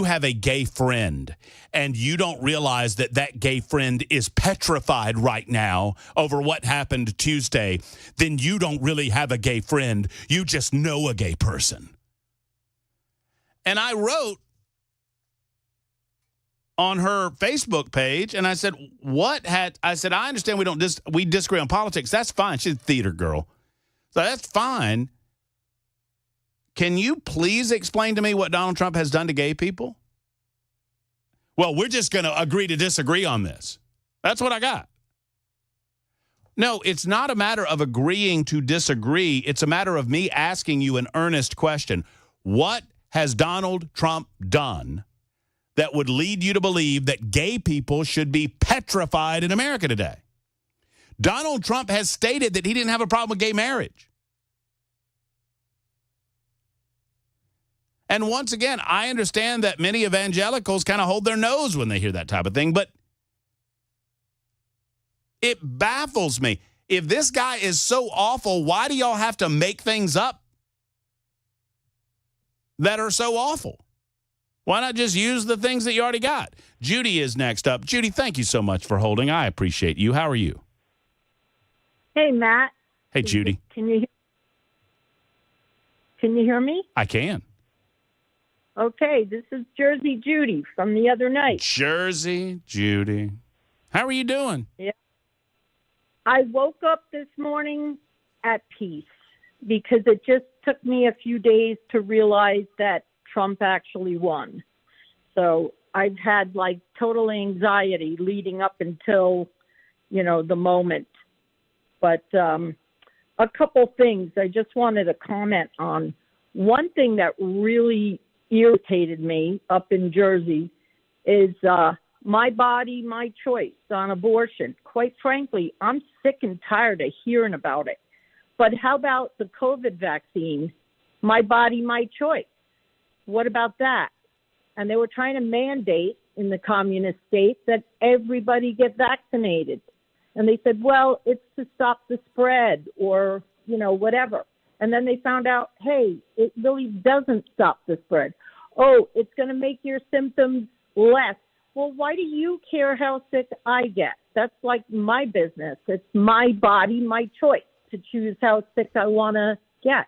S1: have a gay friend and you don't realize that gay friend is petrified right now over what happened Tuesday, then you don't really have a gay friend. You just know a gay person. And I wrote on her Facebook page, and I said, I understand we disagree on politics. That's fine. She's a theater girl. So that's fine. Can you please explain to me what Donald Trump has done to gay people? Well, we're just going to agree to disagree on this. That's what I got. No, it's not a matter of agreeing to disagree. It's a matter of me asking you an earnest question. What has Donald Trump done that would lead you to believe that gay people should be petrified in America today. Donald Trump has stated that he didn't have a problem with gay marriage. And once again, I understand that many evangelicals kind of hold their nose when they hear that type of thing, but it baffles me. If this guy is so awful, why do y'all have to make things up that are so awful? Why not just use the things that you already got? Judy is next up. Judy, thank you so much for holding. I appreciate you. How are you?
S15: Hey, Matt.
S1: Hey, Judy.
S15: Can you hear me?
S1: I can.
S15: Okay, this is Jersey Judy from the other night.
S1: Jersey Judy. How are you doing?
S15: Yeah. I woke up this morning at peace because it just took me a few days to realize that Trump actually won. So I've had like total anxiety leading up until, the moment. But a couple things I just wanted to comment on. One thing that really irritated me up in Jersey is my body, my choice on abortion. Quite frankly, I'm sick and tired of hearing about it. But how about the COVID vaccine? My body, my choice. What about that? And they were trying to mandate in the communist states that everybody get vaccinated. And they said, well, it's to stop the spread or, whatever. And then they found out, hey, it really doesn't stop the spread. Oh, it's going to make your symptoms less. Well, why do you care how sick I get? That's like my business. It's my body, my choice to choose how sick I want to get.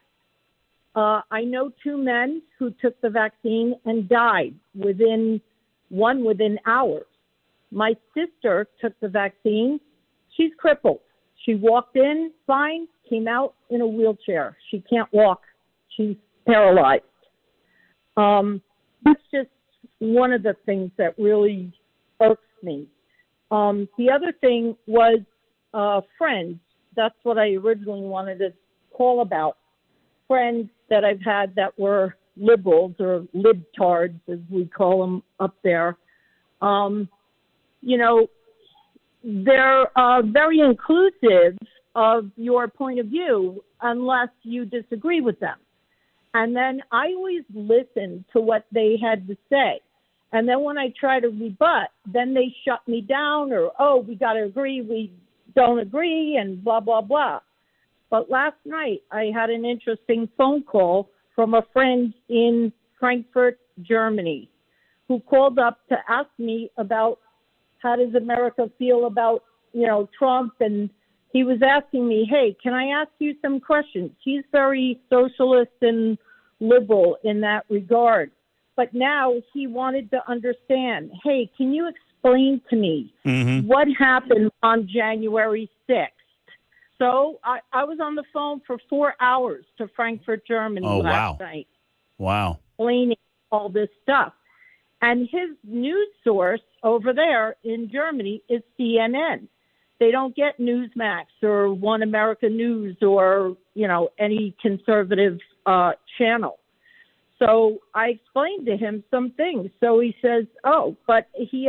S15: I know 2 men who took the vaccine and died within hours. My sister took the vaccine. She's crippled. She walked in fine, came out in a wheelchair. She can't walk. She's paralyzed. That's just one of the things that really irks me. The other thing was friends. That's what I originally wanted to call about. Friends that I've had that were liberals or libtards, as we call them up there. They're very inclusive of your point of view unless you disagree with them. And then I always listen to what they had to say. And then when I try to rebut, then they shut me down or, oh, we got to agree, we don't agree, and blah, blah, blah. But last night I had an interesting phone call from a friend in Frankfurt, Germany, who called up to ask me about how does America feel about, Trump. And he was asking me, hey, can I ask you some questions? He's very socialist and liberal in that regard. But now he wanted to understand, hey, can you explain to me what happened on January 6th? So I was on the phone for 4 hours to Frankfurt, Germany last night.
S1: Wow.
S15: Explaining all this stuff. And his news source over there in Germany is CNN. They don't get Newsmax or One America News or, any conservative channel. So I explained to him some things. So he says, oh, but he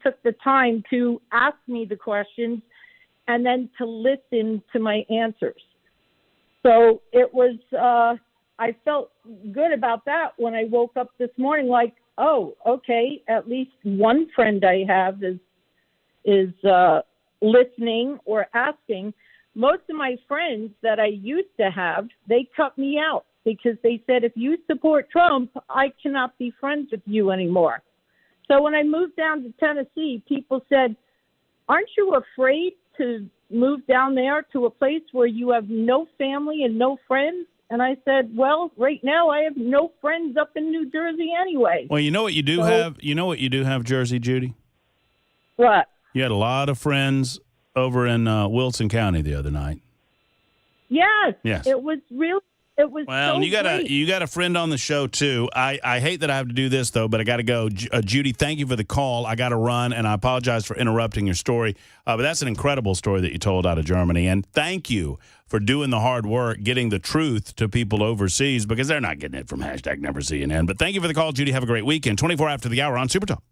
S15: took the time to ask me the questions and then to listen to my answers. So it was, I felt good about that when I woke up this morning, like, oh, okay, at least one friend I have is listening or asking. Most of my friends that I used to have, they cut me out because they said, if you support Trump, I cannot be friends with you anymore. So when I moved down to Tennessee, people said, aren't you afraid to move down there to a place where you have no family and no friends? And I said, well, right now I have no friends up in New Jersey anyway.
S1: Well, you know what you do have? You know what you do have, Jersey, Judy?
S15: What?
S1: You had a lot of friends over in Wilson County the other night.
S15: Yes.
S1: Yes.
S15: It was It was
S1: Well,
S15: so
S1: and you got a friend on the show too. I hate that I have to do this though, but I got to go. Judy, thank you for the call. I got to run, and I apologize for interrupting your story. But that's an incredible story that you told out of Germany, and thank you for doing the hard work, getting the truth to people overseas because they're not getting it from #NeverCNN. But thank you for the call, Judy. Have a great weekend. 24 after the hour on Super Talk.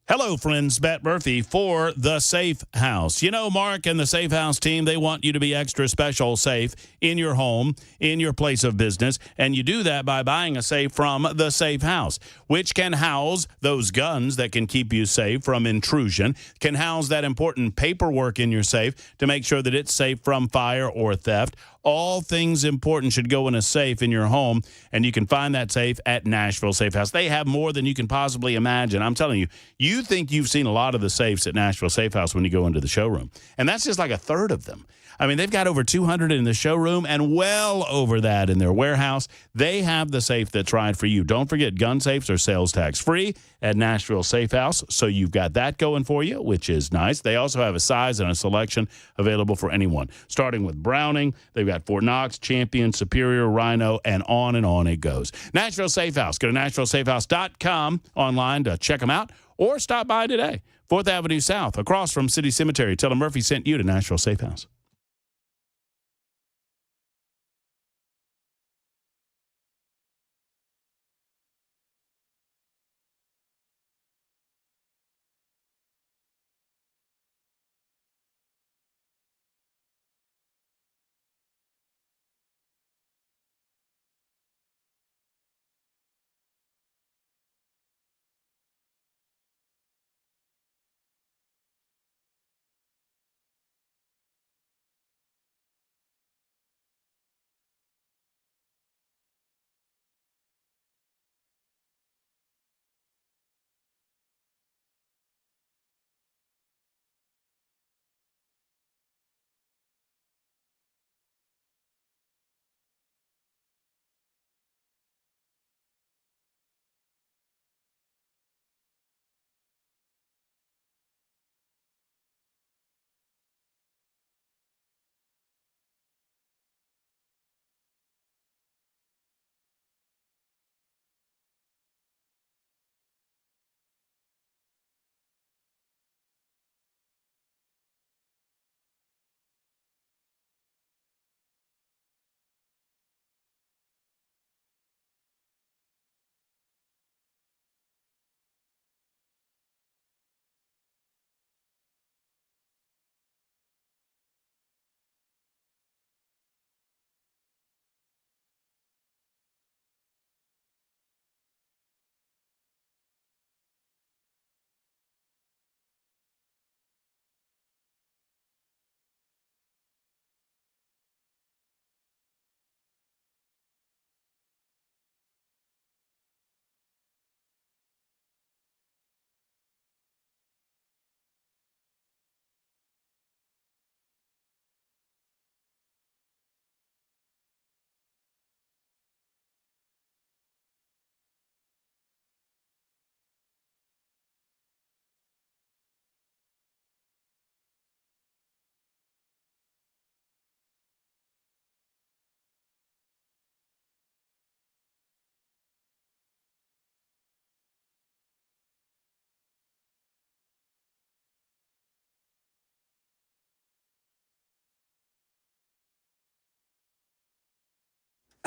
S1: Hello, friends. Matt Murphy for The Safe House. You know, Mark and the Safe House team, they want you to be extra special safe in your home, in your place of business, and you do that by buying a safe from The Safe House, which can house those guns that can keep you safe from intrusion, can house that important paperwork in your safe to make sure that it's safe from fire or theft. All things important should go in a safe in your home, and you can find that safe at Nashville Safe House. They have more than you can possibly imagine. I'm telling you, you think you've seen a lot of the safes at Nashville Safe House when you go into the showroom, and that's just like a third of them. I mean, they've got over 200 in the showroom and well over that in their warehouse. They have the safe that's right for you. Don't forget, gun safes are sales tax free at Nashville Safe House, so you've got that going for you, which is nice. They also have a size and a selection available for anyone, starting with Browning. They've got Fort Knox, Champion, Superior, Rhino, and on it goes. Nashville Safe House. Go to NashvilleSafeHouse.com online to check them out, or stop by today. 4th Avenue South, across from City Cemetery. Tell them Murphy sent you to Nashville Safe House.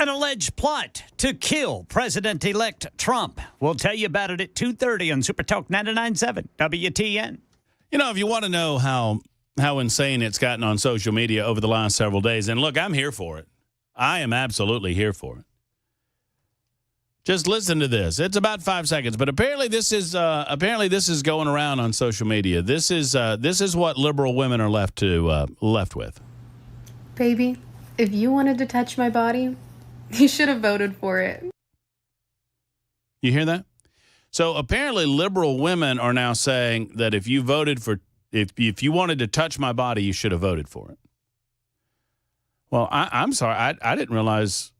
S3: An alleged plot to kill President-elect Trump. We'll tell you about it at 2:30 on Super Talk 99.7 WTN.
S1: You know, if you want to know how insane it's gotten on social media over the last several days, and look, I'm here for it. I am absolutely here for it. Just listen to this. It's about 5 seconds, but apparently this is going around on social media. This is what liberal women are left with.
S16: Baby, if you wanted to touch my body, you should have voted for it.
S1: You hear that? So apparently liberal women are now saying that if you wanted to touch my body, you should have voted for it. Well, I'm sorry. I didn't realize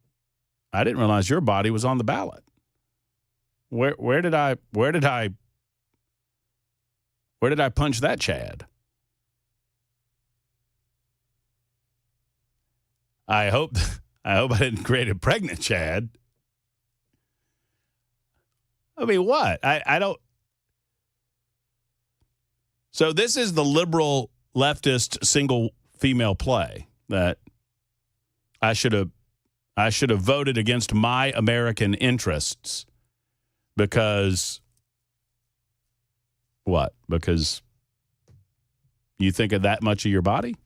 S1: your body was on the ballot. Where did I punch that Chad? I hope I didn't create a pregnant Chad. I mean, what? I don't. So this is the liberal leftist single female play that I should have voted against my American interests because what? Because you think of that much of your body?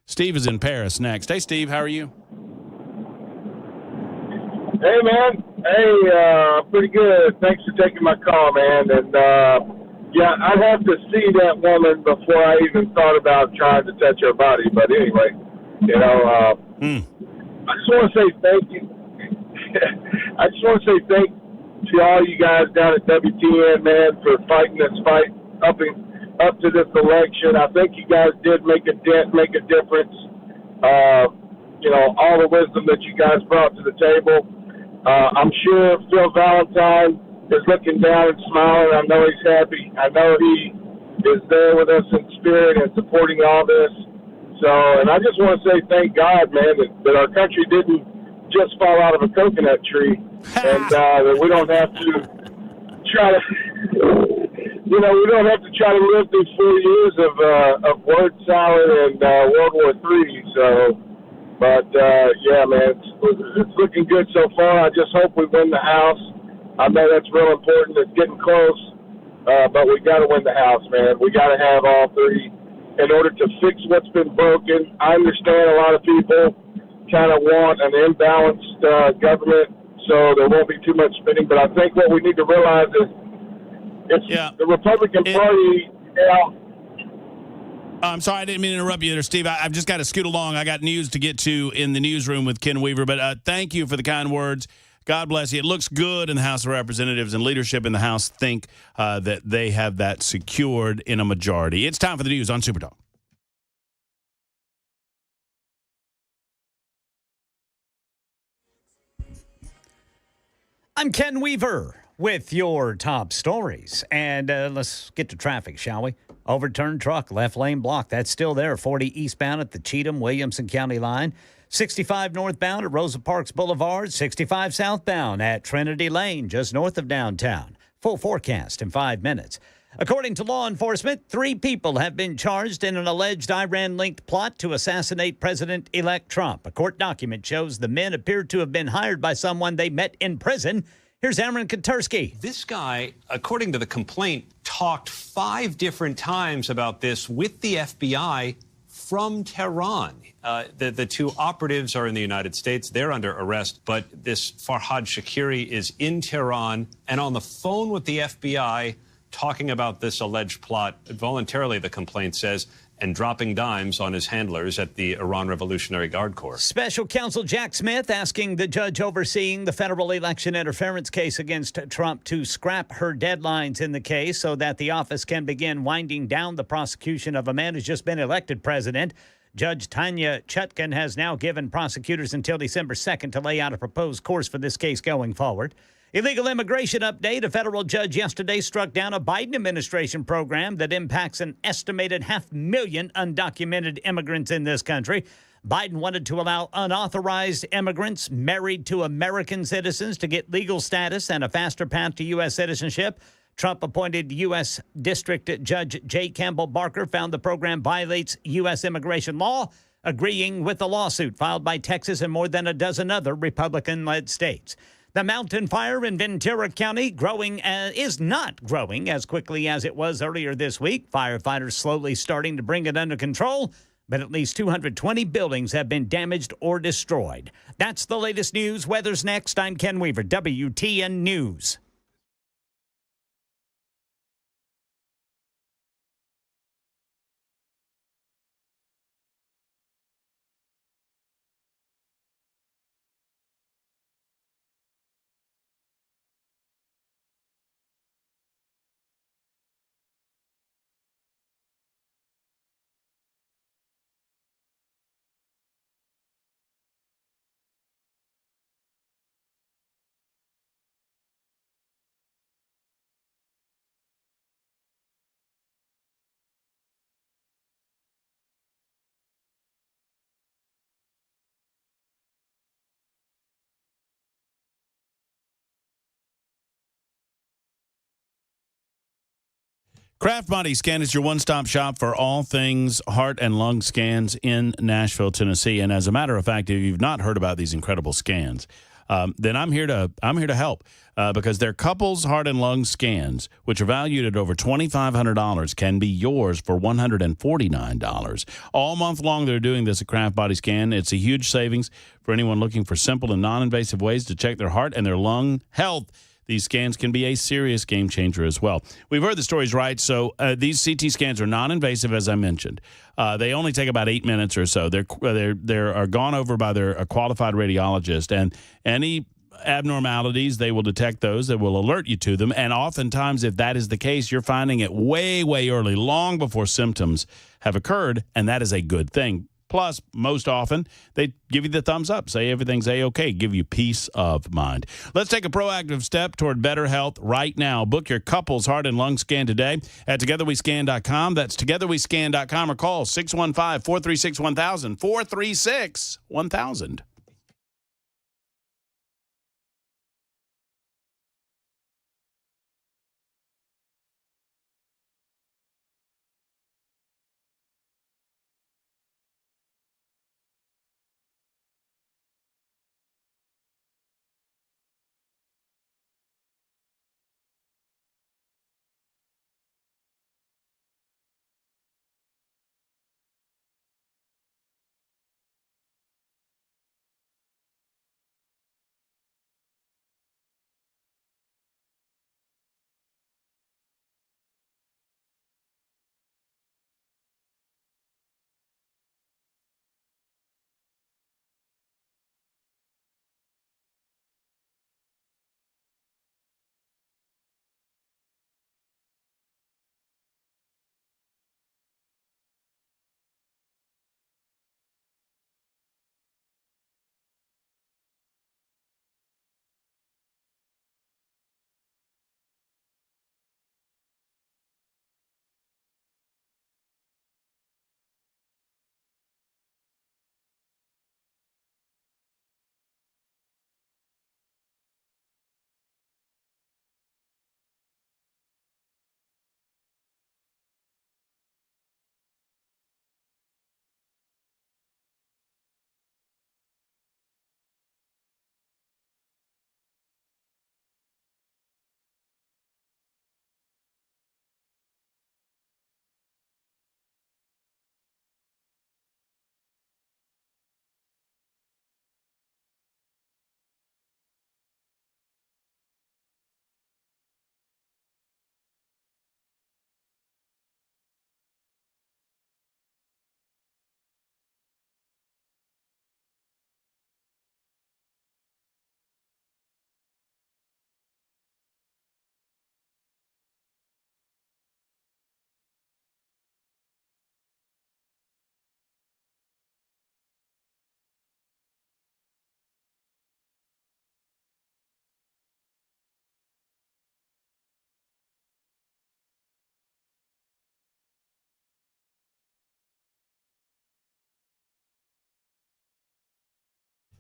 S1: Steve is in Paris next. Hey, Steve, how are you?
S17: Hey, man. Hey, pretty good. Thanks for taking my call, man. And, yeah, I'd have to see that woman before I even thought about trying to touch her body. But anyway, you know, I just want to say thank you. I just want to say thank to all you guys down at WTN, man, for fighting this fight up to this election. I think you guys did make a difference. You know, all the wisdom that you guys brought to the table. I'm sure Phil Valentine is looking down and smiling. I know he's happy. I know he is there with us in spirit and supporting all this. So, and I just want to say thank God, man, that our country didn't just fall out of a coconut tree, and that we don't have to try to, you know, we don't have to try to live through 4 years of word salad and World War III. So, but yeah, man, it's looking good so far. I just hope we win the House. I know that's real important. It's getting close, but we got to win the House, man. We got to have all three in order to fix what's been broken. I understand a lot of people kind of want an imbalanced government, so there won't be too much spending. But I think what we need to realize is the Republican Party.
S1: I'm sorry, I didn't mean to interrupt you there, Steve. I've just got to scoot along. I got news to get to in the newsroom with Ken Weaver. But thank you for the kind words. God bless you. It looks good in the House of Representatives, and leadership in the House think that they have that secured in a majority. It's time for the news on Super Talk.
S3: I'm Ken Weaver with your top stories. And let's get to traffic, shall we? Overturned truck, left lane blocked. That's still there. 40 eastbound at the Cheatham-Williamson County line. 65 northbound at Rosa Parks Boulevard. 65 southbound at Trinity Lane, just north of downtown. Full forecast in 5 minutes. According to law enforcement, 3 people have been charged in an alleged Iran-linked plot to assassinate President-elect Trump. A court document shows the men appeared to have been hired by someone they met in prison. Here's Aaron Katursky.
S12: This guy, according to the complaint, talked 5 different times about this with the FBI from Tehran. The 2 operatives are in the United States. They're under arrest. But this Farhad Shakiri is in Tehran and on the phone with the FBI talking about this alleged plot, voluntarily, the complaint says, and dropping dimes on his handlers at the Iran Revolutionary Guard Corps.
S3: Special counsel Jack Smith asking the judge overseeing the federal election interference case against Trump to scrap her deadlines in the case so that the office can begin winding down the prosecution of a man who's just been elected president. Judge Tanya Chutkan has now given prosecutors until December 2nd to lay out a proposed course for this case going forward. Illegal immigration update. A federal judge yesterday struck down a Biden administration program that impacts an estimated 500,000 undocumented immigrants in this country. Biden wanted to allow unauthorized immigrants married to American citizens to get legal status and a faster path to U.S. citizenship. Trump-appointed U.S. District Judge J. Campbell Barker found the program violates U.S. immigration law, agreeing with the lawsuit filed by Texas and more than a dozen other Republican-led states. The mountain fire in Ventura County is not growing as quickly as it was earlier this week. Firefighters slowly starting to bring it under control, but at least 220 buildings have been damaged or destroyed. That's the latest news. Weather's next. I'm Ken Weaver, WTN News.
S1: Craft Body Scan is your one-stop shop for all things heart and lung scans in Nashville, Tennessee. And as a matter of fact, if you've not heard about these incredible scans, then I'm here to help because their couples heart and lung scans, which are valued at over $2,500, can be yours for $149. All month long, they're doing this at Craft Body Scan. It's a huge savings for anyone looking for simple and non-invasive ways to check their heart and their lung health. These scans can be a serious game changer as well. We've heard the stories, right? So these CT scans are non-invasive, as I mentioned. They only take about 8 minutes or so. They're gone over by a qualified radiologist, and any abnormalities, they will detect those. They will alert you to them, and oftentimes, if that is the case, you're finding it way, way early, long before symptoms have occurred, and that is a good thing. Plus, most often, they give you the thumbs up, say everything's A-OK, give you peace of mind. Let's take a proactive step toward better health right now. Book your couple's heart and lung scan today at togetherwescan.com. That's togetherwescan.com or call 615-436-1000, 436-1000.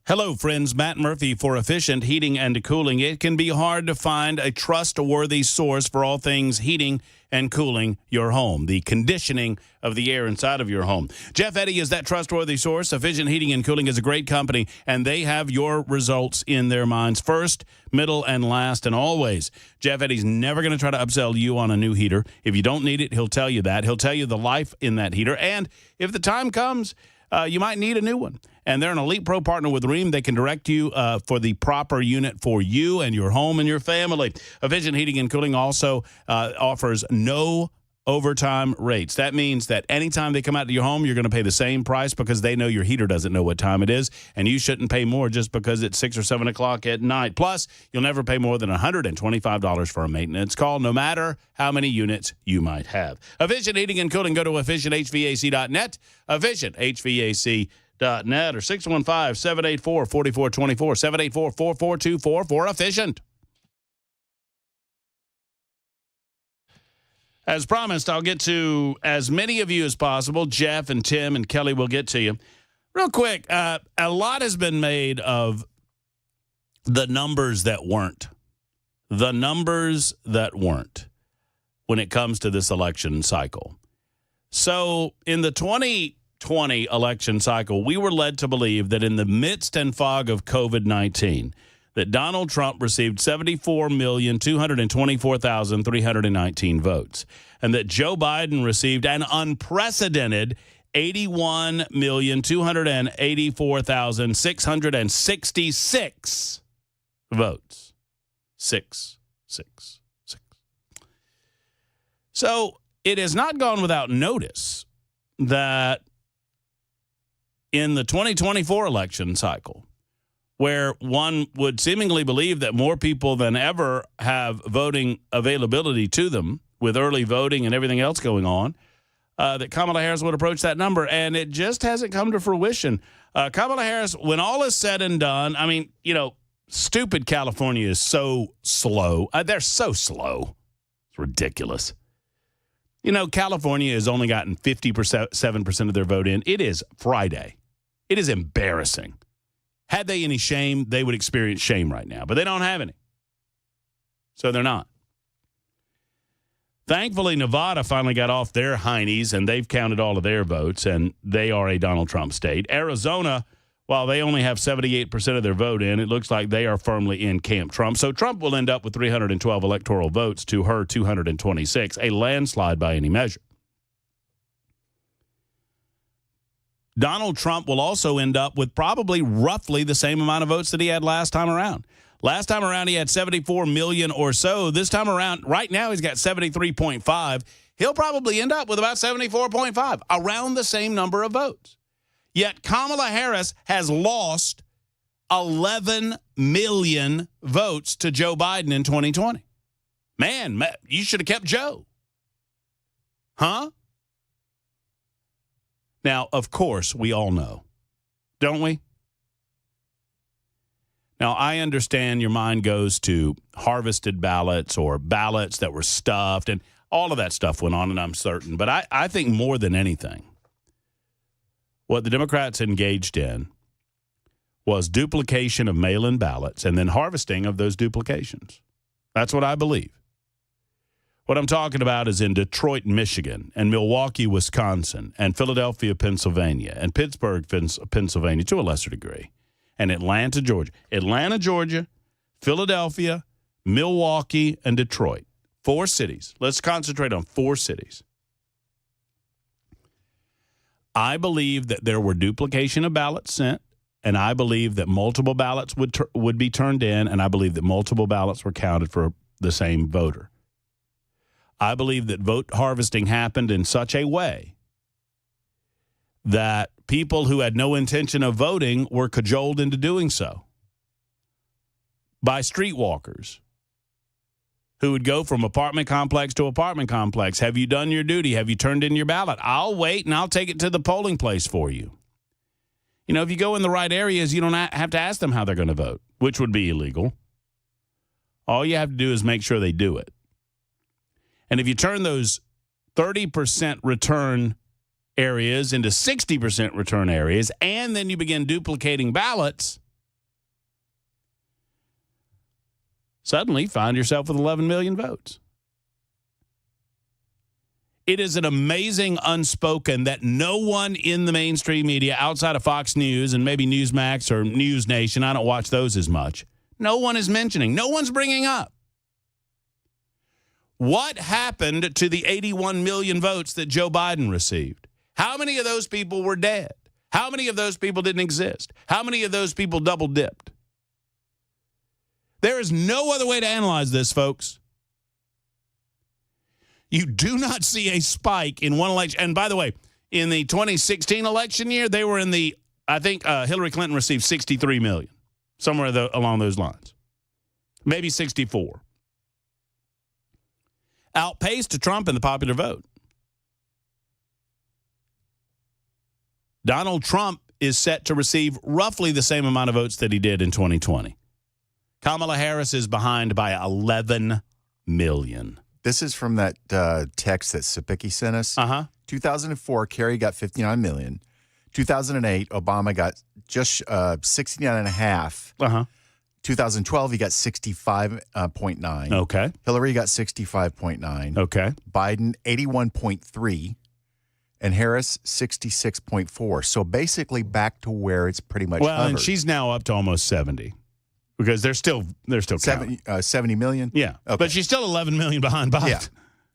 S1: Hello, friends. Matt Murphy for Efficient Heating and Cooling. It can be hard to find a trustworthy source for all things heating and cooling your home, the conditioning of the air inside of your home. Jeff Eddy is that trustworthy source. Efficient Heating and Cooling is a great company, and they have your results in their minds first, middle, and last, and always. Jeff Eddy's never going to try to upsell you on a new heater. If you don't need it, he'll tell you that. He'll tell you the life in that heater, and if the time comes, you might need a new one. And they're an Elite Pro partner with Rheem. They can direct you for the proper unit for you and your home and your family. Efficient Heating and Cooling also offers no overtime rates. That means that anytime they come out to your home, you're going to pay the same price because they know your heater doesn't know what time it is, and you shouldn't pay more just because it's 6 or 7 o'clock at night. Plus, you'll never pay more than $125 for a maintenance call, no matter how many units you might have. Efficient Heating and Cooling. Go to efficienthvac.net, efficienthvac.net, or 615-784-4424, 784-4424 for Efficient. As promised, I'll get to as many of you as possible. Jeff and Tim and Kelly will get to you. Real quick, a lot has been made of the numbers that weren't. The numbers that weren't. when it comes to this election cycle. So in the 2020 election cycle, we were led to believe that in the midst and fog of COVID-19, that Donald Trump received 74,224,319 votes, and that Joe Biden received an unprecedented 81,284,666 votes. 666. So it has not gone without notice that in the 2024 election cycle, where one would seemingly believe that more people than ever have voting availability to them with early voting and everything else going on, that Kamala Harris would approach that number, and it just hasn't come to fruition. Kamala Harris, when all is said and done, I mean, stupid California is so slow. They're so slow. It's ridiculous. California has only gotten 57% of their vote in. It is Friday. It is embarrassing. Had they any shame, they would experience shame right now, but they don't have any. So they're not. Thankfully, Nevada finally got off their heinies, and they've counted all of their votes, and they are a Donald Trump state. Arizona, while they only have 78% of their vote in, it looks like they are firmly in Camp Trump. So Trump will end up with 312 electoral votes to her 226, a landslide by any measure. Donald Trump will also end up with probably roughly the same amount of votes that he had last time around. Last time around, he had 74 million or so. This time around, right now, he's got 73.5. He'll probably end up with about 74.5, around the same number of votes. Yet Kamala Harris has lost 11 million votes to Joe Biden in 2020. Man, you should have kept Joe. Huh? Now, of course, we all know, don't we? Now, I understand your mind goes to harvested ballots or ballots that were stuffed, and all of that stuff went on, and I'm certain. But I think more than anything, what the Democrats engaged in was duplication of mail-in ballots and then harvesting of those duplications. That's what I believe. What I'm talking about is in Detroit, Michigan, and Milwaukee, Wisconsin, and Philadelphia, Pennsylvania, and Pittsburgh, Pennsylvania, to a lesser degree, and Atlanta, Georgia, Philadelphia, Milwaukee, and Detroit. 4 cities. Let's concentrate on 4 cities. I believe that there were duplication of ballots sent, and I believe that multiple ballots would be turned in, and I believe that multiple ballots were counted for the same voter. I believe that vote harvesting happened in such a way that people who had no intention of voting were cajoled into doing so by streetwalkers who would go from apartment complex to apartment complex. Have you done your duty? Have you turned in your ballot? I'll wait and I'll take it to the polling place for you. If you go in the right areas, you don't have to ask them how they're going to vote, which would be illegal. All you have to do is make sure they do it. And if you turn those 30% return areas into 60% return areas, and then you begin duplicating ballots, suddenly find yourself with 11 million votes. It is an amazing unspoken that no one in the mainstream media outside of Fox News and maybe Newsmax or News Nation, I don't watch those as much, no one is mentioning, no one's bringing up. What happened to the 81 million votes that Joe Biden received? How many of those people were dead? How many of those people didn't exist? How many of those people double dipped? There is no other way to analyze this, folks. You do not see a spike in one election. And by the way, in the 2016 election year, they were in the, I think Hillary Clinton received 63 million, somewhere along those lines. Maybe 64. Outpaced Trump in the popular vote. Donald Trump is set to receive roughly the same amount of votes that he did in 2020. Kamala Harris is behind by 11 million.
S2: This is from that text that Sapicki sent us. 2004, Kerry got 59 million. 2008, Obama got just 69.5. 2012, he got 65.9.
S1: Okay.
S2: Hillary got 65.9.
S1: Okay.
S2: Biden, 81.3. And Harris, 66.4. So basically back to where it's pretty much
S1: Well,
S2: hovered.
S1: and she's now up to almost 70 because they're still counting.
S2: 70 million?
S1: Yeah.
S2: Okay.
S1: But she's still 11 million behind Biden.
S2: Yeah.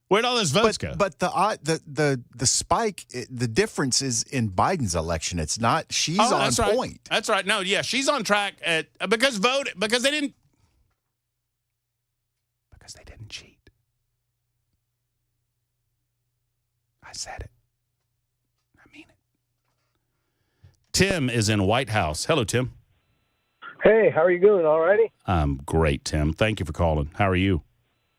S1: Where'd all those votes go?
S2: But the spike, the difference is in Biden's election. It's not. She's on
S1: that's right.
S2: point.
S1: That's right. No, yeah, she's on track because they didn't cheat. I said it. I mean it. Tim is in White House. Hello, Tim.
S18: Hey, how are you doing? All righty?
S1: I'm great, Tim. Thank you for calling. How are you?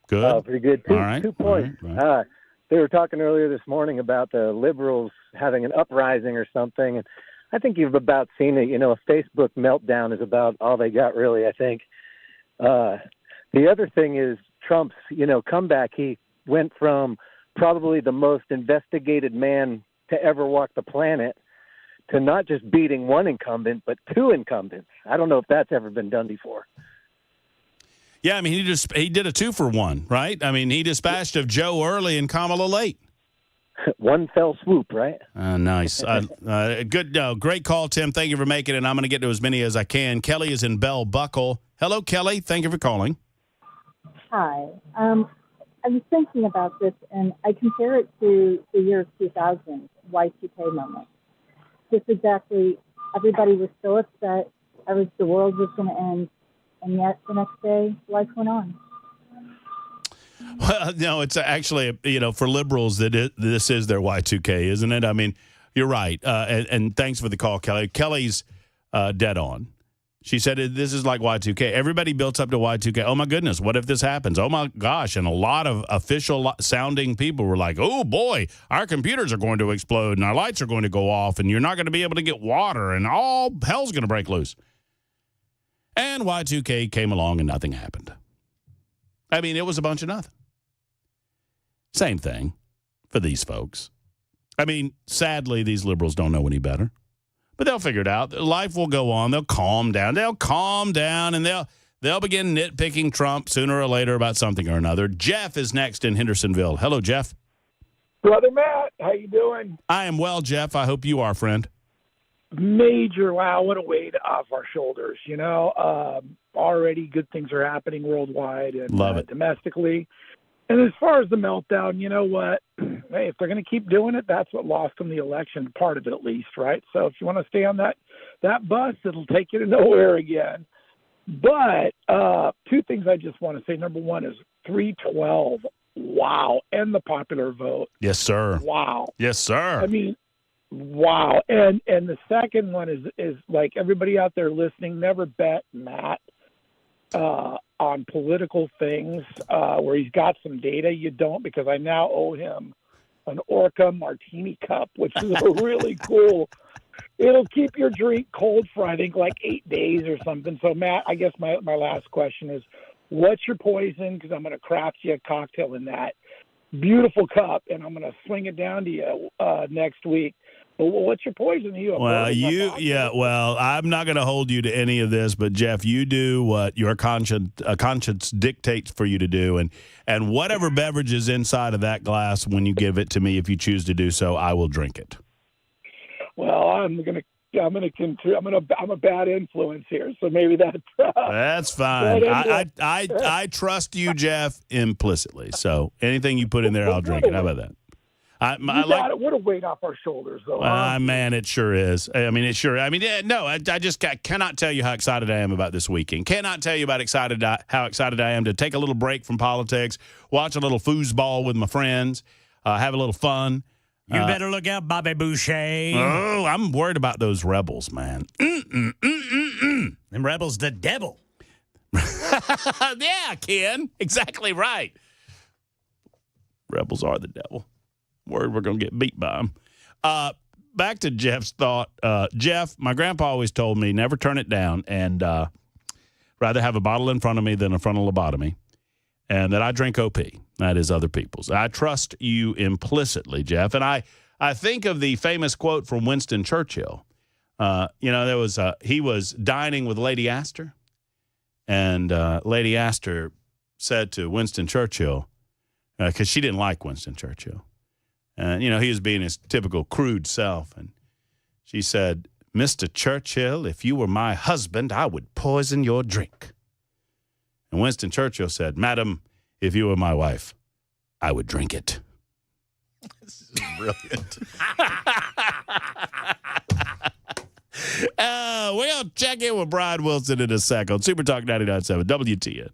S1: Good.
S18: Pretty good.
S1: All right.
S18: 2 points.
S1: All right.
S18: They were talking earlier this morning about the liberals having an uprising or something, and I think you've about seen it. A Facebook meltdown is about all they got, really, I think. The other thing is Trump's, comeback. He went from probably the most investigated man to ever walk the planet to not just beating one incumbent, but two incumbents. I don't know if that's ever been done before.
S1: Yeah, I mean, he did a 2-for-1, right? I mean, he dispatched of Joe early and Kamala late.
S18: One fell swoop, right?
S1: Nice. Great call, Tim. Thank you for making it. I'm going to get to as many as I can. Kelly is in Bell Buckle. Hello, Kelly. Thank you for calling.
S19: Hi. I was thinking about this, and I compare it to the year 2000, Y2K moment. Just exactly, everybody was so upset. The world was going to end. And yet the next day, life went on.
S1: Well, no, it's actually, for liberals, this is their Y2K, isn't it? I mean, you're right. And thanks for the call, Kelly. Kelly's dead on. She said this is like Y2K. Everybody built up to Y2K. Oh, my goodness, what if this happens? Oh, my gosh. And a lot of official-sounding people were like, oh, boy, our computers are going to explode and our lights are going to go off and you're not going to be able to get water and all hell's going to break loose. And Y2K came along and nothing happened. I mean, it was a bunch of nothing. Same thing for these folks. I mean, sadly, these liberals don't know any better. But they'll figure it out. Life will go on. They'll calm down. And they'll begin nitpicking Trump sooner or later about something or another. Jeff is next in Hendersonville. Hello, Jeff.
S20: Brother Matt, how you doing?
S1: I am well, Jeff. I hope you are, friend.
S20: Wow, what a weight off our shoulders. Already good things are happening worldwide and
S1: Love it.
S20: Domestically. And as far as the meltdown, you know what? Hey, if they're going to keep doing it, that's what lost them the election, part of it at least, right? So if you want to stay on that bus, it'll take you to nowhere again. But two things I just want to say. Number one is 312. Wow. And the popular vote.
S1: Yes, sir.
S20: Wow.
S1: Yes, sir.
S20: I mean, wow. And the second one is like everybody out there listening, never bet Matt on political things where he's got some data. You don't, because I now owe him an Orca Martini cup, which is a really cool. It'll keep your drink cold for, I think, like 8 days or something. So, Matt, I guess my last question is, what's your poison? Because I'm going to craft you a cocktail in that beautiful cup, and I'm going to swing it down to you next week. But what's your poison?
S1: Well, I'm not going to hold you to any of this, but Jeff, you do what your conscience dictates for you to do, and whatever beverage is inside of that glass when you give it to me, if you choose to do so, I will drink it.
S20: Well, I'm a bad influence here, so maybe
S1: that's fine. I trust you, Jeff, implicitly. So anything you put in there, I'll drink it. How about that?
S20: What a weight off our shoulders, though.
S1: Man, it sure is. I cannot tell you how excited I am about this weekend. Cannot tell you about how excited I am to take a little break from politics, watch a little foosball with my friends, have a little fun.
S3: You better look out, Bobby Boucher.
S1: Oh, I'm worried about those rebels, man.
S3: Them rebels, the devil.
S1: Yeah, Ken. Exactly right. Rebels are the devil. Worried we're going to get beat by them. Back to Jeff's thought. Jeff, my grandpa always told me never turn it down and rather have a bottle in front of me than a frontal lobotomy, and that I drink OP. That is other people's. I trust you implicitly, Jeff. And I think of the famous quote from Winston Churchill. He was dining with Lady Astor, And lady said to Winston Churchill, because she didn't like Winston Churchill. And, he was being his typical crude self. And she said, Mr. Churchill, if you were my husband, I would poison your drink. And Winston Churchill said, Madam, if you were my wife, I would drink it.
S2: This is brilliant.
S1: We'll check in with Brian Wilson in a second. Super Talk 99.7 WTN.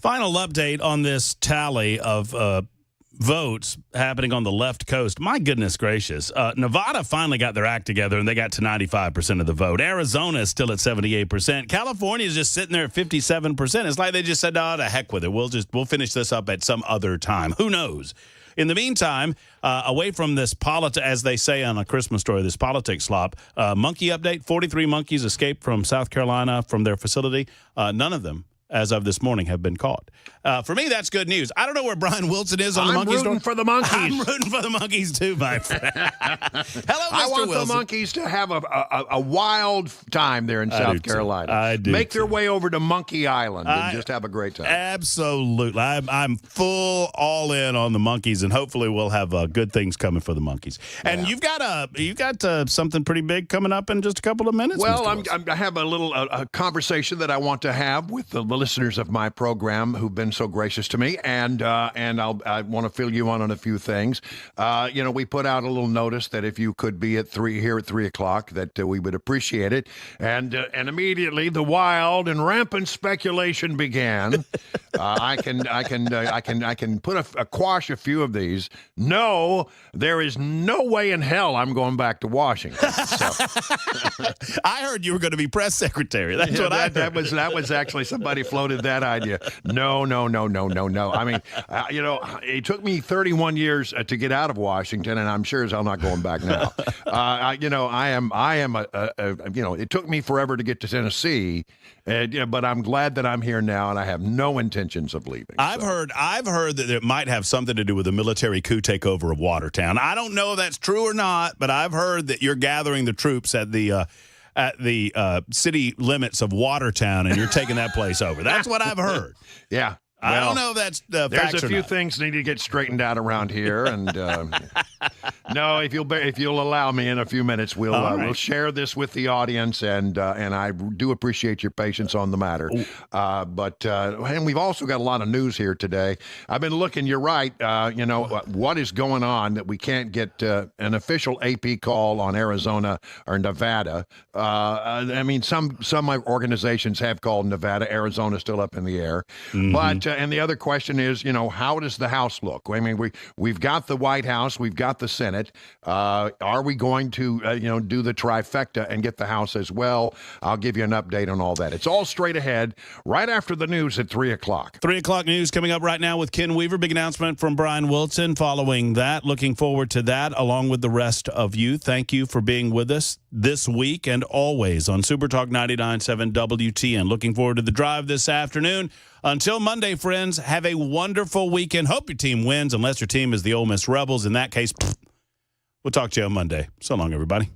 S1: Final update on this tally of votes happening on the left coast. My goodness gracious. Nevada finally got their act together, and they got to 95% of the vote. Arizona is still at 78%. California is just sitting there at 57%. It's like they just said, "Oh, to heck with it. We'll finish this up at some other time." Who knows? In the meantime, away from this as they say on A Christmas Story, this politics slop, monkey update, 43 monkeys escaped from South Carolina from their facility. None of them, as of this morning, have been caught. For me, that's good news. I don't know where Brian Wilson is on the monkey story.
S21: I'm rooting for the monkeys.
S1: I'm rooting for the monkeys too, my friend. Hello, Mr.
S21: I want
S1: Wilson.
S21: the monkeys to have a wild time there in South Carolina.
S1: I do.
S21: Make their way over to Monkey Island and just have a great time.
S1: Absolutely. I'm full all in on the monkeys, and hopefully we'll have good things coming for the monkeys. And you've got something pretty big coming up in just a couple of minutes.
S21: Well,
S1: Mr.
S21: I have a little a conversation that I want to have with the listeners of my program who've been so gracious to me, and I want to fill you on a few things. We put out a little notice that if you could be at 3 o'clock, that we would appreciate it. And immediately the wild and rampant speculation began. I can quash a few of these. No, there is no way in hell I'm going back to Washington. So.
S1: I heard you were going to be press secretary. That's what I heard.
S21: That was actually somebody floated that idea. No. I mean, it took me 31 years to get out of Washington, and I'm sure as hell not going back now. It took me forever to get to Tennessee, but I'm glad that I'm here now, and I have no intentions of leaving.
S1: I've heard that it might have something to do with the military coup takeover of Watertown. I don't know if that's true or not, but I've heard that you're gathering the troops at the city limits of Watertown, and you're taking that place over. That's what I've heard.
S21: Yeah.
S1: I don't know if that's the facts.
S21: There's a few things need to get straightened out around here, and no, if you'll allow me in a few minutes, we'll share this with the audience, and I do appreciate your patience on the matter. And we've also got a lot of news here today. I've been looking. You're right. What is going on that we can't get an official AP call on Arizona or Nevada? Some organizations have called Nevada. Arizona's still up in the air, but. And the other question is, how does the House look? I mean, we've got the White House, we've got the Senate. Are we going to, do the trifecta and get the House as well? I'll give you an update on all that. It's all straight ahead, right after the news at 3 o'clock.
S1: 3 o'clock news coming up right now with Ken Weaver. Big announcement from Brian Wilson following that. Looking forward to that, along with the rest of you. Thank you for being with us this week and always on Super Talk 99.7 WTN. Looking forward to the drive this afternoon. Until Monday, friends, have a wonderful weekend. Hope your team wins, unless your team is the Ole Miss Rebels. In that case, we'll talk to you on Monday. So long, everybody.